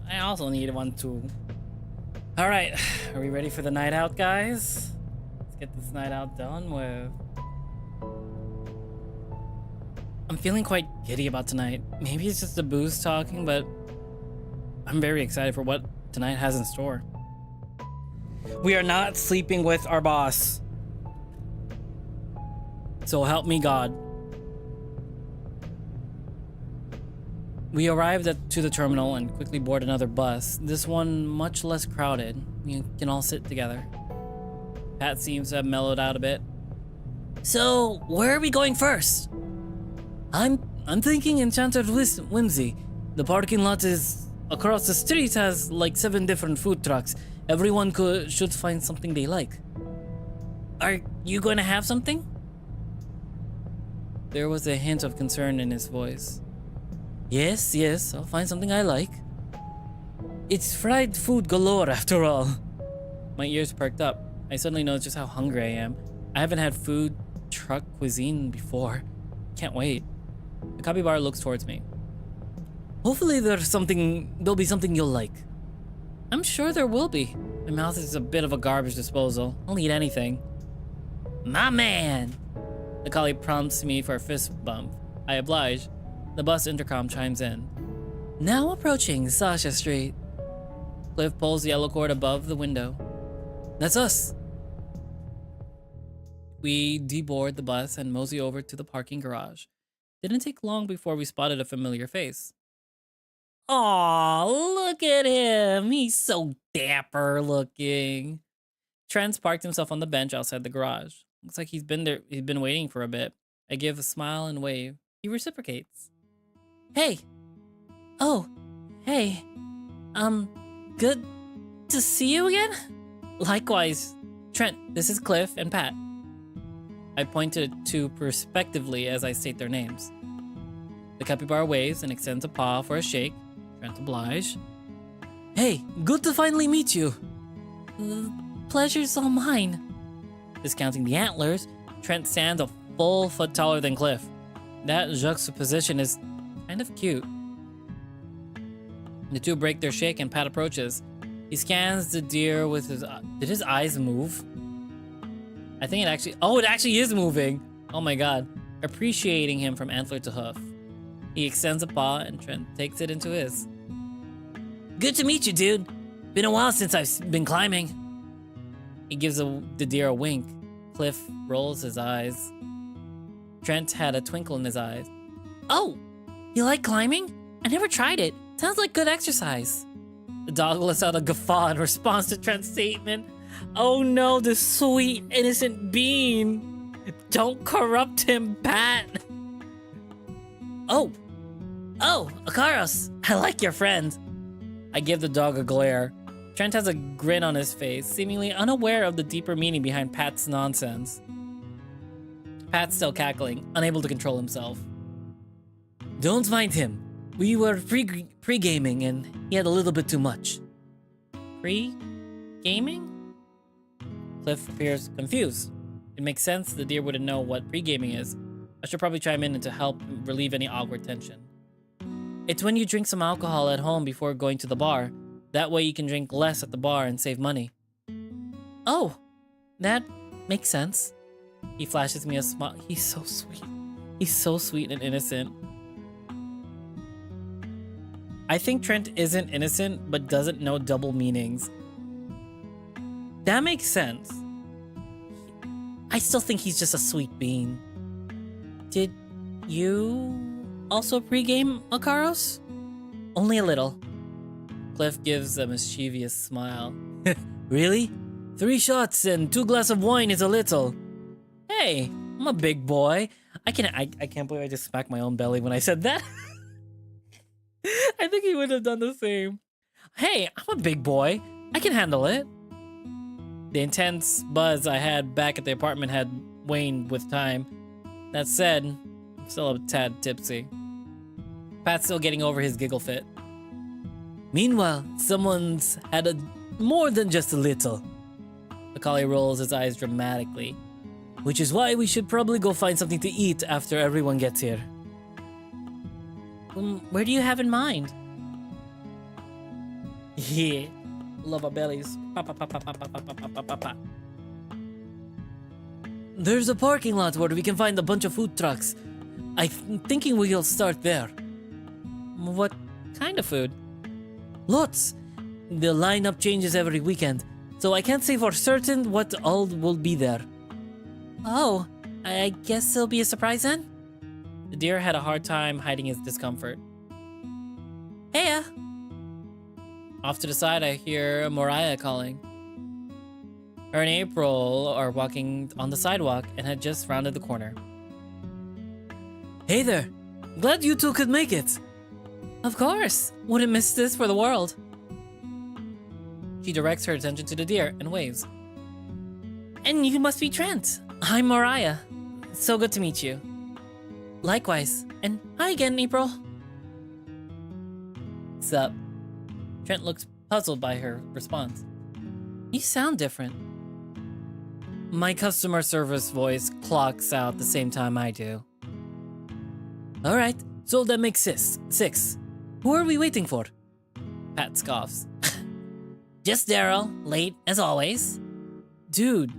I also need one too. Alright, are we ready for the night out, guys? Let's get this night out done with. I'm feeling quite giddy about tonight. Maybe it's just the booze talking, but I'm very excited for what tonight has in store. We are not sleeping with our boss. So help me God. We arrived to the terminal and quickly boarded another bus. This one much less crowded. We can all sit together. Pat seems to have mellowed out a bit. So, where are we going first? I'm thinking Enchanted Whimsy. The parking lot is across the street, has like 7 different food trucks. Everyone should find something they like. Are you going to have something? There was a hint of concern in his voice. Yes, I'll find something I like. It's fried food galore after all. My ears perked up. I suddenly noticed just how hungry I am. I haven't had food truck cuisine before. Can't wait. The capybara looks towards me. Hopefully there'll be something you'll like. I'm sure there will be. My mouth is a bit of a garbage disposal. I'll eat anything. My man! The collie prompts me for a fist bump. I oblige. The bus intercom chimes in. Now approaching Sasha Street. Cliff pulls the yellow cord above the window. That's us. We deboard the bus and mosey over to the parking garage. Didn't take long before we spotted a familiar face. Aw, look at him. He's so Dapper looking. Trent's parked himself on the bench outside the garage. Looks like he's been waiting for a bit. I give a smile and wave. He reciprocates. Hey. Oh, hey. Good to see you again? Likewise. Trent, this is Cliff and Pat. I pointed to prospectively as I state their names. The capybara waves and extends a paw for a shake. Trent oblige. Hey, good to finally meet you. Pleasure's all mine. Discounting the antlers, Trent stands a full foot taller than Cliff. That juxtaposition is kind of cute. The two break their shake and Pat approaches. He scans the deer with his... Did his eyes move? I think it actually... Oh, it actually is moving! Oh my god. Appreciating him from antler to hoof. He extends a paw and Trent takes it into his. Good to meet you, dude. Been a while since I've been climbing. He gives the deer a wink. Cliff rolls his eyes. Trent had a twinkle in his eyes. Oh, you like climbing? I never tried it. Sounds like good exercise. The dog lets out a guffaw in response to Trent's statement. Oh no, the sweet, innocent bean. Don't corrupt him, Pat. Oh, Akaros, I like your friend. I give the dog a glare. Trent has a grin on his face, seemingly unaware of the deeper meaning behind Pat's nonsense. Pat's still cackling, unable to control himself. Don't mind him. We were pre-gaming and he had a little bit too much. Pre-gaming? Cliff appears confused. It makes sense the deer wouldn't know what pre-gaming is. I should probably chime in to help relieve any awkward tension. It's when you drink some alcohol at home before going to the bar. That way you can drink less at the bar and save money. Oh, that makes sense. He flashes me a smile. He's so sweet. He's so sweet and innocent. I think Trent isn't innocent, but doesn't know double meanings. That makes sense. I still think he's just a sweet bean. Did you also pregame, Akaros? Only a little. Cliff gives a mischievous smile. Really? 3 shots and 2 glasses of wine is a little. Hey, I'm a big boy. I can't believe I just smacked my own belly when I said that. I think he would have done the same. Hey, I'm a big boy. I can handle it. The intense buzz I had back at the apartment had waned with time. That said, I'm still a tad tipsy. Pat's still getting over his giggle fit. Meanwhile, someone's had more than just a little. The collie rolls his eyes dramatically. Which is why we should probably go find something to eat after everyone gets here. Where do you have in mind? Yeah. Love our bellies. Pa, pa, pa, pa, pa, pa, pa, pa, pa, pa, pa. There's a parking lot where we can find a bunch of food trucks. I'm thinking we'll start there. What kind of food? Lots. The lineup changes every weekend, so I can't say for certain what all will be there. Oh, I guess it'll be a surprise then? The deer had a hard time hiding his discomfort. Heya! Off to the side, I hear Mariah calling. Her and April are walking on the sidewalk and had just rounded the corner. Hey there. Glad you two could make it. Of course! Wouldn't miss this for the world. She directs her attention to the deer and waves. And you must be Trent. I'm Mariah. So good to meet you. Likewise. And hi again, April. What's up? Trent looks puzzled by her response. You sound different. My customer service voice clocks out the same time I do. Alright, so that makes six. Who are we waiting for? Pat scoffs. Just Daryl, late as always. Dude,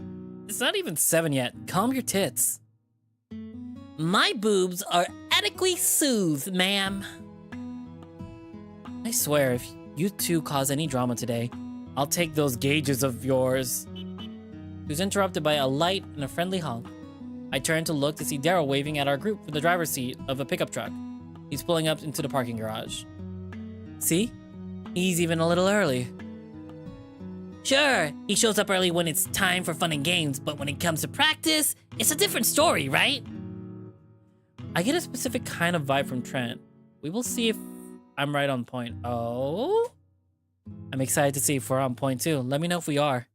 it's not even 7 yet. Calm your tits. My boobs are adequately soothed, ma'am. I swear, if you two cause any drama today, I'll take those gauges of yours. He was interrupted by a light and a friendly honk. I turned to look to see Daryl waving at our group from the driver's seat of a pickup truck. He's pulling up into the parking garage. See? He's even a little early. Sure, he shows up early when it's time for fun and games, but when it comes to practice, it's a different story, right? I get a specific kind of vibe from Trent. We will see if I'm right on point. Oh? I'm excited to see if we're on point too. Let me know if we are.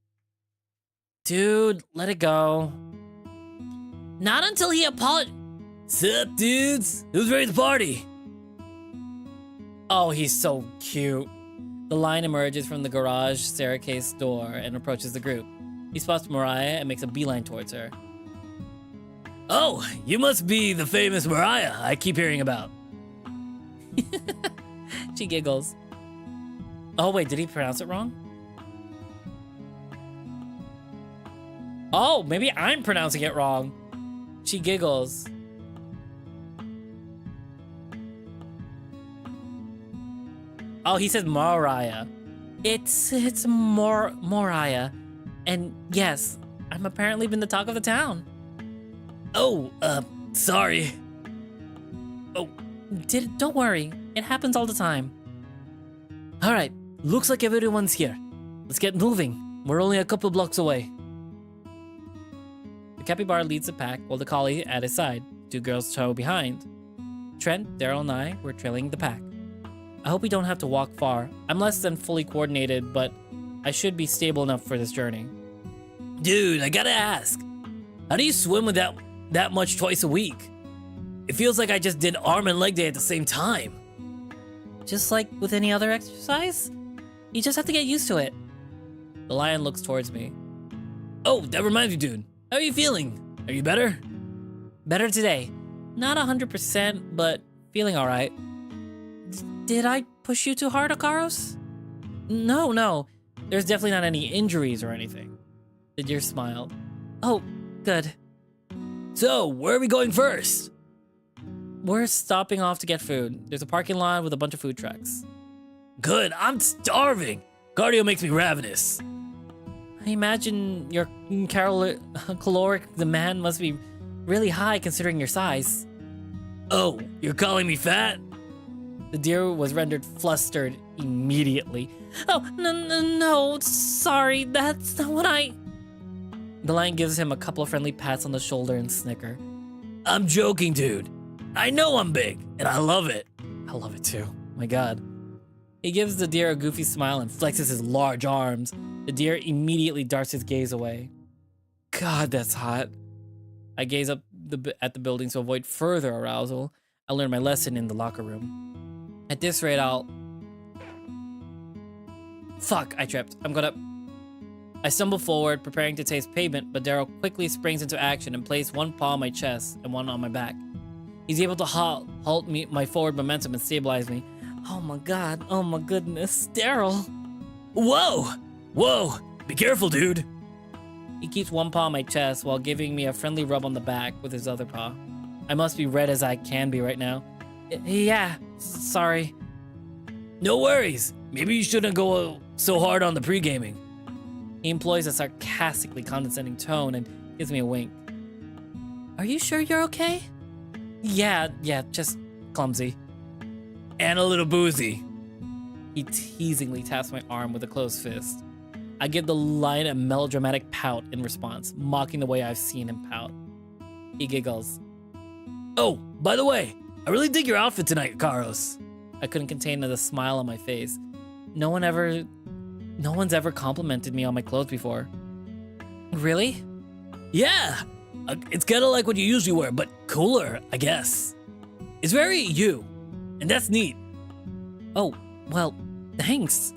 Dude, let it go. Not until he apologizes. Sup, dudes? Who's ready to party? Oh, he's so cute. The line emerges from the garage staircase door and approaches the group. He spots Mariah and makes a beeline towards her. Oh, you must be the famous Mariah I keep hearing about. She giggles. Oh, wait, did he pronounce it wrong? Oh, maybe I'm pronouncing it wrong. She giggles. Oh, he says Mariah. It's Moriah. And yes, I'm apparently been the talk of the town. Oh, sorry. Oh, don't worry. It happens all the time. Alright, looks like everyone's here. Let's get moving. We're only a couple blocks away. The capybara leads the pack while the collie at his side. 2 girls tow behind. Trent, Daryl, and I were trailing the pack. I hope we don't have to walk far. I'm less than fully coordinated, but I should be stable enough for this journey. Dude, I gotta ask. How do you swim with that much twice a week? It feels like I just did arm and leg day at the same time. Just like with any other exercise, you just have to get used to it. The lion looks towards me. Oh, that reminds me, dude. How are you feeling? Are you better? Better today. Not 100%, but feeling alright. Did I push you too hard, Akaros? No. There's definitely not any injuries or anything. The deer smiled. Oh, good. So, where are we going first? We're stopping off to get food. There's a parking lot with a bunch of food trucks. Good, I'm starving. Cardio makes me ravenous. I imagine your caloric demand must be really high considering your size. Oh, you're calling me fat? The deer was rendered flustered immediately. Oh, no, sorry, that's not what I... The lion gives him a couple of friendly pats on the shoulder and snicker. I'm joking, dude. I know I'm big, and I love it. I love it too. My God. He gives the deer a goofy smile and flexes his large arms. The deer immediately darts his gaze away. God, that's hot. I gaze up at the building to avoid further arousal. I learned my lesson in the locker room. At this rate, Fuck, I tripped. I stumble forward, preparing to taste pavement, but Daryl quickly springs into action and placed one paw on my chest and one on my back. He's able to halt me, my forward momentum and stabilize me. Oh my god, oh my goodness, Daryl. Whoa! Whoa! Be careful, dude! He keeps one paw on my chest while giving me a friendly rub on the back with his other paw. I must be red as I can be right now. Yeah, sorry. No worries. Maybe you shouldn't go so hard on the pre-gaming. He employs a sarcastically condescending tone and gives me a wink. Are you sure you're okay? Yeah, just clumsy. And a little boozy. He teasingly taps my arm with a closed fist. I give the lion a melodramatic pout in response, mocking the way I've seen him pout. He giggles. Oh, by the way, I really dig your outfit tonight, Carlos. I couldn't contain the smile on my face. No one's ever complimented me on my clothes before. Really? Yeah, it's kind of like what you usually wear, but cooler, I guess. It's very you, and that's neat. Oh, well, thanks.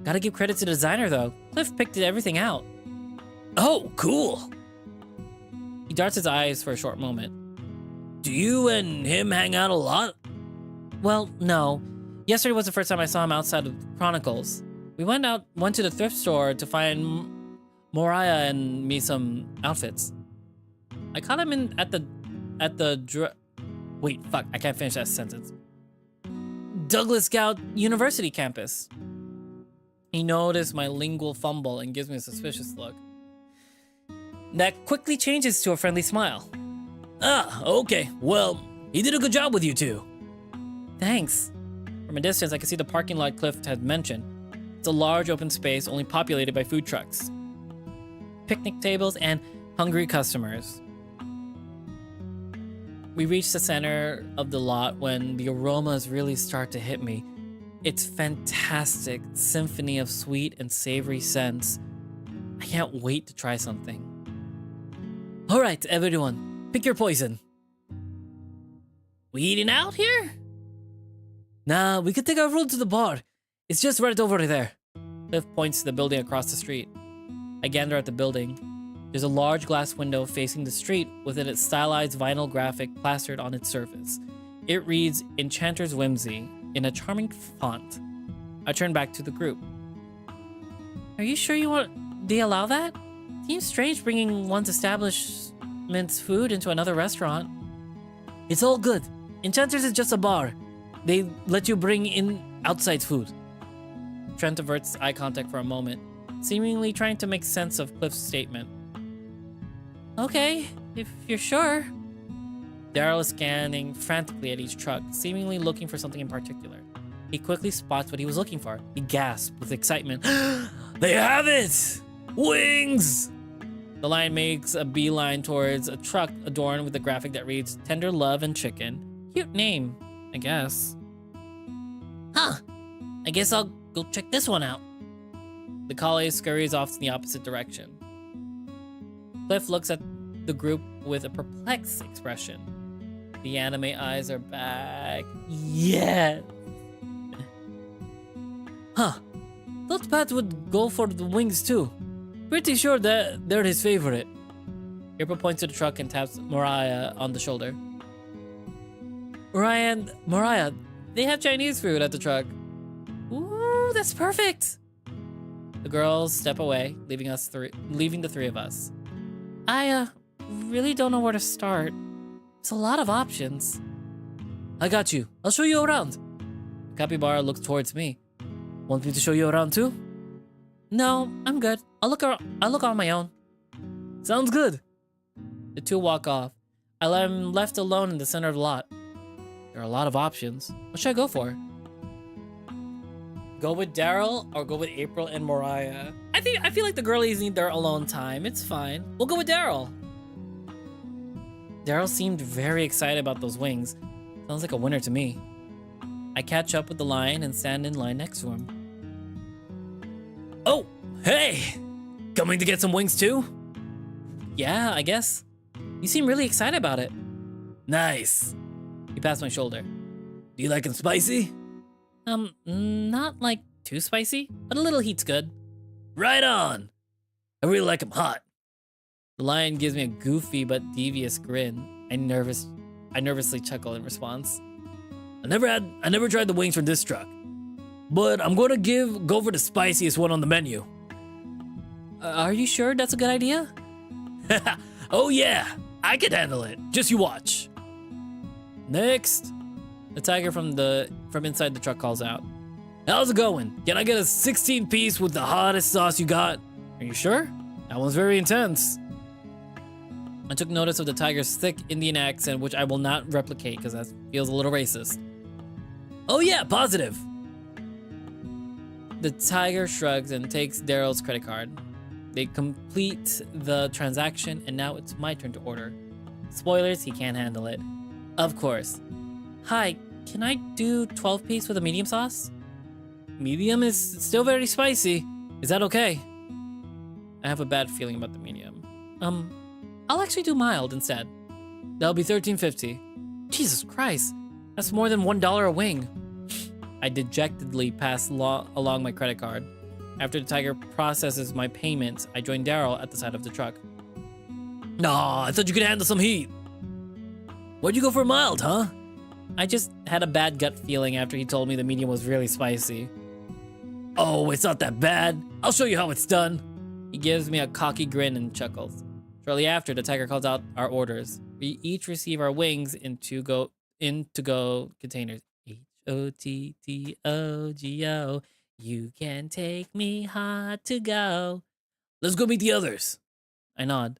Gotta give credit to the designer though. Cliff picked everything out. Oh, cool. He darts his eyes for a short moment. Do you and him hang out a lot? Well, no. Yesterday was the first time I saw him outside of Chronicles. We went to the thrift store to find Moriah and me some outfits. I caught him wait, fuck, I can't finish that sentence. Douglas Scout University campus. He noticed my lingual fumble and gives me a suspicious look. That quickly changes to a friendly smile. Ah, okay. Well, he did a good job with you two. Thanks. From a distance, I can see the parking lot Cliff had mentioned. It's a large open space only populated by food trucks, picnic tables, and hungry customers. We reach the center of the lot when the aromas really start to hit me. It's fantastic symphony of sweet and savory scents. I can't wait to try something. All right, everyone, pick your poison. We eating out here? Nah, we could take our road to the bar. It's just right over there. Cliff points to the building across the street. I gander at the building. There's a large glass window facing the street with its stylized vinyl graphic plastered on its surface. It reads Enchanter's Whimsy in a charming font. I turn back to the group. Are you sure they allow that? Seems strange bringing one's establishment's food into another restaurant. It's all good. Enchanter's is just a bar. They let you bring in outside food. Trent averts eye contact for a moment, seemingly trying to make sense of Cliff's statement. Okay, if you're sure. Daryl is scanning frantically at each truck, seemingly looking for something in particular. He quickly spots what he was looking for. He gasps with excitement. They have it! Wings! The lion makes a beeline towards a truck adorned with a graphic that reads Tender Love and Chicken. Cute name, I guess. Huh. I guess I'll go check this one out. The collie scurries off in the opposite direction. Cliff looks at the group with a perplexed expression. The anime eyes are back. Yeah. Huh. Thought Pat would go for the wings too. Pretty sure that they're his favorite. April points to the truck and taps Mariah on the shoulder. Mariah, they have Chinese food at the truck. Ooh, that's perfect. The girls step away, leaving the three of us. I really don't know where to start. It's a lot of options. I got you. I'll show you around. Capybara looks towards me. Want me to show you around too? No, I'm good. I'll look on my own. Sounds good. The two walk off. I'm left alone in the center of the lot. There are a lot of options. What should I go for? Go with Daryl or go with April and Mariah? I feel like the girlies need their alone time. It's fine. We'll go with Daryl. Daryl seemed very excited about those wings. Sounds like a winner to me. I catch up with the lion and stand in line next to him. Oh, hey! Coming to get some wings too? Yeah, I guess. You seem really excited about it. Nice. He passed my shoulder. Do you like them spicy? Not like too spicy, but a little heat's good. Right on. I really like them hot. The lion gives me a goofy but devious grin. I I nervously chuckle in response. I never tried the wings from this truck, but I'm gonna go for the spiciest one on the menu. Are you sure that's a good idea? Oh yeah, I can handle it. Just you watch. Next. The tiger from inside the truck calls out. How's it going? Can I get a 16-piece with the hottest sauce you got? Are you sure? That one's very intense. I took notice of the tiger's thick Indian accent, which I will not replicate because that feels a little racist. Oh yeah, positive. The tiger shrugs and takes Daryl's credit card. They complete the transaction, and now it's my turn to order. Spoilers, he can't handle it. Of course. Hi, can I do 12-piece with a medium sauce? Medium is still very spicy. Is that okay? I have a bad feeling about the medium. I'll actually do mild instead. That'll be $13.50. Jesus Christ, that's more than $1 a wing. I dejectedly pass along my credit card. After the tiger processes my payment, I join Daryl at the side of the truck. Nah, I thought you could handle some heat. Why'd you go for mild, huh? I just had a bad gut feeling after he told me the medium was really spicy. Oh, it's not that bad. I'll show you how it's done. He gives me a cocky grin and chuckles. Shortly after, the tiger calls out our orders. We each receive our wings in to-go containers. Hottogo. You can take me hot to go. Let's go meet the others. I nod.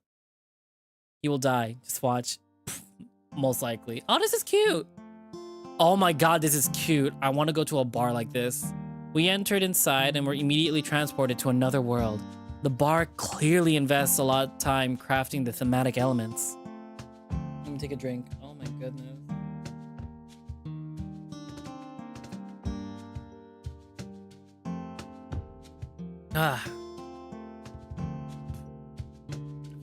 He will die. Just watch. Most likely. Oh, this is cute. Oh my god, this is cute. I want to go to a bar like this. We entered inside and were immediately transported to another world. The bar clearly invests a lot of time crafting the thematic elements. Let me take a drink. Oh my goodness.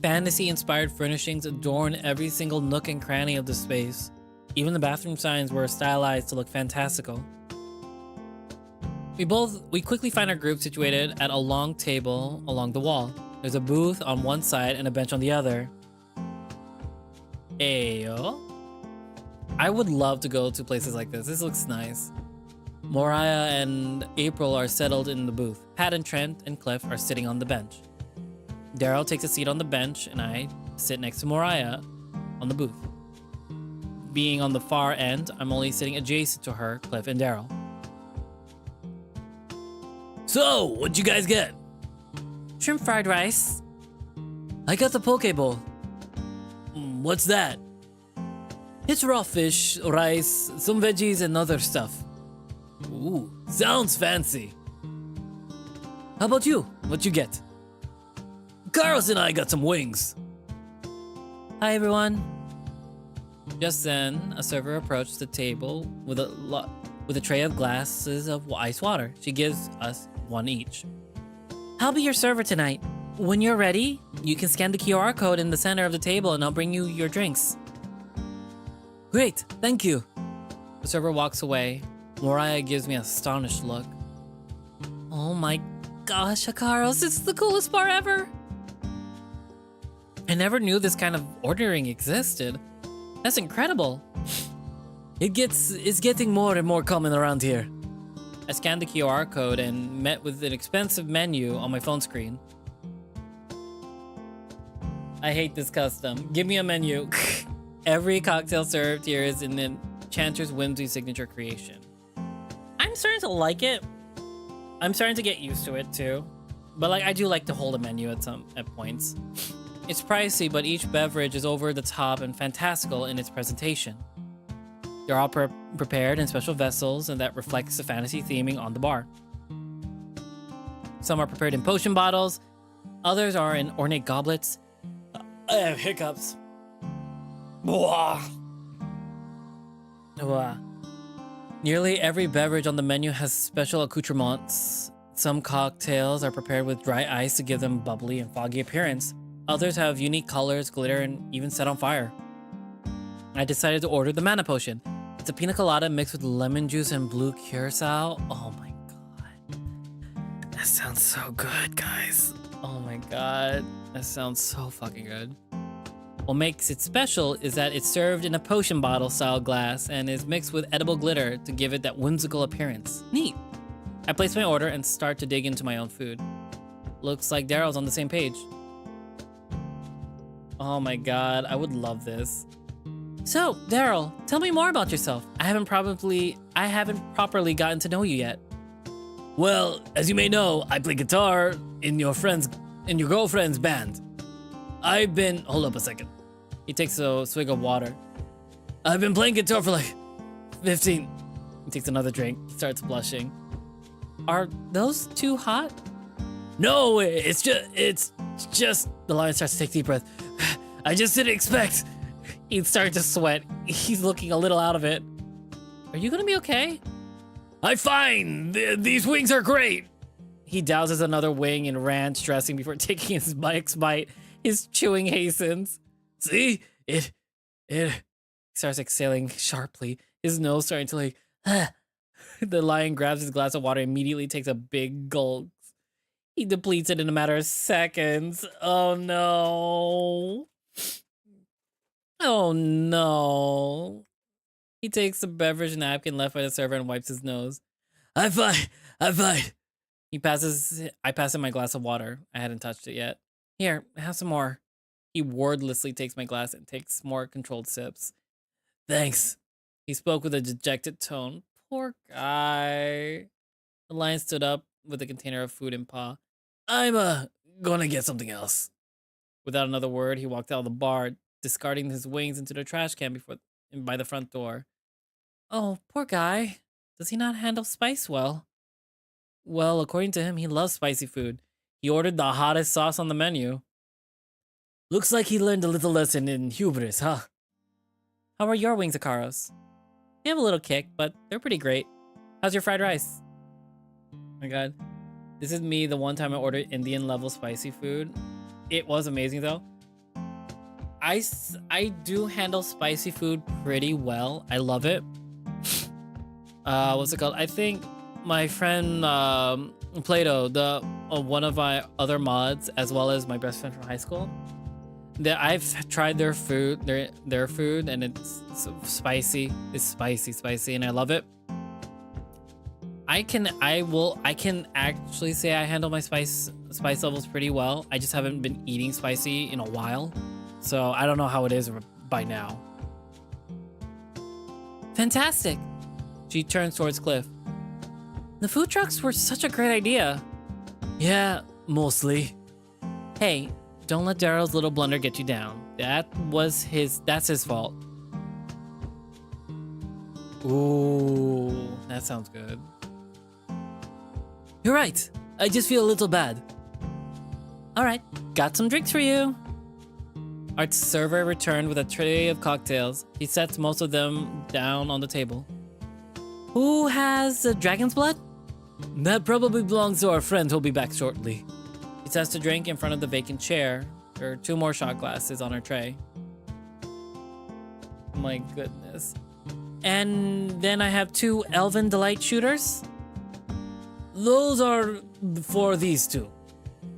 Fantasy-inspired furnishings adorn every single nook and cranny of the space. Even the bathroom signs were stylized to look fantastical. We quickly find our group situated at a long table along the wall. There's a booth on one side and a bench on the other. Ayo. I would love to go to places like this. This looks nice. Moriah and April are settled in the booth. Pat and Trent and Cliff are sitting on the bench. Daryl takes a seat on the bench and I sit next to Moriah on the booth. Being on the far end, I'm only sitting adjacent to her, Cliff, and Daryl. So, what'd you guys get? Shrimp fried rice. I got the poke bowl. What's that? It's raw fish, rice, some veggies, and other stuff. Ooh, sounds fancy. How about you? What'd you get? Carlos and I got some wings. Hi, everyone. Just then, a server approached the table with a tray of glasses of ice water. She gives us one each. I'll be your server tonight. When you're ready, you can scan the QR code in the center of the table and I'll bring you your drinks. Great, thank you. The server walks away. Moriah gives me an astonished look. Oh my gosh, Hikaros, it's the coolest bar ever. I never knew this kind of ordering existed. That's incredible. It's getting more and more common around here. I scanned the QR code and met with an expensive menu on my phone screen. I hate this custom. Give me a menu. Every cocktail served here is an Enchanter's Whimsy signature creation. I'm starting to like it. I'm starting to get used to it too. But I do like to hold a menu at points. It's pricey, but each beverage is over the top and fantastical in its presentation. They're all prepared in special vessels and that reflects the fantasy theming on the bar. Some are prepared in potion bottles, others are in ornate goblets. I have hiccups. Blah. Blah. Nearly every beverage on the menu has special accoutrements. Some cocktails are prepared with dry ice to give them bubbly and foggy appearance. Others have unique colors, glitter, and even set on fire. I decided to order the mana potion. It's a pina colada mixed with lemon juice and blue curacao. Oh my god. That sounds so good, guys. Oh my god. That sounds so fucking good. What makes it special is that it's served in a potion bottle style glass and is mixed with edible glitter to give it that whimsical appearance. Neat. I place my order and start to dig into my own food. Looks like Daryl's on the same page. Oh my god, I would love this. So, Daryl, tell me more about yourself. I haven't properly gotten to know you yet. Well, as you may know, I play guitar in your girlfriend's band. Hold up a second. He takes a swig of water. I've been playing guitar for like 15. He takes another drink, starts blushing. Are those too hot? No, it's just. The lion starts to take a deep breath. I just didn't expect. He's starting to sweat. He's looking a little out of it. Are you gonna be okay? I'm fine. These wings are great. He douses another wing in ranch dressing before taking his next bite. His chewing hastens. See? It Starts exhaling sharply. His nose starting to like. The lion grabs his glass of water and immediately takes a big gulp. He depletes it in a matter of seconds. Oh no. Oh no. He takes the beverage napkin left by the server and wipes his nose. I'm fine. I pass him my glass of water. I hadn't touched it yet. Here, have some more. He wordlessly takes my glass and takes more controlled sips. Thanks. He spoke with a dejected tone. Poor guy. The lion stood up with a container of food in paw. I'm gonna get something else. Without another word, he walked out of the bar, discarding his wings into the trash can by the front door. Oh, poor guy. Does he not handle spice well? Well, according to him, he loves spicy food. He ordered the hottest sauce on the menu. Looks like he learned a little lesson in hubris, huh? How are your wings, Akaros? They have a little kick, but they're pretty great. How's your fried rice? Oh my god. This is me the one time I ordered Indian level spicy food. It was amazing though. I do handle spicy food pretty well. I love it. What's it called? I think my friend Plato, one of my other mods, as well as my best friend from high school, that I've tried their food, their food, and it's spicy. It's spicy, and I love it. I can actually say I handle my spice levels pretty well. I just haven't been eating spicy in a while, so I don't know how it is by now. Fantastic. She turns towards Cliff. The food trucks were such a great idea. Yeah, mostly. Hey, don't let Daryl's little blunder get you down. That's his fault. Ooh, that sounds good. You're right. I just feel a little bad. All right, got some drinks for you. Our server returned with a tray of cocktails. He sets most of them down on the table. Who has dragon's blood? That probably belongs to our friend who'll be back shortly. He sets the drink in front of the vacant chair. There are 2 more shot glasses on her tray. My goodness. And then I have 2 Elven Delight shooters. Those are for these 2.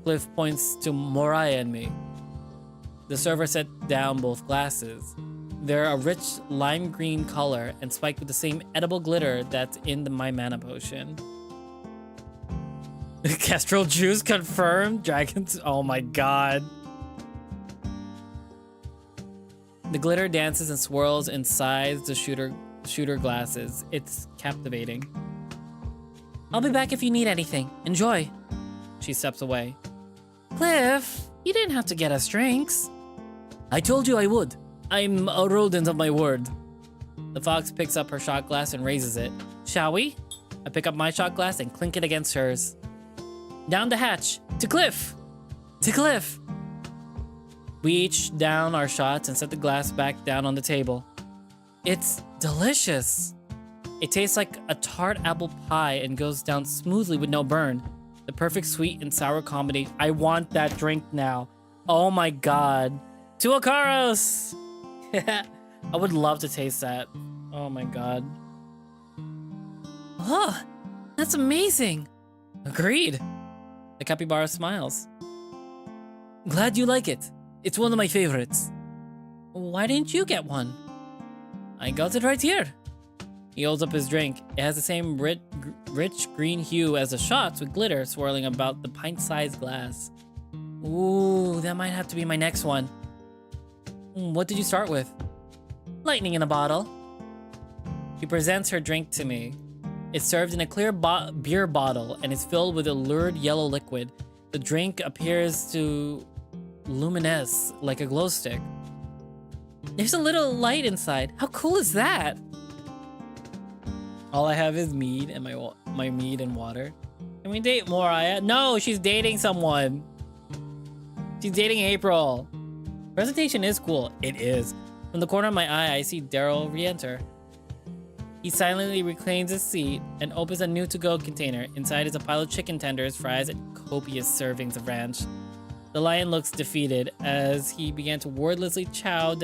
Cliff points to Moriah and me. The server set down both glasses. They're a rich lime green color and spiked with the same edible glitter that's in my mana potion. Kestrel juice confirmed. Dragons. Oh my god. The glitter dances and swirls inside the shooter glasses. It's captivating. I'll be back if you need anything. Enjoy. She steps away. Cliff, you didn't have to get us drinks. I told you I would. I'm a rodent of my word. The fox picks up her shot glass and raises it. Shall we? I pick up my shot glass and clink it against hers. Down the hatch. To Cliff. To Cliff. We each down our shots and set the glass back down on the table. It's delicious. It tastes like a tart apple pie and goes down smoothly with no burn. The perfect sweet and sour combination. I want that drink now. Oh my god. To Akaros! I would love to taste that. Oh my god. Oh, that's amazing. Agreed. The capybara smiles. Glad you like it. It's one of my favorites. Why didn't you get one? I got it right here. He holds up his drink. It has the same rich green hue as the shots with glitter swirling about the pint-sized glass. Ooh, that might have to be my next one. What did you start with? Lightning in a bottle. She presents her drink to me. It's served in a clear beer bottle and is filled with a lurid yellow liquid. The drink appears to luminesce like a glow stick. There's a little light inside. How cool is that? All I have is mead and my mead and water. Can we date Moriah? No, she's dating someone. She's dating April. Presentation is cool. It is. From the corner of my eye, I see Daryl re-enter. He silently reclaims his seat and opens a new to-go container. Inside is a pile of chicken tenders, fries, and copious servings of ranch. The lion looks defeated as he began to wordlessly chow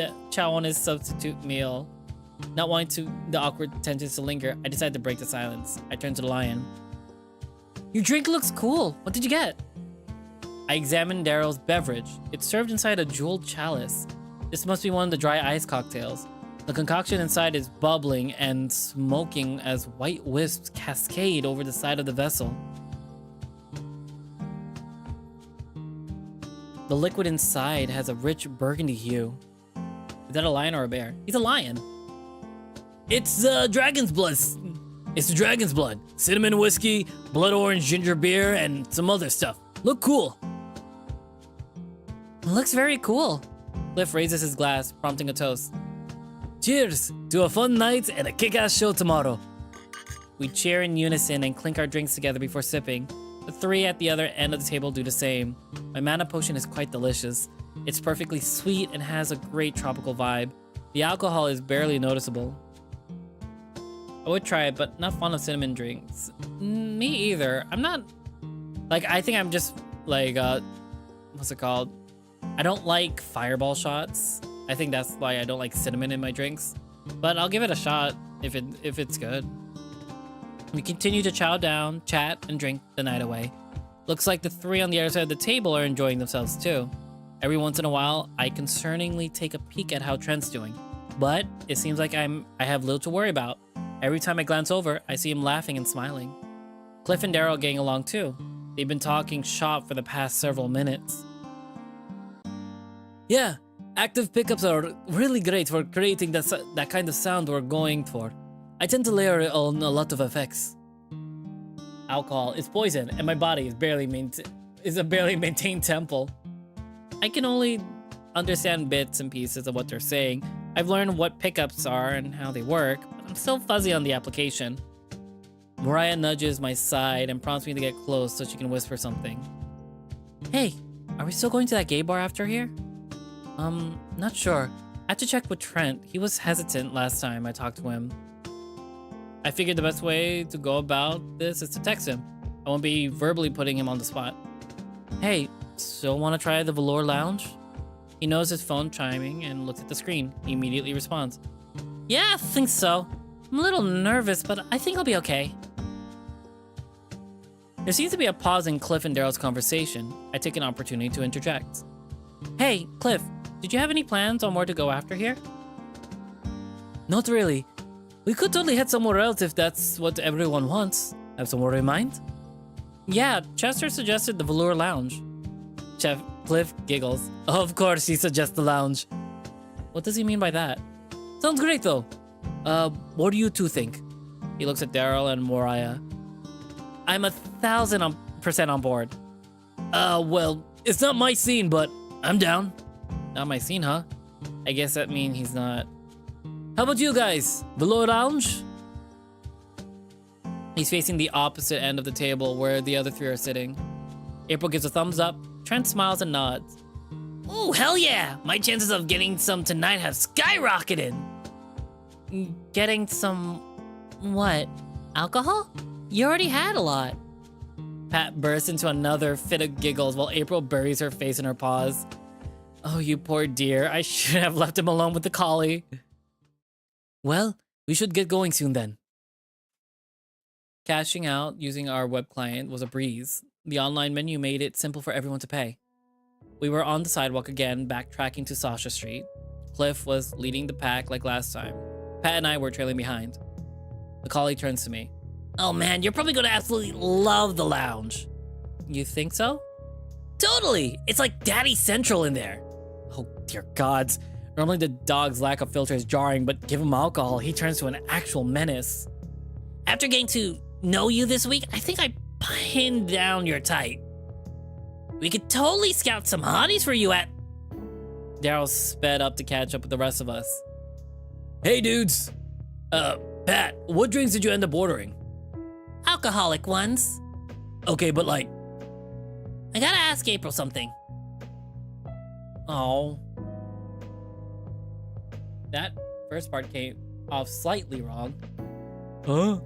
on his substitute meal. Not wanting the awkward tensions to linger, I decide to break the silence. I turn to the lion. Your drink looks cool. What did you get? I examine Daryl's beverage. It's served inside a jeweled chalice. This must be one of the dry ice cocktails. The concoction inside is bubbling and smoking as white wisps cascade over the side of the vessel. The liquid inside has a rich burgundy hue. Is that a lion or a bear? He's a lion. It's dragon's blood. It's the dragon's blood. Cinnamon whiskey, blood orange ginger beer, and some other stuff. Look cool. Looks very cool. Cliff raises his glass, prompting a toast. Cheers to a fun night and a kick-ass show tomorrow. We cheer in unison and clink our drinks together before sipping. The three at the other end of the table do the same. My mana potion is quite delicious. It's perfectly sweet and has a great tropical vibe. The alcohol is barely noticeable. I would try it, but not fond of cinnamon drinks. Me either. I'm not... I think I'm just, what's it called? I don't like fireball shots. I think that's why I don't like cinnamon in my drinks. But I'll give it a shot if it's good. We continue to chow down, chat, and drink the night away. Looks like the three on the other side of the table are enjoying themselves too. Every once in a while, I concerningly take a peek at how Trent's doing. But it seems like I have little to worry about. Every time I glance over, I see him laughing and smiling. Cliff and Daryl are getting along too. They've been talking shop for the past several minutes. Yeah, active pickups are really great for creating that kind of sound we're going for. I tend to layer on a lot of effects. Alcohol is poison, and my body is a barely maintained temple. I can only understand bits and pieces of what they're saying. I've learned what pickups are and how they work, but I'm still fuzzy on the application. Mariah nudges my side and prompts me to get close so she can whisper something. Hey, are we still going to that gay bar after here? Not sure. I have to check with Trent. He was hesitant last time I talked to him. I figured the best way to go about this is to text him. I won't be verbally putting him on the spot. Hey, still want to try the Velour Lounge? He knows his phone chiming and looks at the screen. He immediately responds. Yeah, I think so. I'm a little nervous, but I think I'll be okay. There seems to be a pause in Cliff and Daryl's conversation. I take an opportunity to interject. Hey, Cliff, did you have any plans on where to go after here? Not really. We could totally head somewhere else if that's what everyone wants. Have somewhere in mind? Yeah, Chester suggested the Velour Lounge. Cliff giggles. Of course he suggests the lounge. What does he mean by that? Sounds great though. What do you two think? He looks at Daryl and Moriah. I'm 1,000% on board. Well, it's not my scene, but I'm down. Not my scene, huh? I guess that means he's not. How about you guys? Velour Lounge? He's facing the opposite end of the table where the other three are sitting. April gives a thumbs up. Trent smiles and nods. Oh, hell yeah! My chances of getting some tonight have skyrocketed. Getting some... what? Alcohol? You already had a lot. Pat bursts into another fit of giggles while April buries her face in her paws. Oh, you poor dear. I should have left him alone with the collie. Well, we should get going soon then. Cashing out using our web client was a breeze. The online menu made it simple for everyone to pay. We were on the sidewalk again, backtracking to Sasha Street. Cliff was leading the pack like last time. Pat and I were trailing behind. The collie turns to me. Oh man, you're probably gonna absolutely love the lounge. You think so? Totally! It's like Daddy Central in there. Oh, dear gods. Normally the dog's lack of filter is jarring, but give him alcohol, he turns to an actual menace. After getting to know you this week, I think I pinned down your type. We could totally scout some hotties for you at... Daryl sped up to catch up with the rest of us. Hey, dudes. Pat, what drinks did you end up ordering? Alcoholic ones. Okay, but like... I gotta ask April something. Oh. That first part came off slightly wrong. Huh?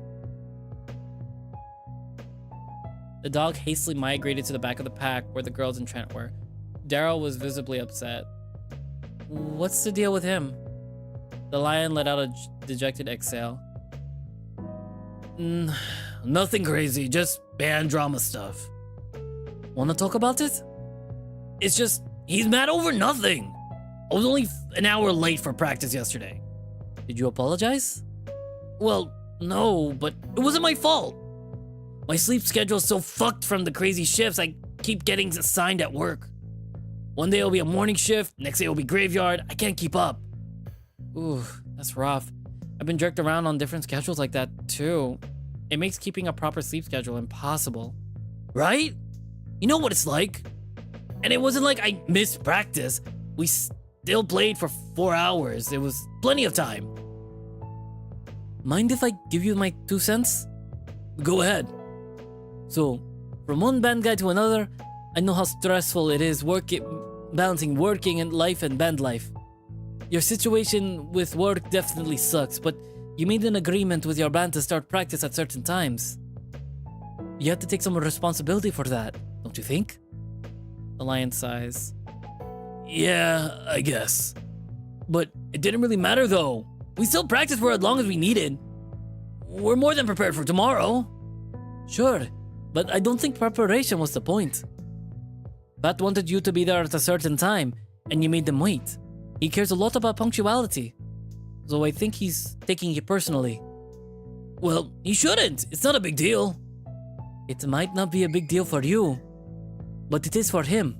The dog hastily migrated to the back of the pack where the girls and Trent were. Daryl was visibly upset. What's the deal with him? The lion let out a dejected exhale. Nothing crazy, just band drama stuff. Wanna talk about it? It's just, he's mad over nothing. I was only an hour late for practice yesterday. Did you apologize? Well, no, but it wasn't my fault. My sleep schedule's so fucked from the crazy shifts I keep getting assigned at work. One day it'll be a morning shift, next day it'll be graveyard. I can't keep up. Ooh, that's rough. I've been jerked around on different schedules like that too. It makes keeping a proper sleep schedule impossible. Right? You know what it's like? And it wasn't like I missed practice. We still played for 4 hours. It was plenty of time. Mind if I give you my 2 cents? Go ahead. So, from one band guy to another, I know how stressful it is balancing working and life and band life. Your situation with work definitely sucks, but you made an agreement with your band to start practice at certain times. You have to take some responsibility for that, don't you think? The lion sighs. Yeah, I guess. But it didn't really matter though. We still practiced for as long as we needed. We're more than prepared for tomorrow. Sure, but I don't think preparation was the point. Pat wanted you to be there at a certain time, and you made them wait. He cares a lot about punctuality. So I think he's taking it personally. Well, he shouldn't. It's not a big deal. It might not be a big deal for you, but it is for him.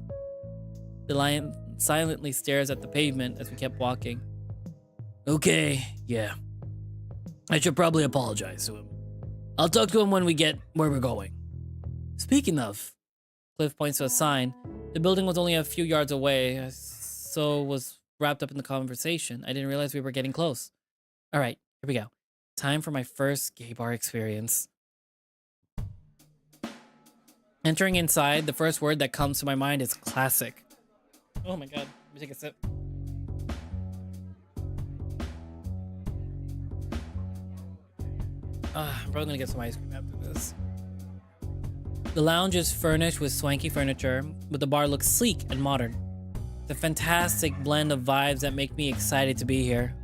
The lion silently stares at the pavement as we kept walking. Okay, yeah. I should probably apologize to him. I'll talk to him when we get where we're going. Speaking of, Cliff points to a sign. The building was only a few yards away, so was wrapped up in the conversation. I didn't realize we were getting close. All right, here we go. Time for my first gay bar experience. Entering inside, the first word that comes to my mind is classic. Oh my god, let me take a sip. I'm probably gonna get some ice cream after this. The lounge is furnished with swanky furniture, but the bar looks sleek and modern. It's a fantastic blend of vibes that make me excited to be here.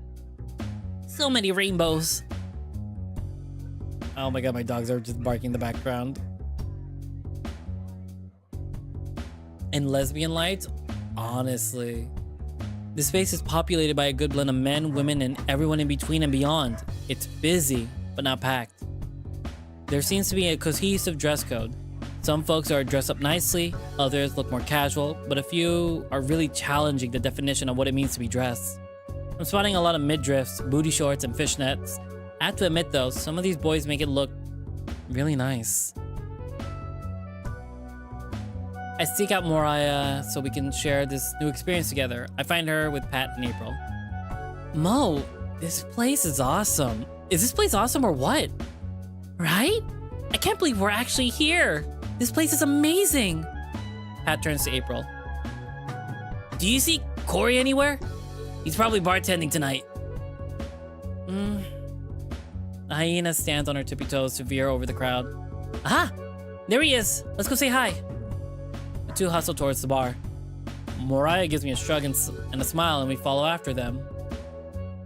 So many rainbows. Oh my god, my dogs are just barking in the background. And lesbian lights? Honestly. This space is populated by a good blend of men, women, and everyone in between and beyond. It's busy, but not packed. There seems to be a cohesive dress code. Some folks are dressed up nicely, others look more casual, but a few are really challenging the definition of what it means to be dressed. I'm spotting a lot of midriffs, booty shorts, and fishnets. I have to admit though, some of these boys make it look really nice. I seek out Moriah so we can share this new experience together. I find her with Pat and April. Mo, this place is awesome. Is this place awesome or what? Right? I can't believe we're actually here. This place is amazing. Pat turns to April. Do you see Corey anywhere? He's probably bartending tonight. The hyena stands on her tippy toes to veer over the crowd. Aha! There he is. Let's go say hi. The two hustle towards the bar. Moriah gives me a shrug and a smile, and we follow after them.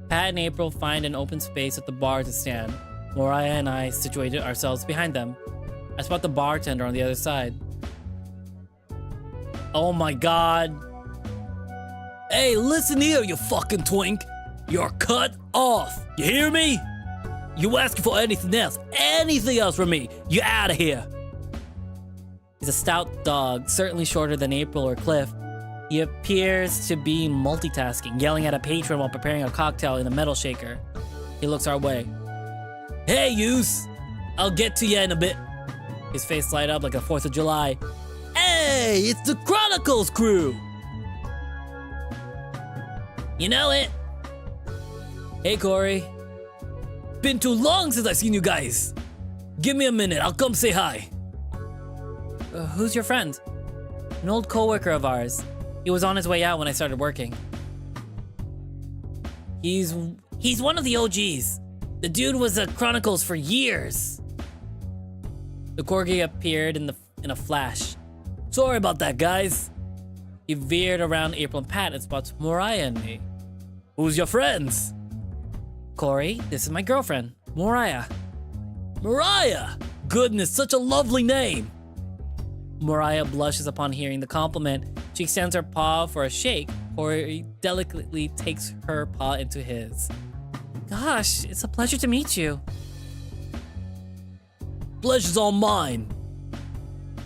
Pat and April find an open space at the bar to stand. Moriah and I situated ourselves behind them. I spot the bartender on the other side. Oh my god. Hey, listen here, you fucking twink. You're cut off. You hear me? You ask for anything else from me, you're out of here. He's a stout dog, certainly shorter than April or Cliff. He appears to be multitasking, yelling at a patron while preparing a cocktail in a metal shaker. He looks our way. Hey, yous. I'll get to you in a bit. His face light up like the 4th of July. Hey, it's the Chronicles crew. You know it. Hey, Corey. Been too long since I've seen you guys. Give me a minute, I'll come say hi. Who's your friend? An old coworker of ours. He was on his way out when I started working. He's one of the OGs. The dude was at Chronicles for years. The corgi appeared in a flash. Sorry about that, guys. He veered around April and Pat and spots Mariah and me. Who's your friends? Corey, this is my girlfriend, Mariah. Mariah! Goodness, such a lovely name. Mariah blushes upon hearing the compliment. She extends her paw for a shake. Corey delicately takes her paw into his. Gosh, it's a pleasure to meet you. Pleasure's all mine.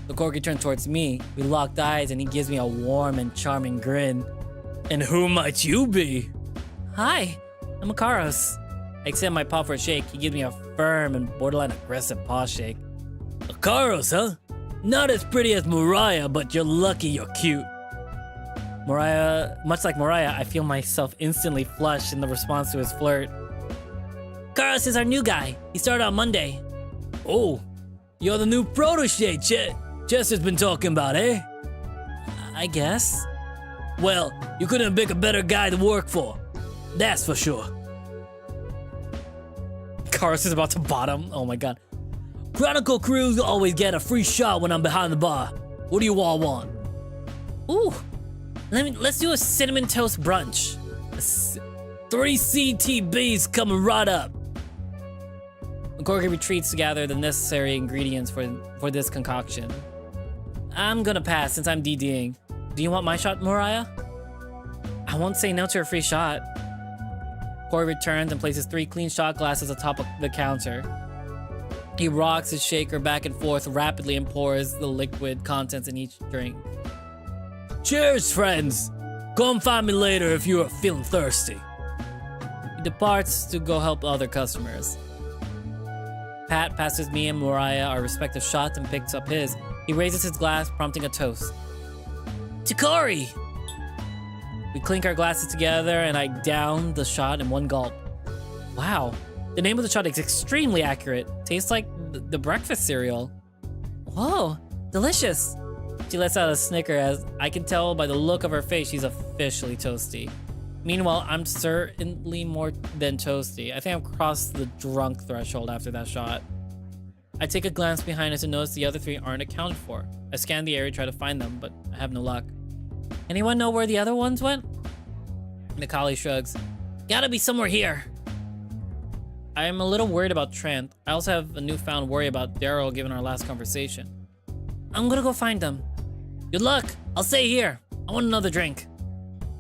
The corgi turned towards me. We locked eyes and he gives me a warm and charming grin. And who might you be? Hi, I'm Makaros. I extend my paw for a shake. He gives me a firm and borderline aggressive paw shake. Akaros, huh? Not as pretty as Mariah, but you're lucky you're cute. Mariah, much like Mariah, I feel myself instantly flush in the response to his flirt. Karos is our new guy. He started on Monday. Oh, you're the new protege Chester's been talking about, eh? I guess. Well, you couldn't have picked a better guy to work for. That's for sure. Karos is about to bottom. Oh my god. Chronicle crews always get a free shot when I'm behind the bar. What do you all want? Ooh, let's do a cinnamon toast brunch. 3 CTBs coming right up. The corgi retreats to gather the necessary ingredients for this concoction. I'm gonna pass since I'm DDing. Do you want my shot, Mariah? I won't say no to a free shot. Corey returns and places 3 clean shot glasses atop of the counter. He rocks his shaker back and forth rapidly and pours the liquid contents in each drink. Cheers, friends! Come find me later if you are feeling thirsty. He departs to go help other customers. Pat passes me and Mariah our respective shots and picks up his. He raises his glass, prompting a toast. To Corey! We clink our glasses together and I down the shot in one gulp. Wow, the name of the shot is extremely accurate. Tastes like the breakfast cereal. Whoa, delicious. She lets out a snicker as I can tell by the look of her face she's officially toasty. Meanwhile, I'm certainly more than toasty. I think I've crossed the drunk threshold after that shot. I take a glance behind us and notice the other 3 aren't accounted for. I scan the area, try to find them, but I have no luck. Anyone know where the other ones went? Nikali shrugs. Gotta be somewhere here. I am a little worried about Trent. I also have a newfound worry about Daryl given our last conversation. I'm gonna go find them. Good luck. I'll stay here. I want another drink.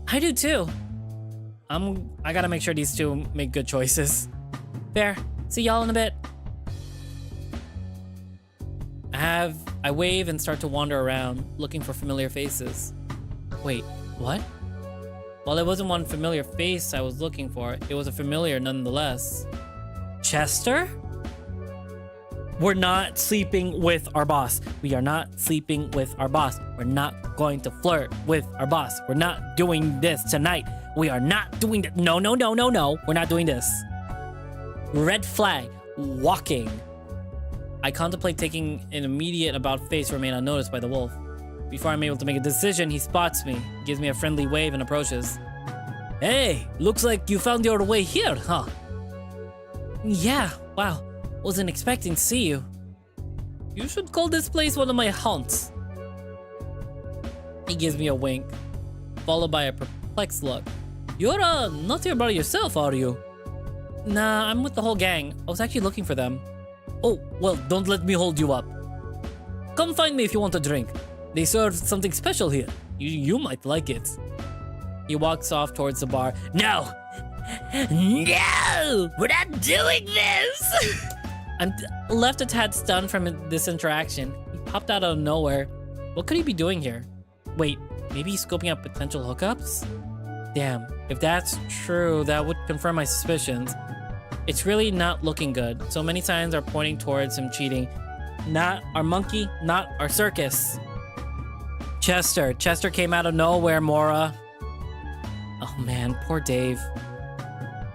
I do too. I gotta make sure these 2 make good choices. Fair. See y'all in a bit. I wave and start to wander around, looking for familiar faces. Wait, what? While it wasn't one familiar face I was looking for, it was a familiar nonetheless. Chester? We're not sleeping with our boss. We are not sleeping with our boss. We're not going to flirt with our boss. We're not doing this tonight. We are not doing that. No. We're not doing this. Red flag. Walking. I contemplate taking an immediate about face to remain unnoticed by the wolf. Before I'm able to make a decision, he spots me, gives me a friendly wave and approaches. Hey, looks like you found your way here, huh? Yeah, wow. Wasn't expecting to see you. You should call this place one of my haunts. He gives me a wink, followed by a perplexed look. You're not here by yourself, are you? Nah, I'm with the whole gang. I was actually looking for them. Oh, well, don't let me hold you up. Come find me if you want a drink. They serve something special here. You might like it. He walks off towards the bar. No! No! We're not doing this! I'm left a tad stunned from this interaction. He popped out of nowhere. What could he be doing here? Wait, maybe he's scoping out potential hookups? Damn, if that's true, that would confirm my suspicions. It's really not looking good. So many signs are pointing towards him cheating. Not our monkey, not our circus. Chester. Chester came out of nowhere, Mora. Oh man, poor Dave.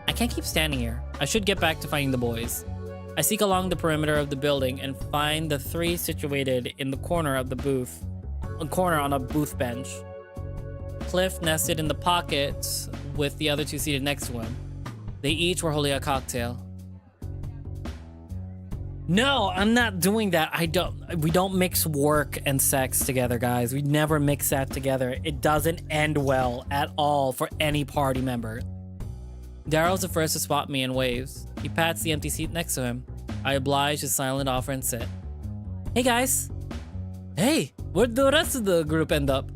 I can't keep standing here. I should get back to finding the boys. I seek along the perimeter of the building and find the three situated in the corner of the booth. A corner on a booth bench. Cliff nested in the pocket with the other two seated next to him. They each were holding a cocktail. No, I'm not doing that. We don't mix work and sex together, guys. We never mix that together. It doesn't end well at all for any party member. Daryl's the first to spot me and waves. He pats the empty seat next to him. I oblige his silent offer and sit. Hey guys. Hey, where'd the rest of the group end up?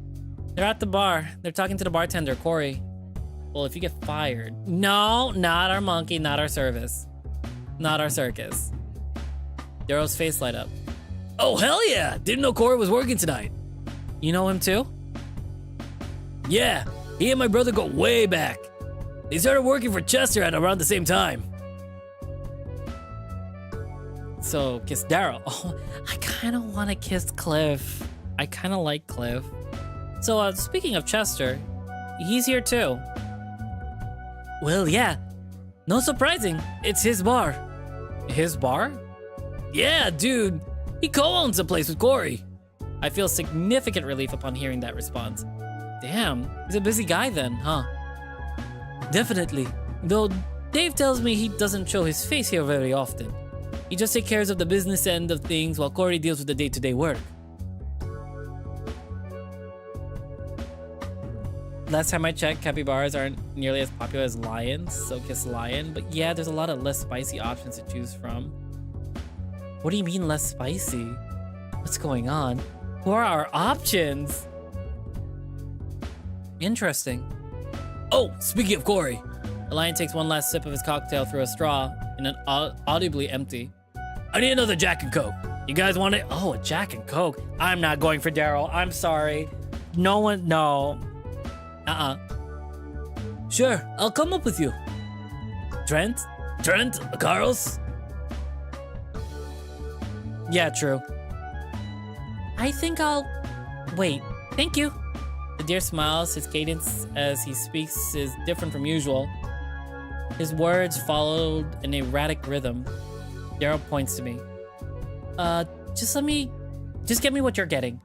They're at the bar. They're talking to the bartender, Corey. Well, if you get fired. No, not our monkey, not our service. Not our circus. Daryl's face light up. Oh, hell yeah! Didn't know Corey was working tonight. You know him too? Yeah, he and my brother go way back. They started working for Chester at around the same time. So, kiss Daryl. Oh, I kind of want to kiss Cliff. I kind of like Cliff. So, speaking of Chester, he's here too. Well, yeah. No surprising. It's his bar. His bar? Yeah, dude. He co-owns the place with Corey. I feel significant relief upon hearing that response. Damn, he's a busy guy then, huh? Definitely. Though Dave tells me he doesn't show his face here very often. He just takes care of the business end of things while Corey deals with the day-to-day work. Last time I checked, capybaras aren't nearly as popular as lions, so kiss lion. But yeah, there's a lot of less spicy options to choose from. What do you mean less spicy? What's going on? Who are our options? Interesting. Oh, speaking of Corey. The lion takes one last sip of his cocktail through a straw in an audibly empty. I need another Jack and Coke. You guys want it? Oh, a Jack and Coke. I'm not going for Daryl. I'm sorry. No. Sure, I'll come up with you. Trent, Carlos? Yeah, true. I think I'll... Wait, thank you. The deer smiles. His cadence as he speaks is different from usual. His words followed an erratic rhythm. Daryl points to me. Just get me what you're getting.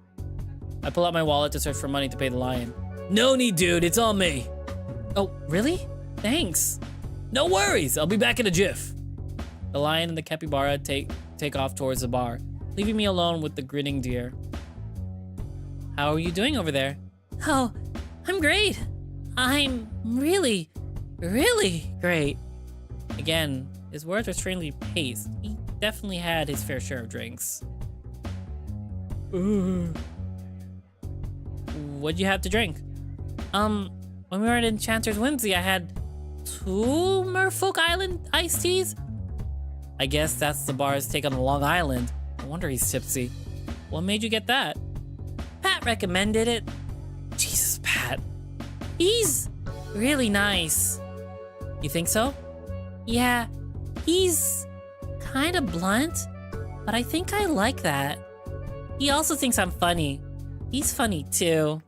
I pull out my wallet to search for money to pay the lion. No need, dude. It's all me. Oh, really? Thanks. No worries. I'll be back in a jiff. The lion and the capybara take off towards the bar, leaving me alone with the grinning deer. How are you doing over there? Oh, I'm great. I'm really, really great. Again, his words were strangely paced. He definitely had his fair share of drinks. What'd you have to drink? When we were at Enchanter's Whimsy, I had 2 Merfolk Island iced teas. I guess that's the bar's take on Long Island. No wonder he's tipsy. What made you get that? Pat recommended it. Jesus, Pat. He's really nice. You think so? Yeah, he's kind of blunt, but I think I like that. He also thinks I'm funny. He's funny too.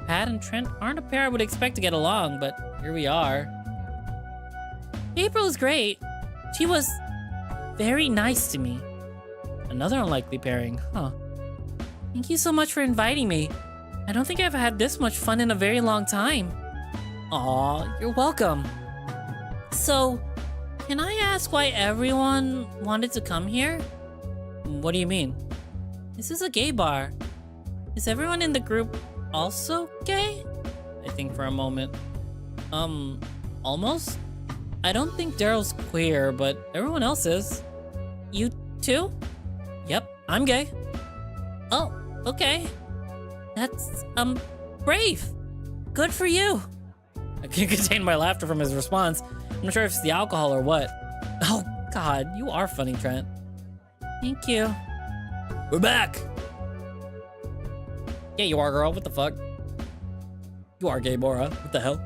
Pat and Trent aren't a pair I would expect to get along, but here we are. April is great. She was very nice to me. Another unlikely pairing, huh? Thank you so much for inviting me. I don't think I've had this much fun in a very long time. Aw, you're welcome. So, can I ask why everyone wanted to come here? What do you mean? This is a gay bar. Is everyone in the group also gay? I think for a moment. Almost? I don't think Daryl's queer, but everyone else is. You too? Yep, I'm gay. Oh, okay. That's, brave. Good for you. I can't contain my laughter from his response. I'm not sure if it's the alcohol or what. Oh, God, you are funny, Trent. Thank you. We're back. Yeah, you are, girl. What the fuck? You are gay, Bora. What the hell?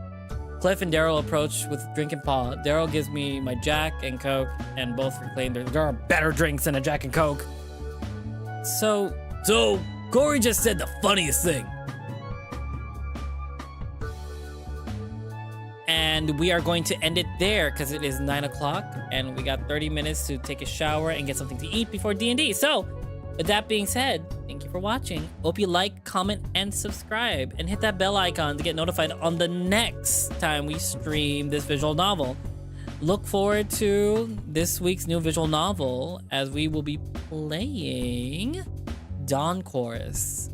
Cliff and Daryl approach with drinking paw. Daryl gives me my Jack and Coke, and both proclaim there are better drinks than a Jack and Coke. So, Corey just said the funniest thing. And we are going to end it there because it is 9 o'clock and we got 30 minutes to take a shower and get something to eat before D&D. So, with that being said, thank you for watching. Hope you like, comment, and subscribe. And hit that bell icon to get notified on the next time we stream this visual novel. Look forward to this week's new visual novel as we will be playing Dawn Chorus.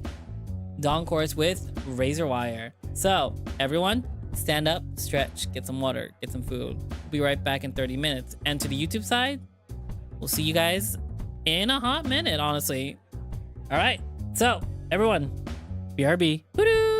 Dawn Chorus with Razor Wire. So, everyone, stand up, stretch, get some water, get some food. We'll be right back in 30 minutes. And to the YouTube side, we'll see you guys in a hot minute, honestly. All right, so everyone, BRB. Woo-doo!